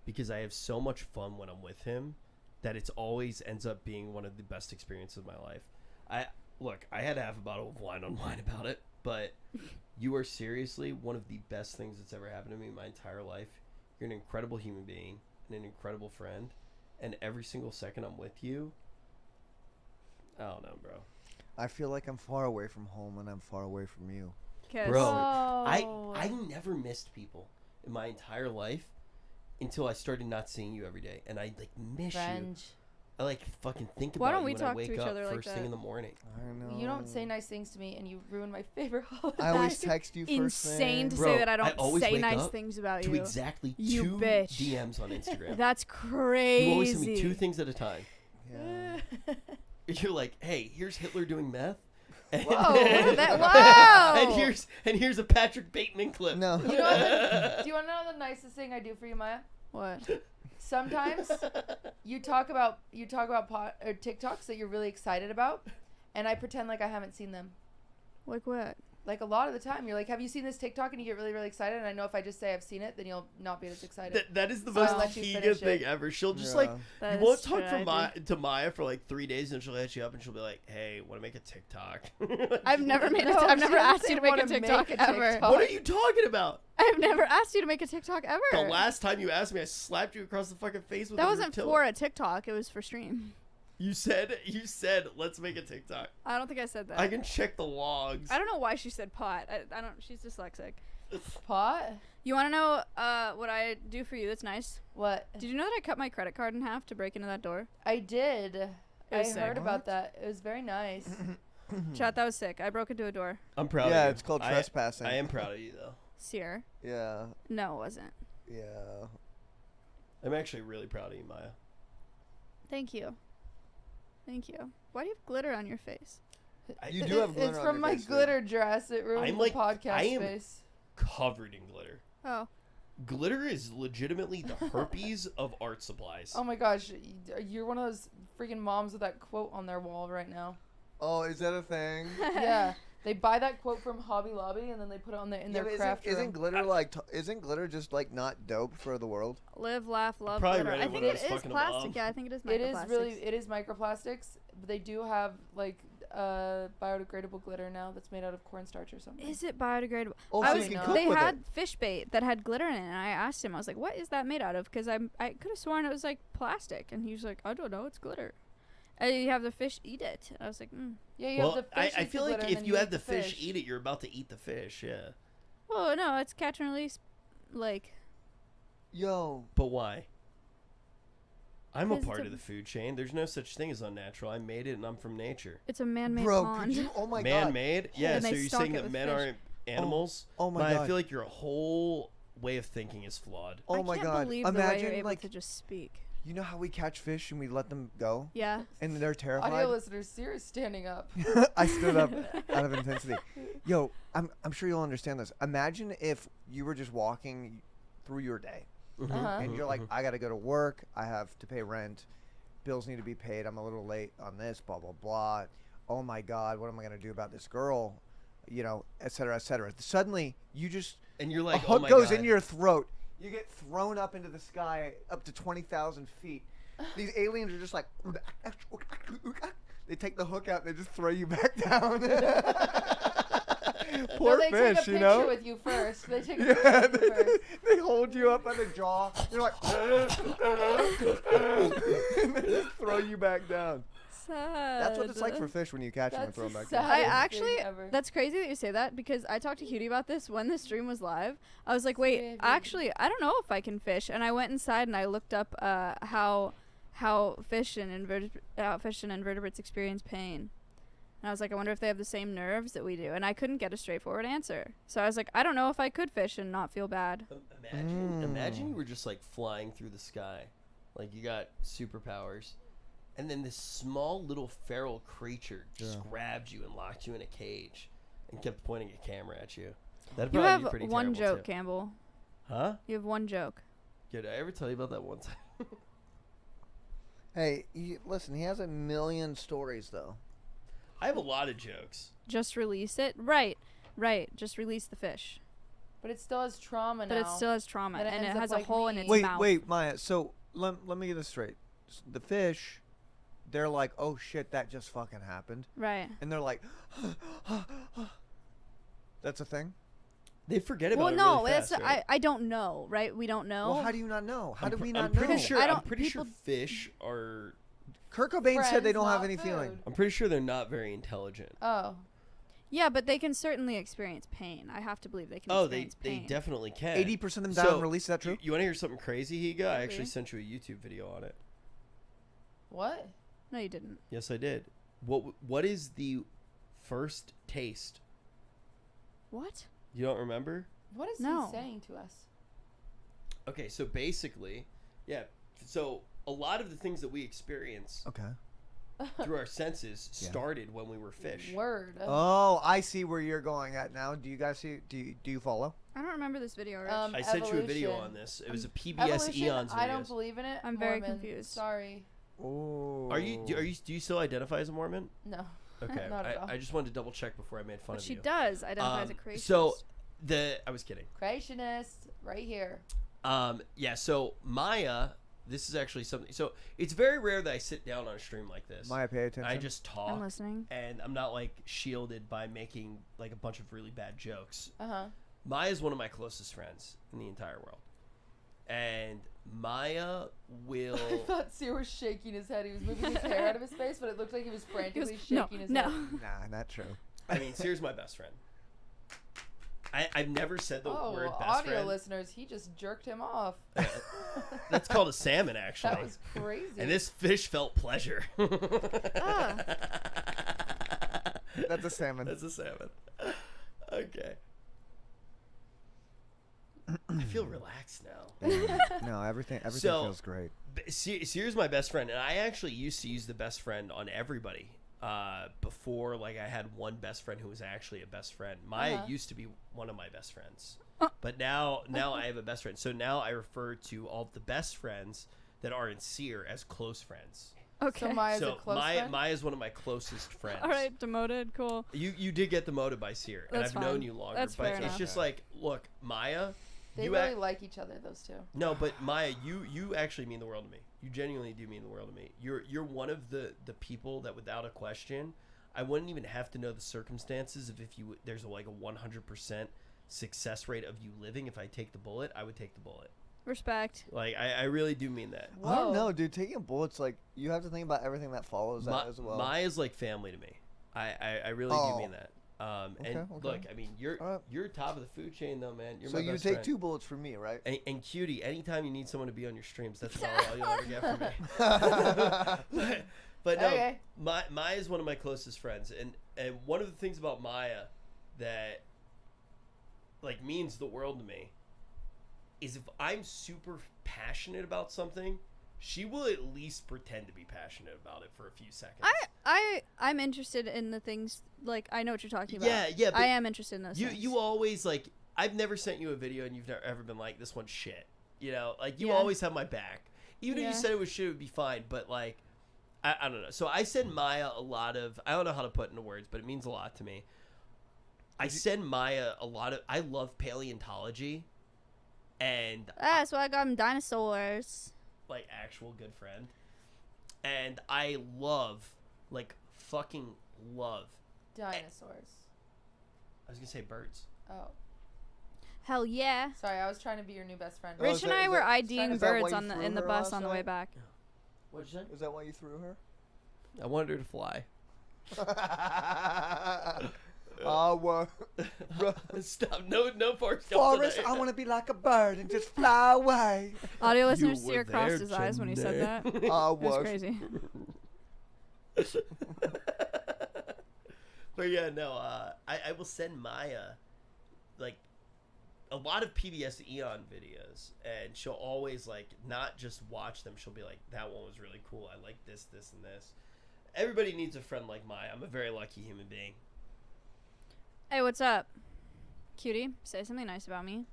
Speaker 3: because I have so much fun when I'm with him that it's always ends up being one of the best experiences of my life. I had half a bottle of wine on wine about it, but you are seriously one of the best things that's ever happened to me in my entire life. You're an incredible human being and an incredible friend, and every single second I'm with you, I don't know, bro.
Speaker 2: I feel like I'm far away from home and I'm far away from you.
Speaker 3: Bro,
Speaker 1: Oh.
Speaker 3: I never missed people in my entire life until I started not seeing you every day, and I like miss you.
Speaker 1: Revenge.
Speaker 3: I like fucking think
Speaker 5: Why
Speaker 3: about
Speaker 5: don't
Speaker 3: you
Speaker 5: we
Speaker 3: when I
Speaker 5: talk to
Speaker 3: wake
Speaker 5: each
Speaker 3: up
Speaker 5: other like
Speaker 3: first thing
Speaker 5: that?
Speaker 3: in the morning.
Speaker 2: I know.
Speaker 1: You don't say nice things to me, and you ruin my favorite holiday.
Speaker 2: I always text you first
Speaker 5: Insane to
Speaker 2: thing.
Speaker 3: Bro,
Speaker 5: say that I
Speaker 3: I
Speaker 5: don't
Speaker 3: always
Speaker 5: say
Speaker 3: wake
Speaker 5: nice
Speaker 3: up
Speaker 5: things about
Speaker 3: To
Speaker 5: you.
Speaker 3: exactly
Speaker 5: You
Speaker 3: 2
Speaker 5: bitch.
Speaker 3: DMs on Instagram.
Speaker 5: That's crazy.
Speaker 3: You always send me 2 things at a time.
Speaker 2: Yeah.
Speaker 3: You're like, hey, here's Hitler doing meth. And,
Speaker 1: Whoa, that-
Speaker 5: Whoa.
Speaker 3: and here's a Patrick Bateman clip.
Speaker 2: No.
Speaker 1: You know what do you want to know the nicest thing I do for you, Maya?
Speaker 5: What?
Speaker 1: Sometimes you talk about or TikToks that you're really excited about, and I pretend like I haven't seen them.
Speaker 5: Like what?
Speaker 1: Like, a lot of the time, you're like, "Have you seen this TikTok?" And you get really, really excited. And I know if I just say I've seen it, then you'll not be as excited.
Speaker 3: That is the
Speaker 1: So I'll
Speaker 3: most
Speaker 1: let you
Speaker 3: Keegan
Speaker 1: finish
Speaker 3: thing
Speaker 1: it.
Speaker 3: ever. She'll just
Speaker 2: Yeah.
Speaker 3: like
Speaker 5: That
Speaker 3: you
Speaker 5: is
Speaker 3: won't
Speaker 5: true,
Speaker 3: talk
Speaker 5: I do.
Speaker 3: to Maya for like 3 days, and she'll hit you up and she'll be like, "Hey, want to make a TikTok?"
Speaker 5: I've never made.
Speaker 1: No,
Speaker 5: I've
Speaker 1: she
Speaker 5: never
Speaker 1: didn't
Speaker 5: asked
Speaker 1: say
Speaker 5: you to make a
Speaker 1: wanna
Speaker 5: TikTok
Speaker 1: make a
Speaker 5: ever.
Speaker 1: TikTok.
Speaker 3: What are you talking about?
Speaker 5: I've never asked you to make a TikTok ever.
Speaker 3: The last time you asked me, I slapped you across the fucking face with
Speaker 5: that
Speaker 3: a
Speaker 5: wasn't
Speaker 3: tortilla.
Speaker 5: for a TikTok. It was for stream.
Speaker 3: You said let's make a TikTok.
Speaker 5: I don't think I said that.
Speaker 3: I can check the logs.
Speaker 5: I don't know why she said pot. I don't. She's dyslexic.
Speaker 1: Pot?
Speaker 5: You want to know what I do for you? That's nice.
Speaker 1: What?
Speaker 5: Did you know that I cut my credit card in half to break into that door?
Speaker 1: I did. I
Speaker 5: was sick.
Speaker 1: heard
Speaker 2: What?
Speaker 1: about that. It was very nice.
Speaker 5: Chat, that was sick. I broke into a door.
Speaker 3: I'm proud
Speaker 2: Yeah,
Speaker 3: of you.
Speaker 2: it's called
Speaker 3: I-
Speaker 2: trespassing.
Speaker 3: I am proud of you though.
Speaker 5: Seer.
Speaker 2: Yeah.
Speaker 5: No, it wasn't.
Speaker 2: Yeah.
Speaker 3: I'm actually really proud of you, Maya.
Speaker 5: Thank you. Thank you. Why do you have glitter on your face?
Speaker 2: You do have glitter
Speaker 1: It's
Speaker 2: on
Speaker 1: from
Speaker 2: your
Speaker 1: my
Speaker 2: face, dude.
Speaker 1: glitter dress. It ruined
Speaker 3: I'm
Speaker 1: the
Speaker 3: like-
Speaker 1: podcast
Speaker 3: I am-
Speaker 1: space.
Speaker 3: Covered in glitter.
Speaker 5: Oh.
Speaker 3: Glitter is legitimately the herpes of art supplies.
Speaker 1: Oh my gosh, you're one of those freaking moms with that quote on their wall right now.
Speaker 2: Oh, is that a thing?
Speaker 1: Yeah, they buy that quote from Hobby Lobby and then they put it on in their
Speaker 2: but
Speaker 1: craft room.
Speaker 2: isn't glitter like isn't glitter just like not dope for the world?
Speaker 5: Live, laugh, love,
Speaker 3: Probably
Speaker 5: glitter.
Speaker 3: read
Speaker 5: I
Speaker 3: it
Speaker 5: think
Speaker 3: when I
Speaker 5: it
Speaker 3: was
Speaker 5: is
Speaker 3: fucking
Speaker 5: plastic.
Speaker 3: above.
Speaker 5: Yeah, I think it is
Speaker 1: It is
Speaker 5: microplastics.
Speaker 1: it is microplastics, but they do have like biodegradable glitter now that's made out of cornstarch or something.
Speaker 5: Is it biodegradable?
Speaker 2: Oh,
Speaker 5: I
Speaker 2: so
Speaker 5: was,
Speaker 2: you can
Speaker 1: no.
Speaker 2: cook
Speaker 5: they
Speaker 2: with
Speaker 5: had
Speaker 2: it.
Speaker 5: fish bait that had glitter in it, and I asked him, I was like, what is that made out of? Because I could have sworn it was like plastic. And he was like, I don't know, it's glitter. And you have the fish eat it. I was like,
Speaker 1: Yeah, you
Speaker 3: Well,
Speaker 1: have the fish.
Speaker 3: I
Speaker 1: eat the
Speaker 3: feel like
Speaker 1: glitter, and
Speaker 3: if
Speaker 1: then
Speaker 3: you
Speaker 1: eat
Speaker 3: had the fish eat it, you're about to eat the fish, yeah.
Speaker 5: well, no, it's catch and release. Like,
Speaker 2: Yo.
Speaker 3: But why? I'm a
Speaker 5: 'Cause it's
Speaker 3: part
Speaker 5: a-
Speaker 3: of the food chain. There's no such thing as unnatural. I made it and I'm from nature.
Speaker 5: it's a man-made
Speaker 2: Bro,
Speaker 5: pond.
Speaker 2: could you? Oh my god.
Speaker 3: Man-made? Yeah,
Speaker 5: And
Speaker 3: so
Speaker 5: they
Speaker 3: you're
Speaker 5: stock
Speaker 3: saying
Speaker 5: it
Speaker 3: that
Speaker 5: with
Speaker 3: men
Speaker 5: fish.
Speaker 3: aren't animals?
Speaker 2: Oh my
Speaker 3: But
Speaker 2: god.
Speaker 3: I feel like your whole way of thinking is flawed.
Speaker 2: Oh
Speaker 5: I
Speaker 2: my
Speaker 5: can't
Speaker 2: god.
Speaker 5: believe the way
Speaker 2: Imagine
Speaker 5: you're able
Speaker 2: like
Speaker 5: to just speak.
Speaker 2: you know how we catch fish and we let them go
Speaker 5: Yeah.
Speaker 2: and they're terrified.
Speaker 1: Audio listeners, Sierra's standing up.
Speaker 2: I stood up out of intensity. Yo, I'm sure you'll understand this. Imagine if you were just walking through your day
Speaker 3: Mm-hmm.
Speaker 1: Uh-huh.
Speaker 2: and you're like, I gotta go to work, I have to pay rent, bills need to be paid, I'm a little late on this, blah blah blah. oh my God, what am I gonna do about this girl? You know, et cetera, et cetera. Suddenly, you just
Speaker 3: And you're
Speaker 2: a
Speaker 3: like,
Speaker 2: hook
Speaker 3: oh my
Speaker 2: goes
Speaker 3: God.
Speaker 2: in your throat. You get thrown up into the sky up to 20,000 feet. These aliens are just like, they take the hook out and they just throw you back down. Poor
Speaker 1: no, they
Speaker 2: fish,
Speaker 1: take a
Speaker 2: you know?
Speaker 1: picture with you first. They take a
Speaker 2: Yeah,
Speaker 1: picture with you first.
Speaker 2: they hold you up by the jaw. You're like, and they just throw you back down.
Speaker 5: Sad.
Speaker 2: That's what it's like for fish when you catch them and
Speaker 1: That's
Speaker 2: throw them
Speaker 1: the
Speaker 2: back down.
Speaker 5: I
Speaker 1: saddest
Speaker 5: actually,
Speaker 1: thing ever.
Speaker 5: that's crazy that you say that because I talked to Cutie about this when the stream was live. I was like, wait, actually, I don't know if I can fish. And I went inside and I looked up how fish and invertebrates experience pain. And I was like, I wonder if they have the same nerves that we do. And I couldn't get a straightforward answer. So I was like, I don't know if I could fish and not feel bad.
Speaker 3: Imagine you were just like flying through the sky, like you got superpowers, and then this small little feral creature just grabbed you and locked you in a cage and kept pointing a camera at you. That'd
Speaker 5: You
Speaker 3: probably
Speaker 5: have
Speaker 3: be pretty
Speaker 5: one
Speaker 3: terrible,
Speaker 5: joke,
Speaker 3: too.
Speaker 5: Campbell.
Speaker 3: Huh?
Speaker 5: You have one joke.
Speaker 3: Did I ever tell you about that one time?
Speaker 2: Hey, listen, he has a million stories, though.
Speaker 3: I have a lot of jokes.
Speaker 5: Just release it. Right. Just release the fish.
Speaker 1: But it still has trauma now.
Speaker 5: But it still has trauma.
Speaker 1: Then it
Speaker 5: And it
Speaker 1: ends up
Speaker 5: has
Speaker 1: like
Speaker 5: a hole in
Speaker 1: me.
Speaker 5: its
Speaker 2: Wait,
Speaker 5: mouth.
Speaker 2: wait, Maya. So let me get this straight. The fish, they're like, oh shit, that just fucking happened,
Speaker 5: Right.
Speaker 2: and they're like, that's a thing.
Speaker 3: They forget about
Speaker 5: Well,
Speaker 3: it
Speaker 5: no,
Speaker 3: really fast,
Speaker 5: that's
Speaker 3: right?
Speaker 5: I don't know, right? We don't know.
Speaker 2: Well, how do you not know? How do we
Speaker 3: I'm
Speaker 2: not know?
Speaker 3: pretty sure.
Speaker 5: I
Speaker 3: I'm
Speaker 5: don't-
Speaker 3: pretty sure
Speaker 5: people-
Speaker 3: fish are.
Speaker 2: Kurt Cobain said they
Speaker 1: Friends,
Speaker 2: don't have
Speaker 1: not
Speaker 2: any
Speaker 1: food.
Speaker 2: feeling.
Speaker 3: I'm pretty sure they're not very intelligent.
Speaker 1: Oh.
Speaker 5: Yeah, but they can certainly experience pain. I have to believe they can
Speaker 3: Oh, they
Speaker 5: experience pain.
Speaker 3: definitely can.
Speaker 2: 80% of them die on release. Is that true?
Speaker 3: You want to hear something crazy, Higa? I actually
Speaker 5: Maybe.
Speaker 3: sent you a YouTube video on it.
Speaker 1: What?
Speaker 5: No, you didn't.
Speaker 3: Yes, I did. What is the first taste?
Speaker 5: What?
Speaker 3: You don't remember?
Speaker 1: What is
Speaker 5: No.
Speaker 1: he saying to us?
Speaker 3: Okay, so basically, yeah. So a lot of the things that we experience
Speaker 2: Okay.
Speaker 3: through our senses
Speaker 2: Yeah.
Speaker 3: started when we were fish.
Speaker 1: Word.
Speaker 2: Oh, I see where you're going at now. Do you guys see? Do you follow?
Speaker 5: I don't remember this video, Rich.
Speaker 3: I sent you a video
Speaker 1: Evolution.
Speaker 3: on this. It was a PBS
Speaker 1: Evolution,
Speaker 3: Eons video.
Speaker 1: I don't believe in it.
Speaker 5: I'm very
Speaker 1: Mormon.
Speaker 5: confused.
Speaker 1: Sorry.
Speaker 2: Oh.
Speaker 3: Do you still identify as a Mormon?
Speaker 1: No.
Speaker 3: Okay,
Speaker 1: Not at all.
Speaker 3: I just wanted to double check before I made fun
Speaker 5: but
Speaker 3: of
Speaker 5: she
Speaker 3: you.
Speaker 5: does identify as a creationist.
Speaker 3: So I was kidding.
Speaker 1: Creationist, right here.
Speaker 3: Yeah. So Maya, this is actually something. So it's very rare that I sit down on a stream like this.
Speaker 2: Maya, pay attention.
Speaker 3: I just talk.
Speaker 5: I'm listening.
Speaker 3: And I'm not like shielded by making like a bunch of really bad jokes.
Speaker 1: Uh-huh.
Speaker 3: Maya's one of my closest friends in the entire world. And Maya will
Speaker 1: I thought Sear was shaking his head. He was moving his hair out of his face, but it looked like he was frantically
Speaker 5: no,
Speaker 1: shaking his
Speaker 5: no.
Speaker 1: head.
Speaker 2: Nah, not true.
Speaker 3: I mean, Sear's my best friend. I've never said the
Speaker 1: Oh,
Speaker 3: word best
Speaker 1: audio
Speaker 3: friend.
Speaker 1: listeners, he just jerked him off.
Speaker 3: That's called a salmon, actually.
Speaker 1: That was crazy.
Speaker 3: And this fish felt pleasure.
Speaker 2: That's a salmon.
Speaker 3: That's a salmon. Okay. I feel relaxed now.
Speaker 2: No, everything
Speaker 3: So-
Speaker 2: feels great.
Speaker 3: Sear's my best friend, and I actually used to use the best friend on everybody. Before, like, I had one best friend who was actually a best friend. Maya
Speaker 1: Uh-huh.
Speaker 3: used to be one of my best friends, but now I have a best friend. So now I refer to all the best friends that are in Sear as close friends.
Speaker 5: Okay.
Speaker 1: So Maya's
Speaker 3: So
Speaker 1: a close friend?
Speaker 3: Maya's one of my closest friends.
Speaker 5: All right, demoted. Cool.
Speaker 3: You did get demoted by Sear, and
Speaker 5: That's
Speaker 3: I've known
Speaker 5: fine.
Speaker 3: you longer.
Speaker 5: That's
Speaker 3: but
Speaker 5: fair
Speaker 3: it's
Speaker 5: enough.
Speaker 3: just like, look, Maya,
Speaker 1: They
Speaker 3: you
Speaker 1: really like each other, those two.
Speaker 3: no, but Maya, you actually mean the world to me. You genuinely do mean the world to me. You're one of the people that, without a question, I wouldn't even have to know the circumstances of if there's like a 100% success rate of you living. If I take the bullet, I would take the bullet.
Speaker 5: Respect.
Speaker 3: Like I really do mean that.
Speaker 2: I don't
Speaker 1: Whoa.
Speaker 2: know, dude. Taking bullets, like, you have to think about everything that follows that as well.
Speaker 3: Maya's like family to me. I really
Speaker 2: Oh.
Speaker 3: do mean that. And
Speaker 2: Okay.
Speaker 3: look, I mean,
Speaker 2: All right.
Speaker 3: you're top of the food chain though, man. You're
Speaker 2: So
Speaker 3: my
Speaker 2: you
Speaker 3: best
Speaker 2: take
Speaker 3: friend.
Speaker 2: 2 bullets from me, right?
Speaker 3: And Cutie, anytime you need someone to be on your streams, that's about all you'll ever get from me. But no,
Speaker 1: Okay.
Speaker 3: Maya's one of my closest friends, and one of the things about Maya that like means the world to me is if I'm super passionate about something, she will at least pretend to be passionate about it for a few seconds.
Speaker 5: I'm interested in the things, like, I know what you're talking about.
Speaker 3: Yeah, but
Speaker 5: I am interested in those things.
Speaker 3: you always, like, I've never sent you a video and you've never ever been like, this one's shit. You know, like, you
Speaker 5: Yeah.
Speaker 3: always have my back. Even if
Speaker 5: Yeah.
Speaker 3: you said it was shit, it would be fine. But, like, I don't know. So I send Maya a lot of, I don't know how to put into words, but it means a lot to me. I send Maya a lot of, I love paleontology and
Speaker 5: That's why I got him dinosaurs.
Speaker 3: like actual good friend. And I love, like fucking love.
Speaker 1: Dinosaurs.
Speaker 3: I was gonna say birds.
Speaker 1: Oh,
Speaker 5: Hell yeah.
Speaker 1: sorry. I was trying to be your new best friend.
Speaker 2: Oh,
Speaker 5: Rich
Speaker 2: is
Speaker 5: and
Speaker 2: that-
Speaker 5: I
Speaker 2: is
Speaker 5: were
Speaker 2: that-
Speaker 5: IDing
Speaker 2: is that why
Speaker 5: birds
Speaker 2: you
Speaker 5: on the
Speaker 2: threw
Speaker 5: in the
Speaker 2: her
Speaker 5: bus
Speaker 2: last
Speaker 5: on the way
Speaker 2: night?
Speaker 5: back.
Speaker 3: What'd you say?
Speaker 2: Is that why you threw her?
Speaker 3: I wanted her to fly. Stop. No Forrest Gump
Speaker 2: Forrest,
Speaker 3: today.
Speaker 2: I want to be like a bird and just fly away.
Speaker 5: Audio listeners
Speaker 3: You
Speaker 5: see
Speaker 3: were
Speaker 5: her crossed
Speaker 3: there,
Speaker 5: his eyes when he said that. It
Speaker 2: I
Speaker 5: was
Speaker 2: was.
Speaker 5: crazy.
Speaker 3: But yeah, no, I will send Maya like a lot of PBS Eon videos, and she'll always like not just watch them. She'll be like, "That one was really cool. I like this, this, and this." Everybody needs a friend like Maya. I'm a very lucky human being.
Speaker 5: Hey, what's up? Cutie, say something nice about me.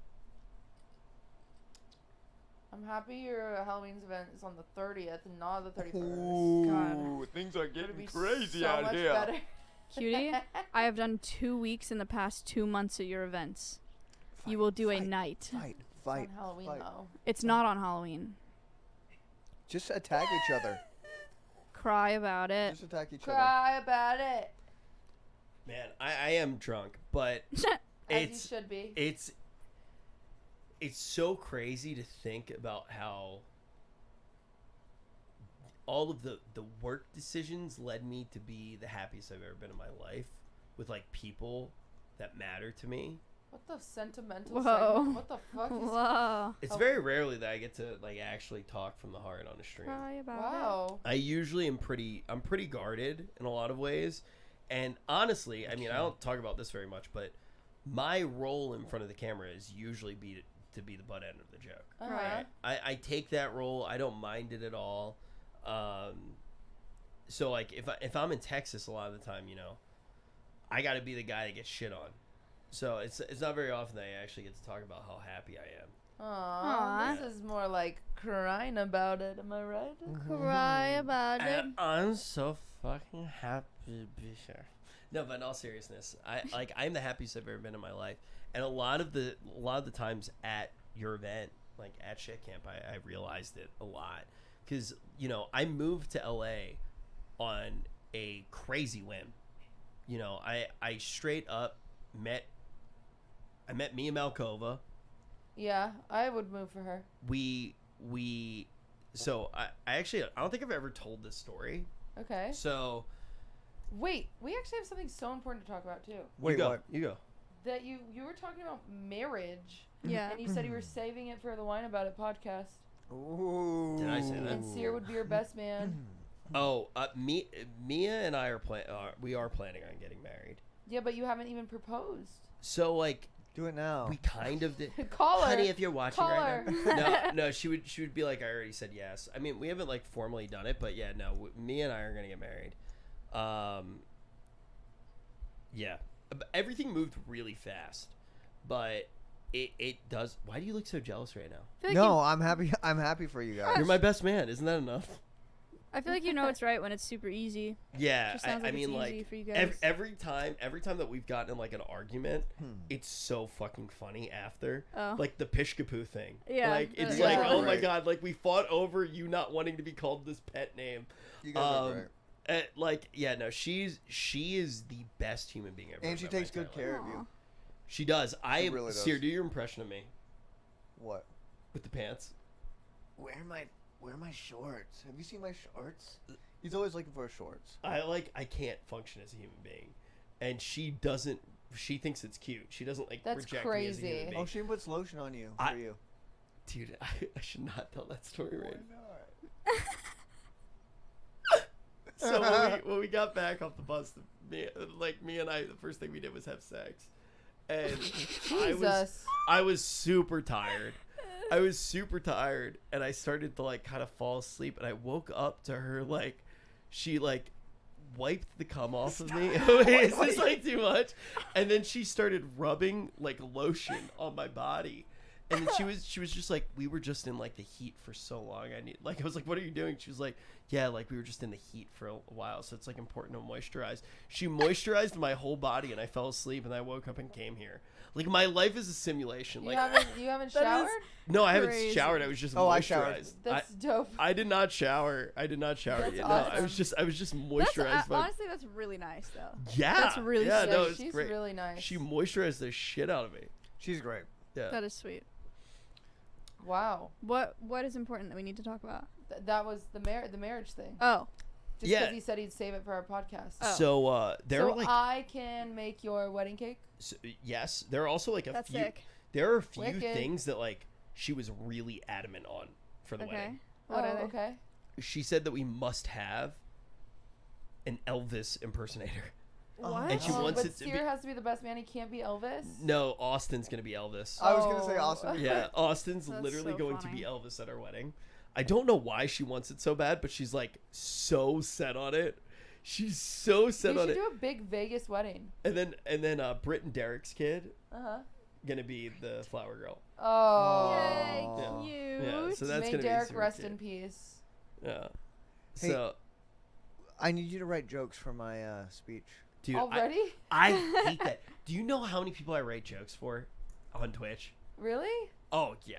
Speaker 1: I'm happy your Halloween's event is on the 30th and not the 31st.
Speaker 5: God.
Speaker 2: Things are
Speaker 1: It'll
Speaker 2: getting
Speaker 1: be
Speaker 2: crazy
Speaker 1: so
Speaker 2: out
Speaker 1: much
Speaker 2: here.
Speaker 1: better.
Speaker 5: Cutie, I have done 2 weeks in the past 2 months at your events. You will do a night.
Speaker 2: Fight,
Speaker 1: It's
Speaker 2: fight.
Speaker 1: on Halloween
Speaker 2: fight.
Speaker 1: though.
Speaker 5: It's not on Halloween.
Speaker 2: Just attack each other.
Speaker 5: Cry about it.
Speaker 2: Just attack each other.
Speaker 1: Cry about it.
Speaker 3: Man, I am drunk, but
Speaker 1: As
Speaker 3: it's
Speaker 1: you should be.
Speaker 3: it's so crazy to think about how all of the work decisions led me to be the happiest I've ever been in my life with like people that matter to me.
Speaker 1: What the sentimental
Speaker 5: Whoa.
Speaker 1: segment? What the fuck is
Speaker 5: Whoa.
Speaker 3: It's
Speaker 1: Oh.
Speaker 3: very rarely that I get to like actually talk from the heart on a stream.
Speaker 5: Cry about
Speaker 1: Wow.
Speaker 3: I usually am pretty guarded in a lot of ways. And honestly, I mean, I don't talk about this very much, but my role in front of the camera is usually to be the butt end of the joke.
Speaker 1: Uh-huh.
Speaker 5: Right.
Speaker 3: I take that role. I don't mind it at all. So like if I'm in Texas a lot of the time, you know, I got to be the guy that gets shit on. So it's not very often that I actually get to talk about how happy I am.
Speaker 1: Aw,
Speaker 5: Aw.
Speaker 1: this is more like crying about it. Am I right?
Speaker 5: Cry about it.
Speaker 3: And I'm so fucking happy, bitch. No, but in all seriousness, I'm the happiest I've ever been in my life. And a lot of the times at your event, like at Shit Camp, I realized it a lot. Because, you know, I moved to LA on a crazy whim. You know, I straight up met Mia Malkova.
Speaker 1: Yeah, I would move for her.
Speaker 3: So I don't think I've ever told this story.
Speaker 1: Okay.
Speaker 3: So
Speaker 1: Wait, we actually have something so important to talk about too.
Speaker 2: Wait,
Speaker 3: you go.
Speaker 2: what?
Speaker 3: You go.
Speaker 1: That you were talking about marriage,
Speaker 5: Yeah.
Speaker 1: and you said you were saving it for the Wine About It podcast.
Speaker 2: Ooh.
Speaker 3: Did I say that?
Speaker 1: And Sear would be your best man.
Speaker 3: Oh, Mia and I we are planning on getting married.
Speaker 1: Yeah, but you haven't even proposed.
Speaker 3: So like
Speaker 2: Do it now.
Speaker 3: we kind of did.
Speaker 1: Call her.
Speaker 3: Honey, if you're watching
Speaker 1: Call
Speaker 3: right
Speaker 1: her.
Speaker 3: now, no, she would be like, I already said yes. I mean, we haven't like formally done it, but yeah, no, me and I are gonna get married. Yeah, everything moved really fast, but it does. Why do you look so jealous right now?
Speaker 5: I feel like
Speaker 2: No, I'm happy. I'm happy for you guys.
Speaker 3: You're my best man. Isn't that enough?
Speaker 5: I feel like you know it's right when it's super easy.
Speaker 3: Yeah,
Speaker 5: Just sounds
Speaker 3: I
Speaker 5: like
Speaker 3: mean,
Speaker 5: it's
Speaker 3: like
Speaker 5: easy for you guys.
Speaker 3: every time that we've gotten in like an argument, it's so fucking funny after.
Speaker 5: Oh.
Speaker 3: Like the Pishkapoo thing.
Speaker 5: Yeah,
Speaker 3: Like it's
Speaker 5: yeah.
Speaker 3: like, oh my
Speaker 2: Right.
Speaker 3: god, like we fought over you not wanting to be called this pet name.
Speaker 2: You guys are great.
Speaker 3: Like yeah, no, she is the best human being ever.
Speaker 2: And she
Speaker 3: met in my
Speaker 2: takes good
Speaker 3: entire
Speaker 2: care
Speaker 3: life.
Speaker 2: of you.
Speaker 5: Aw.
Speaker 3: She does.
Speaker 2: She really does.
Speaker 3: Seer, do your impression of me
Speaker 2: What?
Speaker 3: with the pants.
Speaker 2: Where are my shorts? Have you seen my shorts? He's always looking for shorts.
Speaker 3: I can't function as a human being, and she doesn't. She thinks it's cute. She doesn't like
Speaker 1: That's
Speaker 3: reject me as a human
Speaker 1: crazy.
Speaker 3: being.
Speaker 2: Oh, she puts lotion on you
Speaker 3: I-
Speaker 2: for you.
Speaker 3: Dude, I should not tell that story right
Speaker 2: Why not?
Speaker 3: So when we got back off the bus, me and I, the first thing we did was have sex, and
Speaker 1: Jesus.
Speaker 3: I was super tired. I was super tired, and I started to like kind of fall asleep, and I woke up to her like, she like wiped the cum off of me. Is this like too much? And then she started rubbing like lotion on my body. And then she was just like, we were just in like the heat for so long. I was like, what are you doing? She was like, yeah, like we were just in the heat for a while, so it's like important to moisturize. She moisturized my whole body, and I fell asleep, and I woke up and came here. Like my life is a simulation.
Speaker 1: You
Speaker 3: Like
Speaker 1: haven't showered?
Speaker 3: no, I haven't
Speaker 5: crazy.
Speaker 3: showered. I was just
Speaker 2: Oh, I
Speaker 3: moisturized.
Speaker 2: showered.
Speaker 1: That's dope.
Speaker 3: I did not shower. I did not shower
Speaker 1: That's
Speaker 3: yet. No, I was
Speaker 1: awesome.
Speaker 3: just
Speaker 5: That's,
Speaker 3: moisturized.
Speaker 5: honestly, that's really nice, though.
Speaker 3: Yeah,
Speaker 5: That's really
Speaker 3: yeah.
Speaker 5: sweet.
Speaker 3: No, it's
Speaker 1: she's
Speaker 3: great.
Speaker 1: really nice.
Speaker 3: She moisturized the shit out of me.
Speaker 2: She's great.
Speaker 3: Yeah.
Speaker 5: That is sweet.
Speaker 1: Wow.
Speaker 5: What is important that we need to talk about?
Speaker 1: That was the marriage thing.
Speaker 5: Oh,
Speaker 1: Just
Speaker 3: Yeah.
Speaker 1: because he said he'd save it for our podcast.
Speaker 5: Oh.
Speaker 3: So there
Speaker 1: So
Speaker 3: are like
Speaker 1: I can make your wedding cake.
Speaker 3: yes, there are also like a
Speaker 5: that's
Speaker 3: few.
Speaker 5: sick.
Speaker 3: There are a few
Speaker 1: Wicked.
Speaker 3: things that like she was really adamant on for the
Speaker 5: Okay.
Speaker 3: wedding.
Speaker 5: What are they?
Speaker 1: Okay.
Speaker 3: She said that we must have an Elvis impersonator.
Speaker 5: What?
Speaker 3: And she wants
Speaker 1: but
Speaker 3: it to be-
Speaker 1: Sear has to be the best man. He can't be Elvis.
Speaker 3: No, Austin's gonna be Elvis.
Speaker 2: I was gonna say
Speaker 1: Oh.
Speaker 2: Austin.
Speaker 3: Yeah, Austin's
Speaker 5: That's
Speaker 3: literally
Speaker 5: so
Speaker 3: going to
Speaker 5: funny.
Speaker 3: be Elvis at our wedding. I don't know why she wants it so bad, but she's like so set on it. She's so set
Speaker 1: We
Speaker 3: on
Speaker 1: should
Speaker 3: it.
Speaker 1: do a big Vegas wedding.
Speaker 3: And then Britt and Derek's kid
Speaker 1: Uh huh.
Speaker 3: gonna be the flower girl.
Speaker 1: Oh.
Speaker 5: Yay,
Speaker 2: Aw.
Speaker 5: cute.
Speaker 3: Yeah, so that's
Speaker 1: May
Speaker 3: gonna
Speaker 1: Derek
Speaker 3: be super
Speaker 1: rest
Speaker 3: cute.
Speaker 1: in peace.
Speaker 3: Yeah.
Speaker 2: Hey,
Speaker 3: So,
Speaker 2: I need you to write jokes for my speech.
Speaker 3: dude,
Speaker 1: Already?
Speaker 3: I hate that. Do you know how many people I write jokes for on Twitch?
Speaker 1: Really?
Speaker 3: Oh yeah.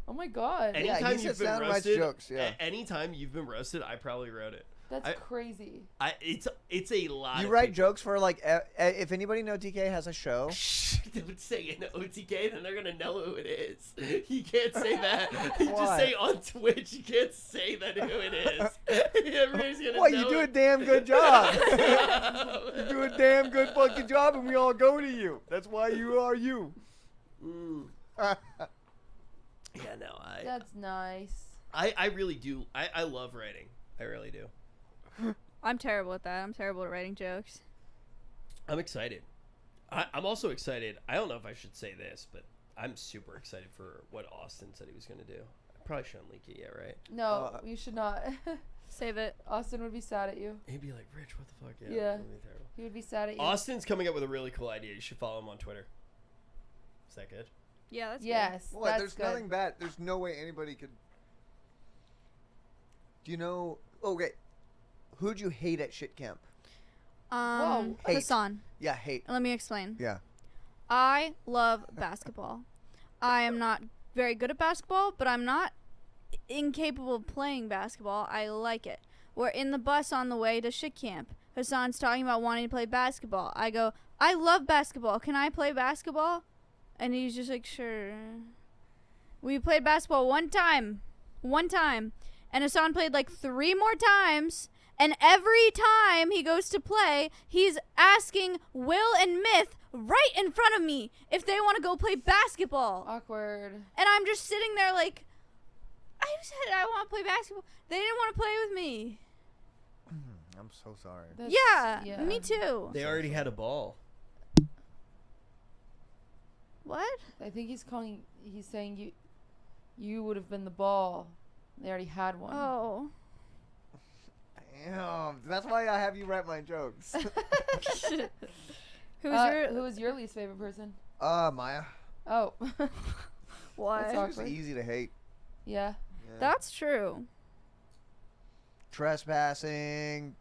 Speaker 1: Oh my god.
Speaker 3: Anytime
Speaker 2: he
Speaker 3: you've
Speaker 2: sits
Speaker 3: been
Speaker 2: down and writes
Speaker 3: roasted,
Speaker 2: jokes, yeah.
Speaker 3: Anytime you've been roasted, I probably wrote it.
Speaker 1: That's
Speaker 3: I-
Speaker 1: crazy.
Speaker 3: It's a lot.
Speaker 2: You
Speaker 3: of
Speaker 2: write
Speaker 3: people.
Speaker 2: jokes for like if anybody know TK has a show.
Speaker 3: Shh, don't say an OTK, then they're gonna know who it is. You can't say that. You just
Speaker 2: Why?
Speaker 3: say on Twitch. You can't say that who it is. Everybody's gonna
Speaker 2: What?
Speaker 3: know.
Speaker 2: You do a
Speaker 3: it.
Speaker 2: damn good job. You do a damn good fucking job, and we all go to you. That's why you are you.
Speaker 3: Mm. Yeah, no,
Speaker 1: That's nice.
Speaker 3: I really do. I love writing. I really do.
Speaker 5: I'm terrible at that. I'm terrible at writing jokes.
Speaker 3: I'm excited. I'm also excited. I don't know if I should say this, but I'm super excited for what Austin said he was going to do. I probably shouldn't leak it yet, right?
Speaker 1: No, you should not.
Speaker 5: Save it.
Speaker 1: Austin would be sad at you.
Speaker 3: He'd be like, Rich, what the fuck?
Speaker 1: Yeah.
Speaker 3: that'd be terrible.
Speaker 1: He would be sad at you.
Speaker 3: Austin's coming up with a really cool idea. You should follow him on Twitter. Is that good?
Speaker 5: Yeah, that's good.
Speaker 1: Yes.
Speaker 2: What?
Speaker 1: That's
Speaker 2: There's
Speaker 1: good.
Speaker 2: nothing bad. There's no way anybody could. Do you know? Okay. Who'd you hate at shit camp?
Speaker 1: Whoa.
Speaker 2: Hate.
Speaker 5: Hassan.
Speaker 2: Yeah, hate.
Speaker 5: Let me explain.
Speaker 2: Yeah.
Speaker 5: I love basketball. I am not very good at basketball, but I'm not incapable of playing basketball. I like it. We're in the bus on the way to shit camp. Hassan's talking about wanting to play basketball. I go, I love basketball. Can I play basketball? And he's just like, sure. We played basketball one time. And Hassan played like 3 more times. And every time he goes to play, he's asking Will and Myth right in front of me if they want to go play basketball.
Speaker 1: Awkward.
Speaker 5: And I'm just sitting there like, I said I want to play basketball. They didn't want to play with me.
Speaker 2: I'm so sorry.
Speaker 1: That's-
Speaker 5: Yeah, me too.
Speaker 3: They already had a ball.
Speaker 5: What?
Speaker 1: I think he's saying you would have been the ball. They already had one.
Speaker 5: Oh.
Speaker 2: Damn. That's why I have you write my jokes.
Speaker 5: Who
Speaker 1: was your least favorite person?
Speaker 2: Maya.
Speaker 1: Oh.
Speaker 5: What?
Speaker 1: That's
Speaker 2: She's
Speaker 1: awkward.
Speaker 2: easy to hate.
Speaker 1: Yeah.
Speaker 2: Yeah.
Speaker 5: That's true.
Speaker 2: Trespassing.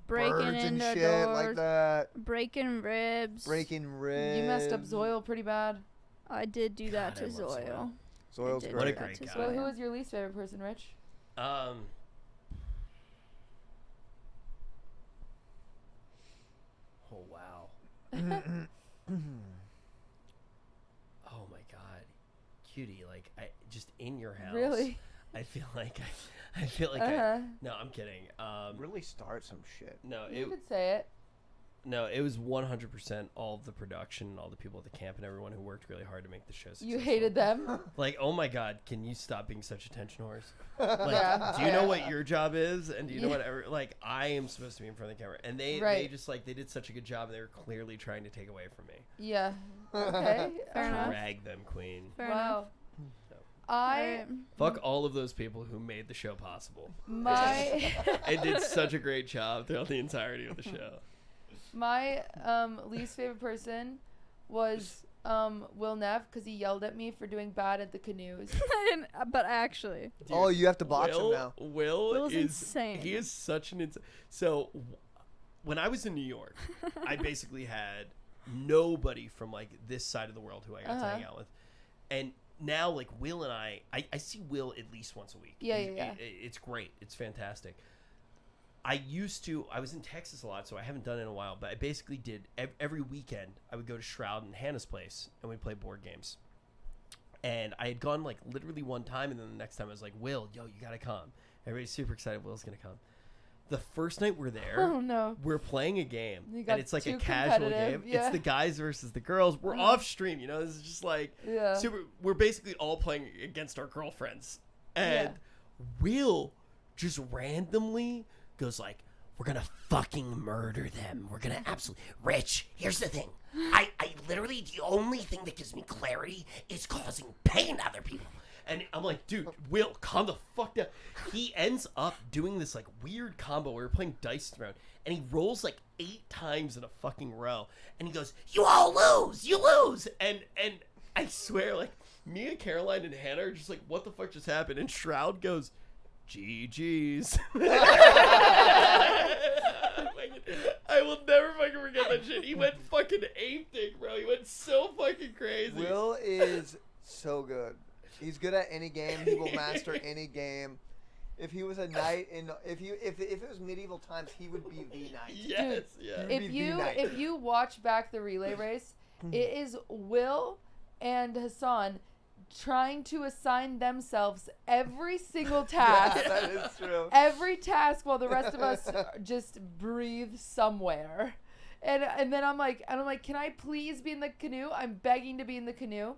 Speaker 5: Breaking
Speaker 2: birds and
Speaker 5: into
Speaker 2: shit
Speaker 5: doors,
Speaker 2: like that.
Speaker 5: breaking ribs.
Speaker 2: Breaking ribs.
Speaker 1: You messed up Zoil pretty bad.
Speaker 5: I did do that
Speaker 3: God, I
Speaker 5: to
Speaker 3: love
Speaker 5: Zoil.
Speaker 3: Zoil.
Speaker 2: Soil's
Speaker 5: I did
Speaker 3: What a
Speaker 2: great.
Speaker 5: do that
Speaker 3: great
Speaker 5: to
Speaker 3: guy.
Speaker 1: Well,
Speaker 5: Zoil.
Speaker 1: who was your least favorite person, Rich?
Speaker 3: Oh wow. Oh my god. Cutie, like I just in your house.
Speaker 1: Really?
Speaker 3: I feel like no, I'm kidding.
Speaker 2: Really start some shit.
Speaker 3: No,
Speaker 1: You
Speaker 3: it
Speaker 1: could say it.
Speaker 3: no, it was 100% all of the production and all the people at the camp and everyone who worked really hard to make the show successful.
Speaker 1: You hated them.
Speaker 3: Like, oh my god, can you stop being such attention whores? Like,
Speaker 1: Yeah.
Speaker 3: do you know what your job is? And do you know whatever? Like, I am supposed to be in front of the camera, and they
Speaker 1: Right.
Speaker 3: just like they did such a good job, and they were clearly trying to take away from me.
Speaker 1: Yeah. Okay.
Speaker 5: Fair enough.
Speaker 3: Drag them, queen.
Speaker 5: Fair enough.
Speaker 1: Wow.
Speaker 3: So,
Speaker 1: I
Speaker 5: Alright.
Speaker 3: fuck all of those people who made the show possible.
Speaker 1: my
Speaker 3: And did such a great job throughout the entirety of the show.
Speaker 1: my least favorite person was Will Neff because he yelled at me for doing bad at the canoes.
Speaker 5: But actually,
Speaker 3: Dude,
Speaker 2: Oh, you have to box him
Speaker 3: Will,
Speaker 2: now.
Speaker 5: Will's
Speaker 3: is
Speaker 5: insane.
Speaker 3: He is such an insane. So when I was in New York, I basically had nobody from like this side of the world who I got to hang out with, and now like Will and I see Will at least once a week.
Speaker 1: Yeah.
Speaker 3: It's great. It's fantastic. I was in Texas a lot, so I haven't done it in a while, but I basically did every weekend. I would go to Shroud and Hannah's place, and we'd play board games. And I had gone like literally one time, and then the next time I was like, Will, yo, you gotta come. Everybody's super excited. Will's gonna come. The first night we're there,
Speaker 1: Oh no.
Speaker 3: we're playing a game,
Speaker 1: You got
Speaker 3: and it's like a
Speaker 1: too
Speaker 3: casual game.
Speaker 1: competitive,
Speaker 3: It's
Speaker 1: yeah.
Speaker 3: the guys versus the girls. We're off stream, this is just like
Speaker 1: Yeah.
Speaker 3: super. We're basically all playing against our girlfriends, and
Speaker 1: Yeah.
Speaker 3: Will just randomly goes like, we're gonna fucking murder them. We're gonna absolutely.
Speaker 7: Rich, here's the thing. I literally, the only thing that gives me clarity is causing pain to other people.
Speaker 3: And I'm like, dude, Will, calm the fuck down. He ends up doing this like weird combo where we're playing dice around, and he rolls like 8 times in a fucking row, and he goes,
Speaker 7: You all lose. You lose.
Speaker 3: and I swear, like me and Caroline and Hannah are just like, what the fuck just happened? And Shroud goes, GG's. I will never fucking forget that shit. He went fucking ape-dick, bro. He went so fucking crazy.
Speaker 2: Will is so good. He's good at any game. He will master any game. If he was a knight if it was medieval times, he would be the knight.
Speaker 3: Yes, yeah.
Speaker 2: Dude.
Speaker 1: If you watch back the relay race, it is Will and Hassan trying to assign themselves every single task.
Speaker 2: Yeah, that is true.
Speaker 1: Every task while the rest of us just breathe somewhere. And then I'm like, can I please be in the canoe? I'm begging to be in the canoe.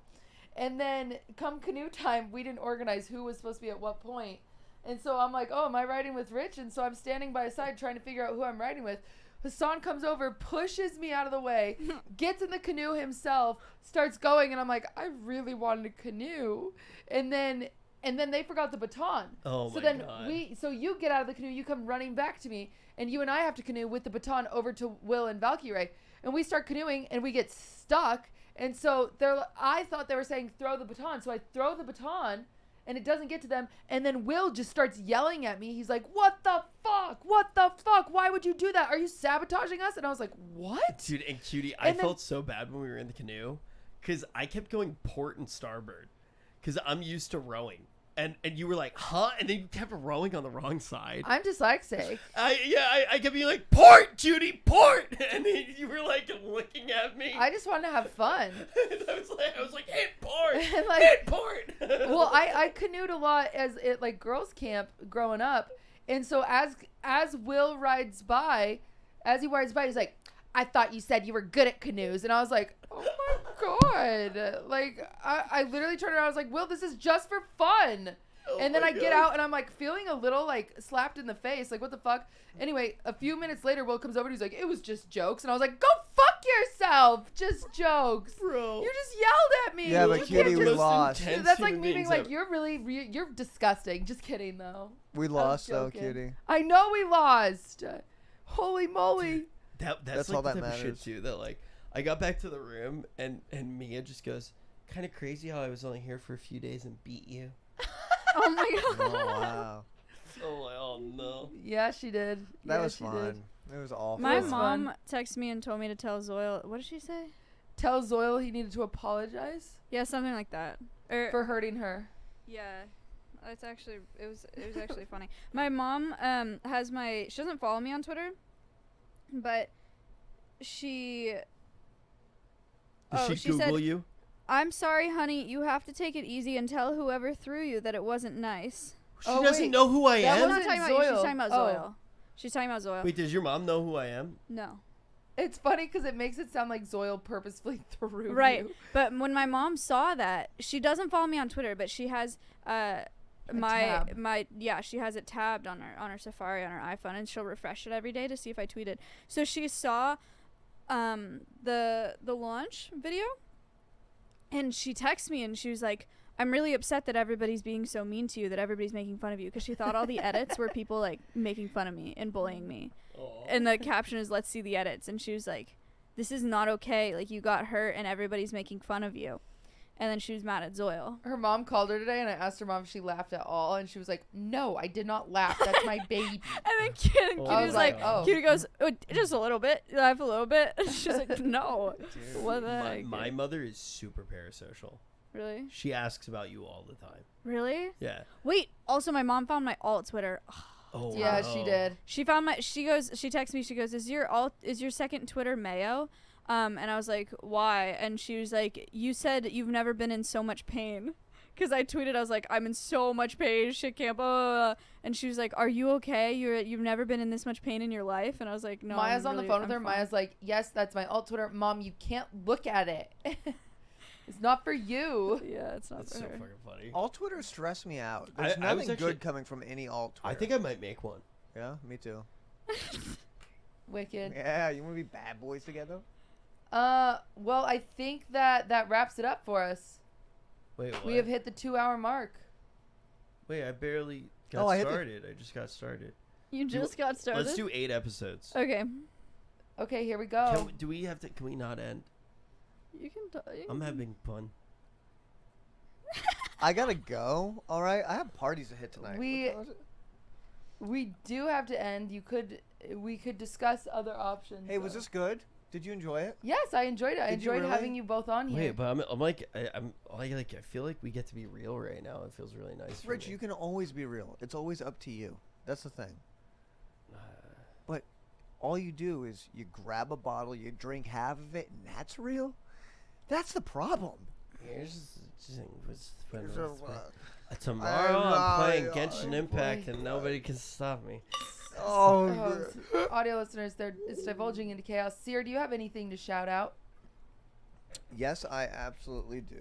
Speaker 1: And then come canoe time, we didn't organize who was supposed to be at what point. And so I'm like, oh, am I riding with Rich? And so I'm standing by his side trying to figure out who I'm riding with. Hassan comes over, pushes me out of the way, gets in the canoe himself, starts going, and I'm like, I really wanted a canoe. And then they forgot the baton.
Speaker 3: Oh
Speaker 1: so
Speaker 3: my
Speaker 1: then
Speaker 3: God.
Speaker 1: so you get out of the canoe, you come running back to me, and you and I have to canoe with the baton over to Will and Valkyrie. And we start canoeing, and we get stuck. And so I thought they were saying throw the baton. So I throw the baton, and it doesn't get to them. And then Will just starts yelling at me. He's like, what the fuck? What the fuck? Why would you do that? Are you sabotaging us? And I was like, what?
Speaker 3: Dude, and Cutie,
Speaker 1: And
Speaker 3: I
Speaker 1: then-
Speaker 3: felt so bad when we were in the canoe because I kept going port and starboard because I'm used to rowing. And you were like, huh? And then you kept rowing on the wrong side.
Speaker 1: I'm dyslexic.
Speaker 3: I kept being like, port, Judy, port. And then you were like looking at me.
Speaker 1: I just wanted to have fun.
Speaker 3: And I was like, hit port,
Speaker 1: And, like-
Speaker 3: hit port.
Speaker 1: Well, I canoed a lot as it like girls camp growing up, and so as Will rides by, he's like, I thought you said you were good at canoes, and I was like, oh my god, like I literally turned around, I was like, Will, this is just for fun.
Speaker 3: Oh
Speaker 1: And then
Speaker 3: my
Speaker 1: I get
Speaker 3: God.
Speaker 1: out and I'm like feeling a little like slapped in the face, like what the fuck. Anyway, a few minutes later, Will comes over and he's like, it was just jokes, and I was like, go fuck yourself, just jokes,
Speaker 3: Bro.
Speaker 1: You just yelled at me.
Speaker 2: Yeah, but
Speaker 1: You
Speaker 2: Cutie,
Speaker 1: can't
Speaker 2: we
Speaker 1: just-
Speaker 2: lost.
Speaker 3: intense
Speaker 1: That's like
Speaker 3: human
Speaker 1: me being
Speaker 3: beings
Speaker 1: like,
Speaker 3: ever.
Speaker 1: you're disgusting. Just kidding, though.
Speaker 2: We
Speaker 1: I was
Speaker 2: lost though,
Speaker 1: joking.
Speaker 2: Cutie.
Speaker 1: I know we lost. Holy moly.
Speaker 3: That's
Speaker 2: That's
Speaker 3: like
Speaker 2: all
Speaker 3: the
Speaker 2: that
Speaker 3: type of shit
Speaker 2: matters.
Speaker 3: too. That like I got back to the room and Mia just goes, kind of crazy how I was only here for a few days and beat you.
Speaker 5: Oh my
Speaker 2: Oh
Speaker 5: god.
Speaker 2: wow,
Speaker 3: Oh, oh no.
Speaker 1: Yeah, she did.
Speaker 2: that
Speaker 1: Yeah,
Speaker 2: was
Speaker 1: she
Speaker 2: fun.
Speaker 1: did.
Speaker 2: It was awful.
Speaker 5: My
Speaker 1: was
Speaker 5: mom
Speaker 1: fun.
Speaker 5: texted me and told me to tell Zoil. What did she say?
Speaker 1: Tell Zoil he needed to apologize
Speaker 5: Yeah, something like that. Or
Speaker 1: for hurting her.
Speaker 5: yeah, it's actually it was actually funny. My mom she doesn't follow me on Twitter, but she.
Speaker 3: Did she Google
Speaker 5: said,
Speaker 3: you?
Speaker 5: I'm sorry, honey. You have to take it easy and tell whoever threw you that it wasn't nice.
Speaker 3: She
Speaker 1: Oh,
Speaker 3: doesn't
Speaker 1: wait.
Speaker 3: know who I
Speaker 1: That
Speaker 5: She's
Speaker 3: am.
Speaker 5: not
Speaker 1: wasn't
Speaker 5: talking about you. She's
Speaker 1: Zoil.
Speaker 5: talking about
Speaker 1: Oh.
Speaker 5: Zoil. She's talking about Zoil.
Speaker 3: Wait, does your mom know who I am?
Speaker 5: No.
Speaker 1: It's funny because it makes it sound like Zoil purposefully threw
Speaker 5: Right.
Speaker 1: you.
Speaker 5: But when my mom saw that, she doesn't follow me on Twitter, but she has
Speaker 1: tab.
Speaker 5: she has it tabbed on her Safari on her iPhone, and she'll refresh it every day to see if I tweeted. So she saw the launch video, and she texted me and she was like, I'm really upset that everybody's being so mean to you, that everybody's making fun of you, because she thought all the edits were people like making fun of me and bullying me.
Speaker 3: Oh.
Speaker 5: And the caption is, let's see the edits. And she was like, this is not okay. Like, you got hurt and everybody's making fun of you. And then she was mad at Zoil.
Speaker 1: Her mom called her today, and I asked her mom if she laughed at all, and she was like, "No, I did not laugh. That's my baby."
Speaker 5: And then Cutie
Speaker 1: I
Speaker 5: was
Speaker 1: was
Speaker 5: like,
Speaker 1: like, oh.
Speaker 5: Cutie goes, "Oh, just a little bit. Laugh a little bit." She's like, "No." What the heck?
Speaker 3: My mother is super parasocial.
Speaker 5: Really?
Speaker 3: She asks about you all the time.
Speaker 5: Really?
Speaker 3: Yeah.
Speaker 5: Wait, also my mom found my alt Twitter.
Speaker 3: Oh,
Speaker 1: Yeah,
Speaker 3: wow.
Speaker 1: she did.
Speaker 5: She found she texts me, she goes, is your second Twitter Mayo? And I was like, why? And she was like, you said you've never been in so much pain. Because I tweeted, I was like, I'm in so much pain, shit can't, blah, blah, blah. And she was like, are you okay? You've never been in this much pain in your life? And I was like, no.
Speaker 1: Maya's on the phone with her.
Speaker 5: I'm
Speaker 1: Maya's like, yes, that's my alt Twitter. Mom, you can't look at it. It's not for you.
Speaker 5: Yeah, it's not
Speaker 3: That's
Speaker 5: for
Speaker 3: so
Speaker 5: her.
Speaker 3: fucking funny.
Speaker 2: Alt Twitter stress me out. There's
Speaker 3: I was
Speaker 2: nothing
Speaker 3: actually-
Speaker 2: good coming from any alt Twitter.
Speaker 3: I think I might make one.
Speaker 2: Yeah, me too.
Speaker 1: Wicked.
Speaker 2: Yeah, you want to be bad boys together?
Speaker 1: Well, I think that wraps it up for us.
Speaker 3: Wait, what?
Speaker 1: We have hit the 2-hour mark.
Speaker 3: Wait, I barely got
Speaker 2: Oh, I hit the-
Speaker 3: started. I just got started.
Speaker 5: You just got started?
Speaker 3: Let's do 8 episodes.
Speaker 5: Okay.
Speaker 1: Okay, here we go.
Speaker 3: Can we not end?
Speaker 5: You can
Speaker 3: I'm having fun.
Speaker 2: I gotta go. All right, I have parties to hit tonight.
Speaker 1: We-
Speaker 2: What time is it?
Speaker 1: We do have to end. We could discuss other options.
Speaker 2: Hey, was
Speaker 1: though.
Speaker 2: this good? Did you enjoy it?
Speaker 1: Yes, I enjoyed it. I
Speaker 2: Did you
Speaker 1: enjoyed
Speaker 2: really?
Speaker 1: having you both on here.
Speaker 3: Wait, but I'm like I feel like we get to be real right now. It feels really nice. for
Speaker 2: Rich,
Speaker 3: me.
Speaker 2: you can always be real. It's always up to you. That's the thing. But all you do is you grab a bottle, you drink half of it, and that's real. That's the problem.
Speaker 3: Tomorrow I'm playing Genshin Impact and nobody can stop me.
Speaker 2: Oh,
Speaker 1: Audio listeners, it's divulging into chaos. Seer, do you have anything to shout out?
Speaker 2: yes, I absolutely do.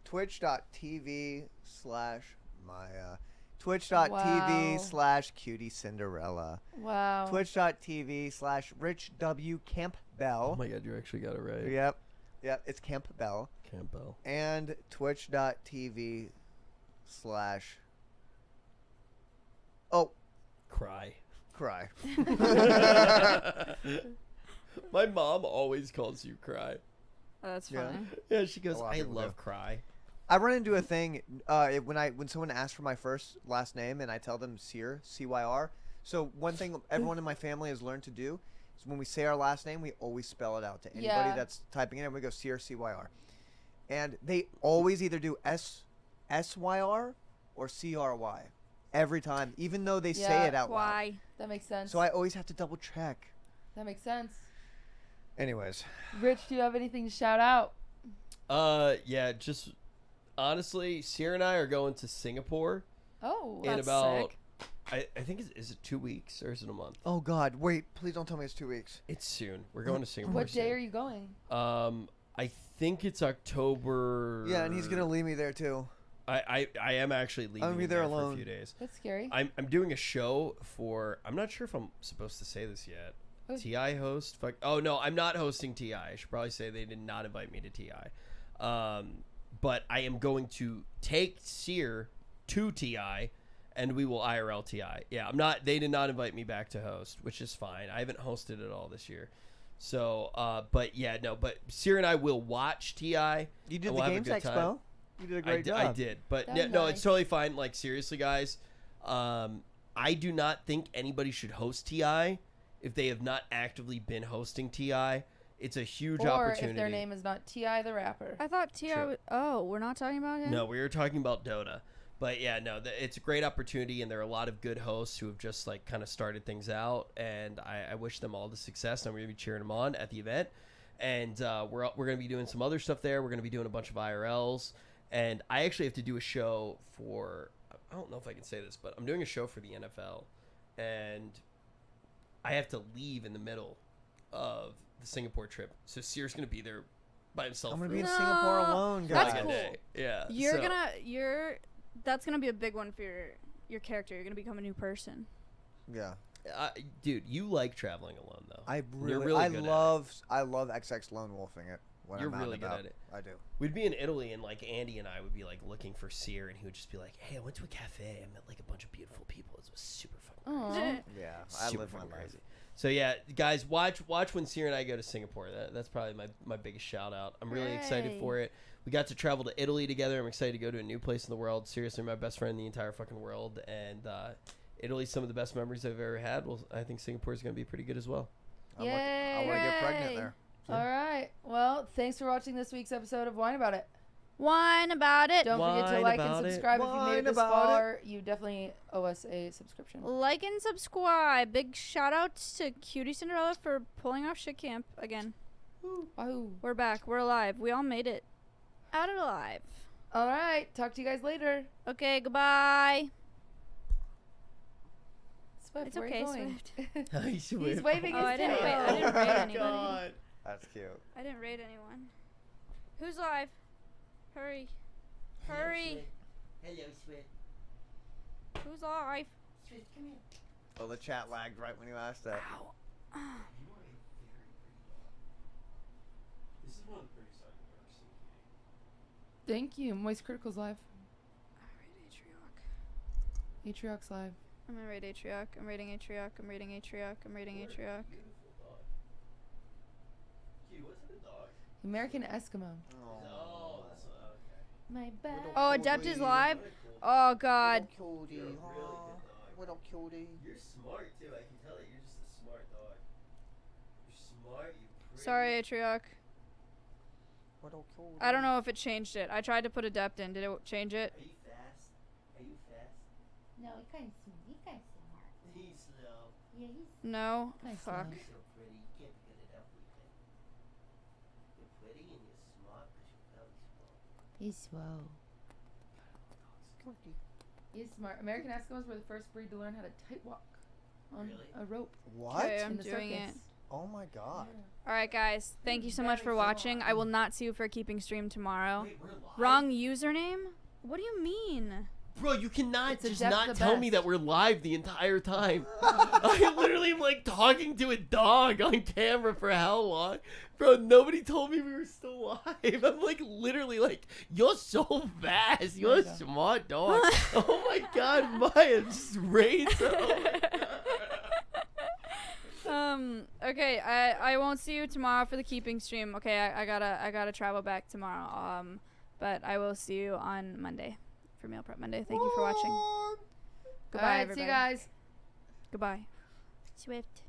Speaker 2: Twitch.tv/Maya. Twitch.tv/Cutie Cinderella.
Speaker 1: Wow.
Speaker 2: Twitch.tv/Rich W Campbell.
Speaker 3: Oh my god, you actually got it right.
Speaker 2: Yep, it's Campbell.
Speaker 3: Campbell.
Speaker 2: And Twitch.tv/ Oh,
Speaker 3: Cry.
Speaker 2: cry.
Speaker 3: My mom always calls you Cry.
Speaker 5: Oh, that's
Speaker 2: Yeah.
Speaker 5: funny.
Speaker 3: Yeah, she goes,
Speaker 2: A lot of
Speaker 3: I
Speaker 2: people
Speaker 3: love
Speaker 2: do.
Speaker 3: Cry.
Speaker 2: I run into a thing when someone asks for my last name and I tell them Cyr, CYR. So one thing everyone in my family has learned to do is when we say our last name, we always spell it out to anybody
Speaker 1: Yeah.
Speaker 2: that's typing it in. We go Cyr, CYR, and they always either do SYR or CRY every time, even though they say
Speaker 1: Yeah.
Speaker 2: it out loud.
Speaker 5: Why?
Speaker 1: That makes sense.
Speaker 2: So I always have to double check.
Speaker 1: That makes sense.
Speaker 2: Anyways,
Speaker 1: Rich, do you have anything to shout out?
Speaker 3: Yeah, just honestly, Sierra and I are going to Singapore
Speaker 1: Oh,
Speaker 3: in
Speaker 5: That's
Speaker 3: about
Speaker 5: sick.
Speaker 3: I think is it 2 weeks or is it a month?
Speaker 2: oh God, wait! Please don't tell me it's 2 weeks.
Speaker 3: It's soon. We're going to Singapore.
Speaker 1: what day
Speaker 3: soon.
Speaker 1: are you going?
Speaker 3: I think it's October.
Speaker 2: Yeah, and he's gonna leave me there too.
Speaker 3: I am actually leaving.
Speaker 2: gonna be there
Speaker 3: for
Speaker 2: alone.
Speaker 3: a few days.
Speaker 1: That's scary.
Speaker 3: I'm doing a show for. I'm not sure if I'm supposed to say this yet.
Speaker 1: Oh.
Speaker 3: TI host. Fuck. Oh no, I'm not hosting TI. I should probably say they did not invite me to TI. But I am going to take Sear to TI, and we will IRL TI. Yeah, I'm not. They did not invite me back to host, which is fine. I haven't hosted at all this year. So, but yeah, no. But Sear and I will watch TI.
Speaker 2: You
Speaker 3: and
Speaker 2: did
Speaker 3: we'll
Speaker 2: the
Speaker 3: have a
Speaker 2: Games
Speaker 3: good
Speaker 2: Expo.
Speaker 3: time.
Speaker 2: You did a great job.
Speaker 3: I did, but
Speaker 1: That's
Speaker 3: no,
Speaker 1: nice.
Speaker 3: it's totally fine. Like seriously, guys, I do not think anybody should host TI if they have not actively been hosting TI. It's a huge
Speaker 1: or
Speaker 3: opportunity.
Speaker 1: if their name is not T.I. the rapper.
Speaker 5: I thought T.I.
Speaker 3: True.
Speaker 5: Oh, we're not talking about him?
Speaker 3: No, we were talking about Dota. But yeah, no, it's a great opportunity, and there are a lot of good hosts who have just like kind of started things out, and I wish them all the success. And I'm going to be cheering them on at the event, and we're going to be doing some other stuff there. We're going to be doing a bunch of IRLs, and I actually have to do a show for. I don't know if I can say this, but I'm doing a show for the NFL, and I have to leave in the middle of the Singapore trip. So Sear's going to be there by himself.
Speaker 2: I'm gonna
Speaker 3: for
Speaker 2: be in
Speaker 5: No,
Speaker 2: Singapore alone,
Speaker 5: that's
Speaker 2: guys.
Speaker 3: like a
Speaker 5: cool.
Speaker 3: day. Yeah,
Speaker 5: You're
Speaker 3: so-
Speaker 5: that's gonna be a big one for your character. You're gonna become a new person.
Speaker 2: Yeah,
Speaker 3: dude, you like traveling alone though.
Speaker 2: I
Speaker 3: You're
Speaker 2: really,
Speaker 3: really
Speaker 2: I
Speaker 3: good at it.
Speaker 2: love XX lone wolfing it. When
Speaker 3: You're
Speaker 2: I'm out
Speaker 3: really
Speaker 2: and
Speaker 3: good
Speaker 2: about.
Speaker 3: at it.
Speaker 2: I do.
Speaker 3: We'd be in Italy, and like Andy and I would be like looking for Sear, and he would just be like, "Hey, I went to a cafe. I met like a bunch of beautiful people. It was super fucking crazy.
Speaker 1: Aw.
Speaker 2: Yeah, I
Speaker 3: Super
Speaker 2: live my
Speaker 3: fucking
Speaker 2: life.
Speaker 3: crazy." So yeah, guys, watch when Sierra and I go to Singapore. That's probably my biggest shout out. I'm really excited for it. We got to travel to Italy together. I'm excited to go to a new place in the world. Seriously, my best friend in the entire fucking world. And Italy's some of the best memories I've ever had. Well, I think Singapore is going to be pretty good as well.
Speaker 2: I want to get pregnant
Speaker 1: Yay.
Speaker 2: there.
Speaker 1: All right. Well, thanks for watching this week's episode of Wine About It.
Speaker 5: Whine about it.
Speaker 1: Don't forget to
Speaker 3: Wine
Speaker 1: like and
Speaker 3: about it.
Speaker 1: subscribe if you made it
Speaker 2: Wine
Speaker 1: this
Speaker 2: about
Speaker 1: far. You definitely owe us a subscription.
Speaker 5: Like and subscribe. Big shout outs to Cutie Cinderella for pulling off shit camp again.
Speaker 1: Wahoo.
Speaker 5: We're back. We're alive. We all made it out alive.
Speaker 1: All right. Talk to you guys later.
Speaker 5: Okay, goodbye.
Speaker 1: Swift,
Speaker 5: It's
Speaker 1: where
Speaker 5: okay,
Speaker 1: are you going?
Speaker 3: He's
Speaker 1: He's waving
Speaker 5: Oh,
Speaker 1: his
Speaker 5: I didn't
Speaker 1: tail.
Speaker 5: wait. I didn't rate anybody.
Speaker 2: That's cute.
Speaker 5: I didn't rate anyone. Who's live? Hurry. Hurry.
Speaker 7: Hello, Swift.
Speaker 5: Who's live?
Speaker 7: Swift, come here.
Speaker 2: Oh, the chat lagged right when you asked that.
Speaker 3: This is one of the prettiest I've ever seen.
Speaker 1: Thank you. Moist Critical's live.
Speaker 5: I rate Atrioc.
Speaker 1: Atrioc's live.
Speaker 5: I'm gonna rate Atrioc. I'm rating Atrioc. I'm rating Atrioc. I'm rating Atrioc.
Speaker 3: Beautiful dog. Cutie, what type of dog?
Speaker 1: American Eskimo.
Speaker 3: Oh, that's okay.
Speaker 1: My bad.
Speaker 5: Oh, Adept is live? Oh, God.
Speaker 2: Cutie.
Speaker 3: You're a really good dog.
Speaker 2: Little cutie.
Speaker 3: You're smart too. I can tell that you're just a smart dog. You're smart. You're pretty.
Speaker 5: Sorry, Atrioc.
Speaker 2: Little cutie.
Speaker 5: I don't know if it changed it. I tried to put Adept in. Did it change it?
Speaker 3: Are you fast? Are you fast?
Speaker 8: No, he's kind of smart. He's kind of smart.
Speaker 3: He's slow.
Speaker 8: Yeah, he's
Speaker 5: No.
Speaker 1: Nice,
Speaker 5: Fuck.
Speaker 1: nice.
Speaker 3: You're so pretty. You can't be good at everything. You're pretty and you're smart because you're very smart.
Speaker 1: He's slow. He's smart. American Eskimos were the first breed to learn how to tight walk on
Speaker 3: Really?
Speaker 1: a rope
Speaker 2: What?
Speaker 5: Okay, I'm
Speaker 1: in the
Speaker 5: doing
Speaker 1: circus.
Speaker 5: it.
Speaker 2: Oh my god.
Speaker 5: All right, guys. Thank you so much for watching. I will not see you for keeping stream tomorrow.
Speaker 3: Wait, we're live?
Speaker 5: Wrong username? What do you mean?
Speaker 3: Bro, you cannot
Speaker 1: It's a
Speaker 3: just
Speaker 1: depth
Speaker 3: not
Speaker 1: the
Speaker 3: tell me
Speaker 1: best.
Speaker 3: that we're live the entire time. I literally am like talking to a dog on camera for how long? Bro, nobody told me we were still live. I'm like literally like, you're so fast. You're a smart dog. Oh my god, Maya just raised. Oh my god.
Speaker 5: Okay, I won't see you tomorrow for the keeping stream. Okay, I gotta travel back tomorrow. But I will see you on Monday for Meal Prep Monday. Thank you for watching. Goodbye,
Speaker 1: All right,
Speaker 5: everybody.
Speaker 1: see you guys.
Speaker 5: Goodbye. Swift.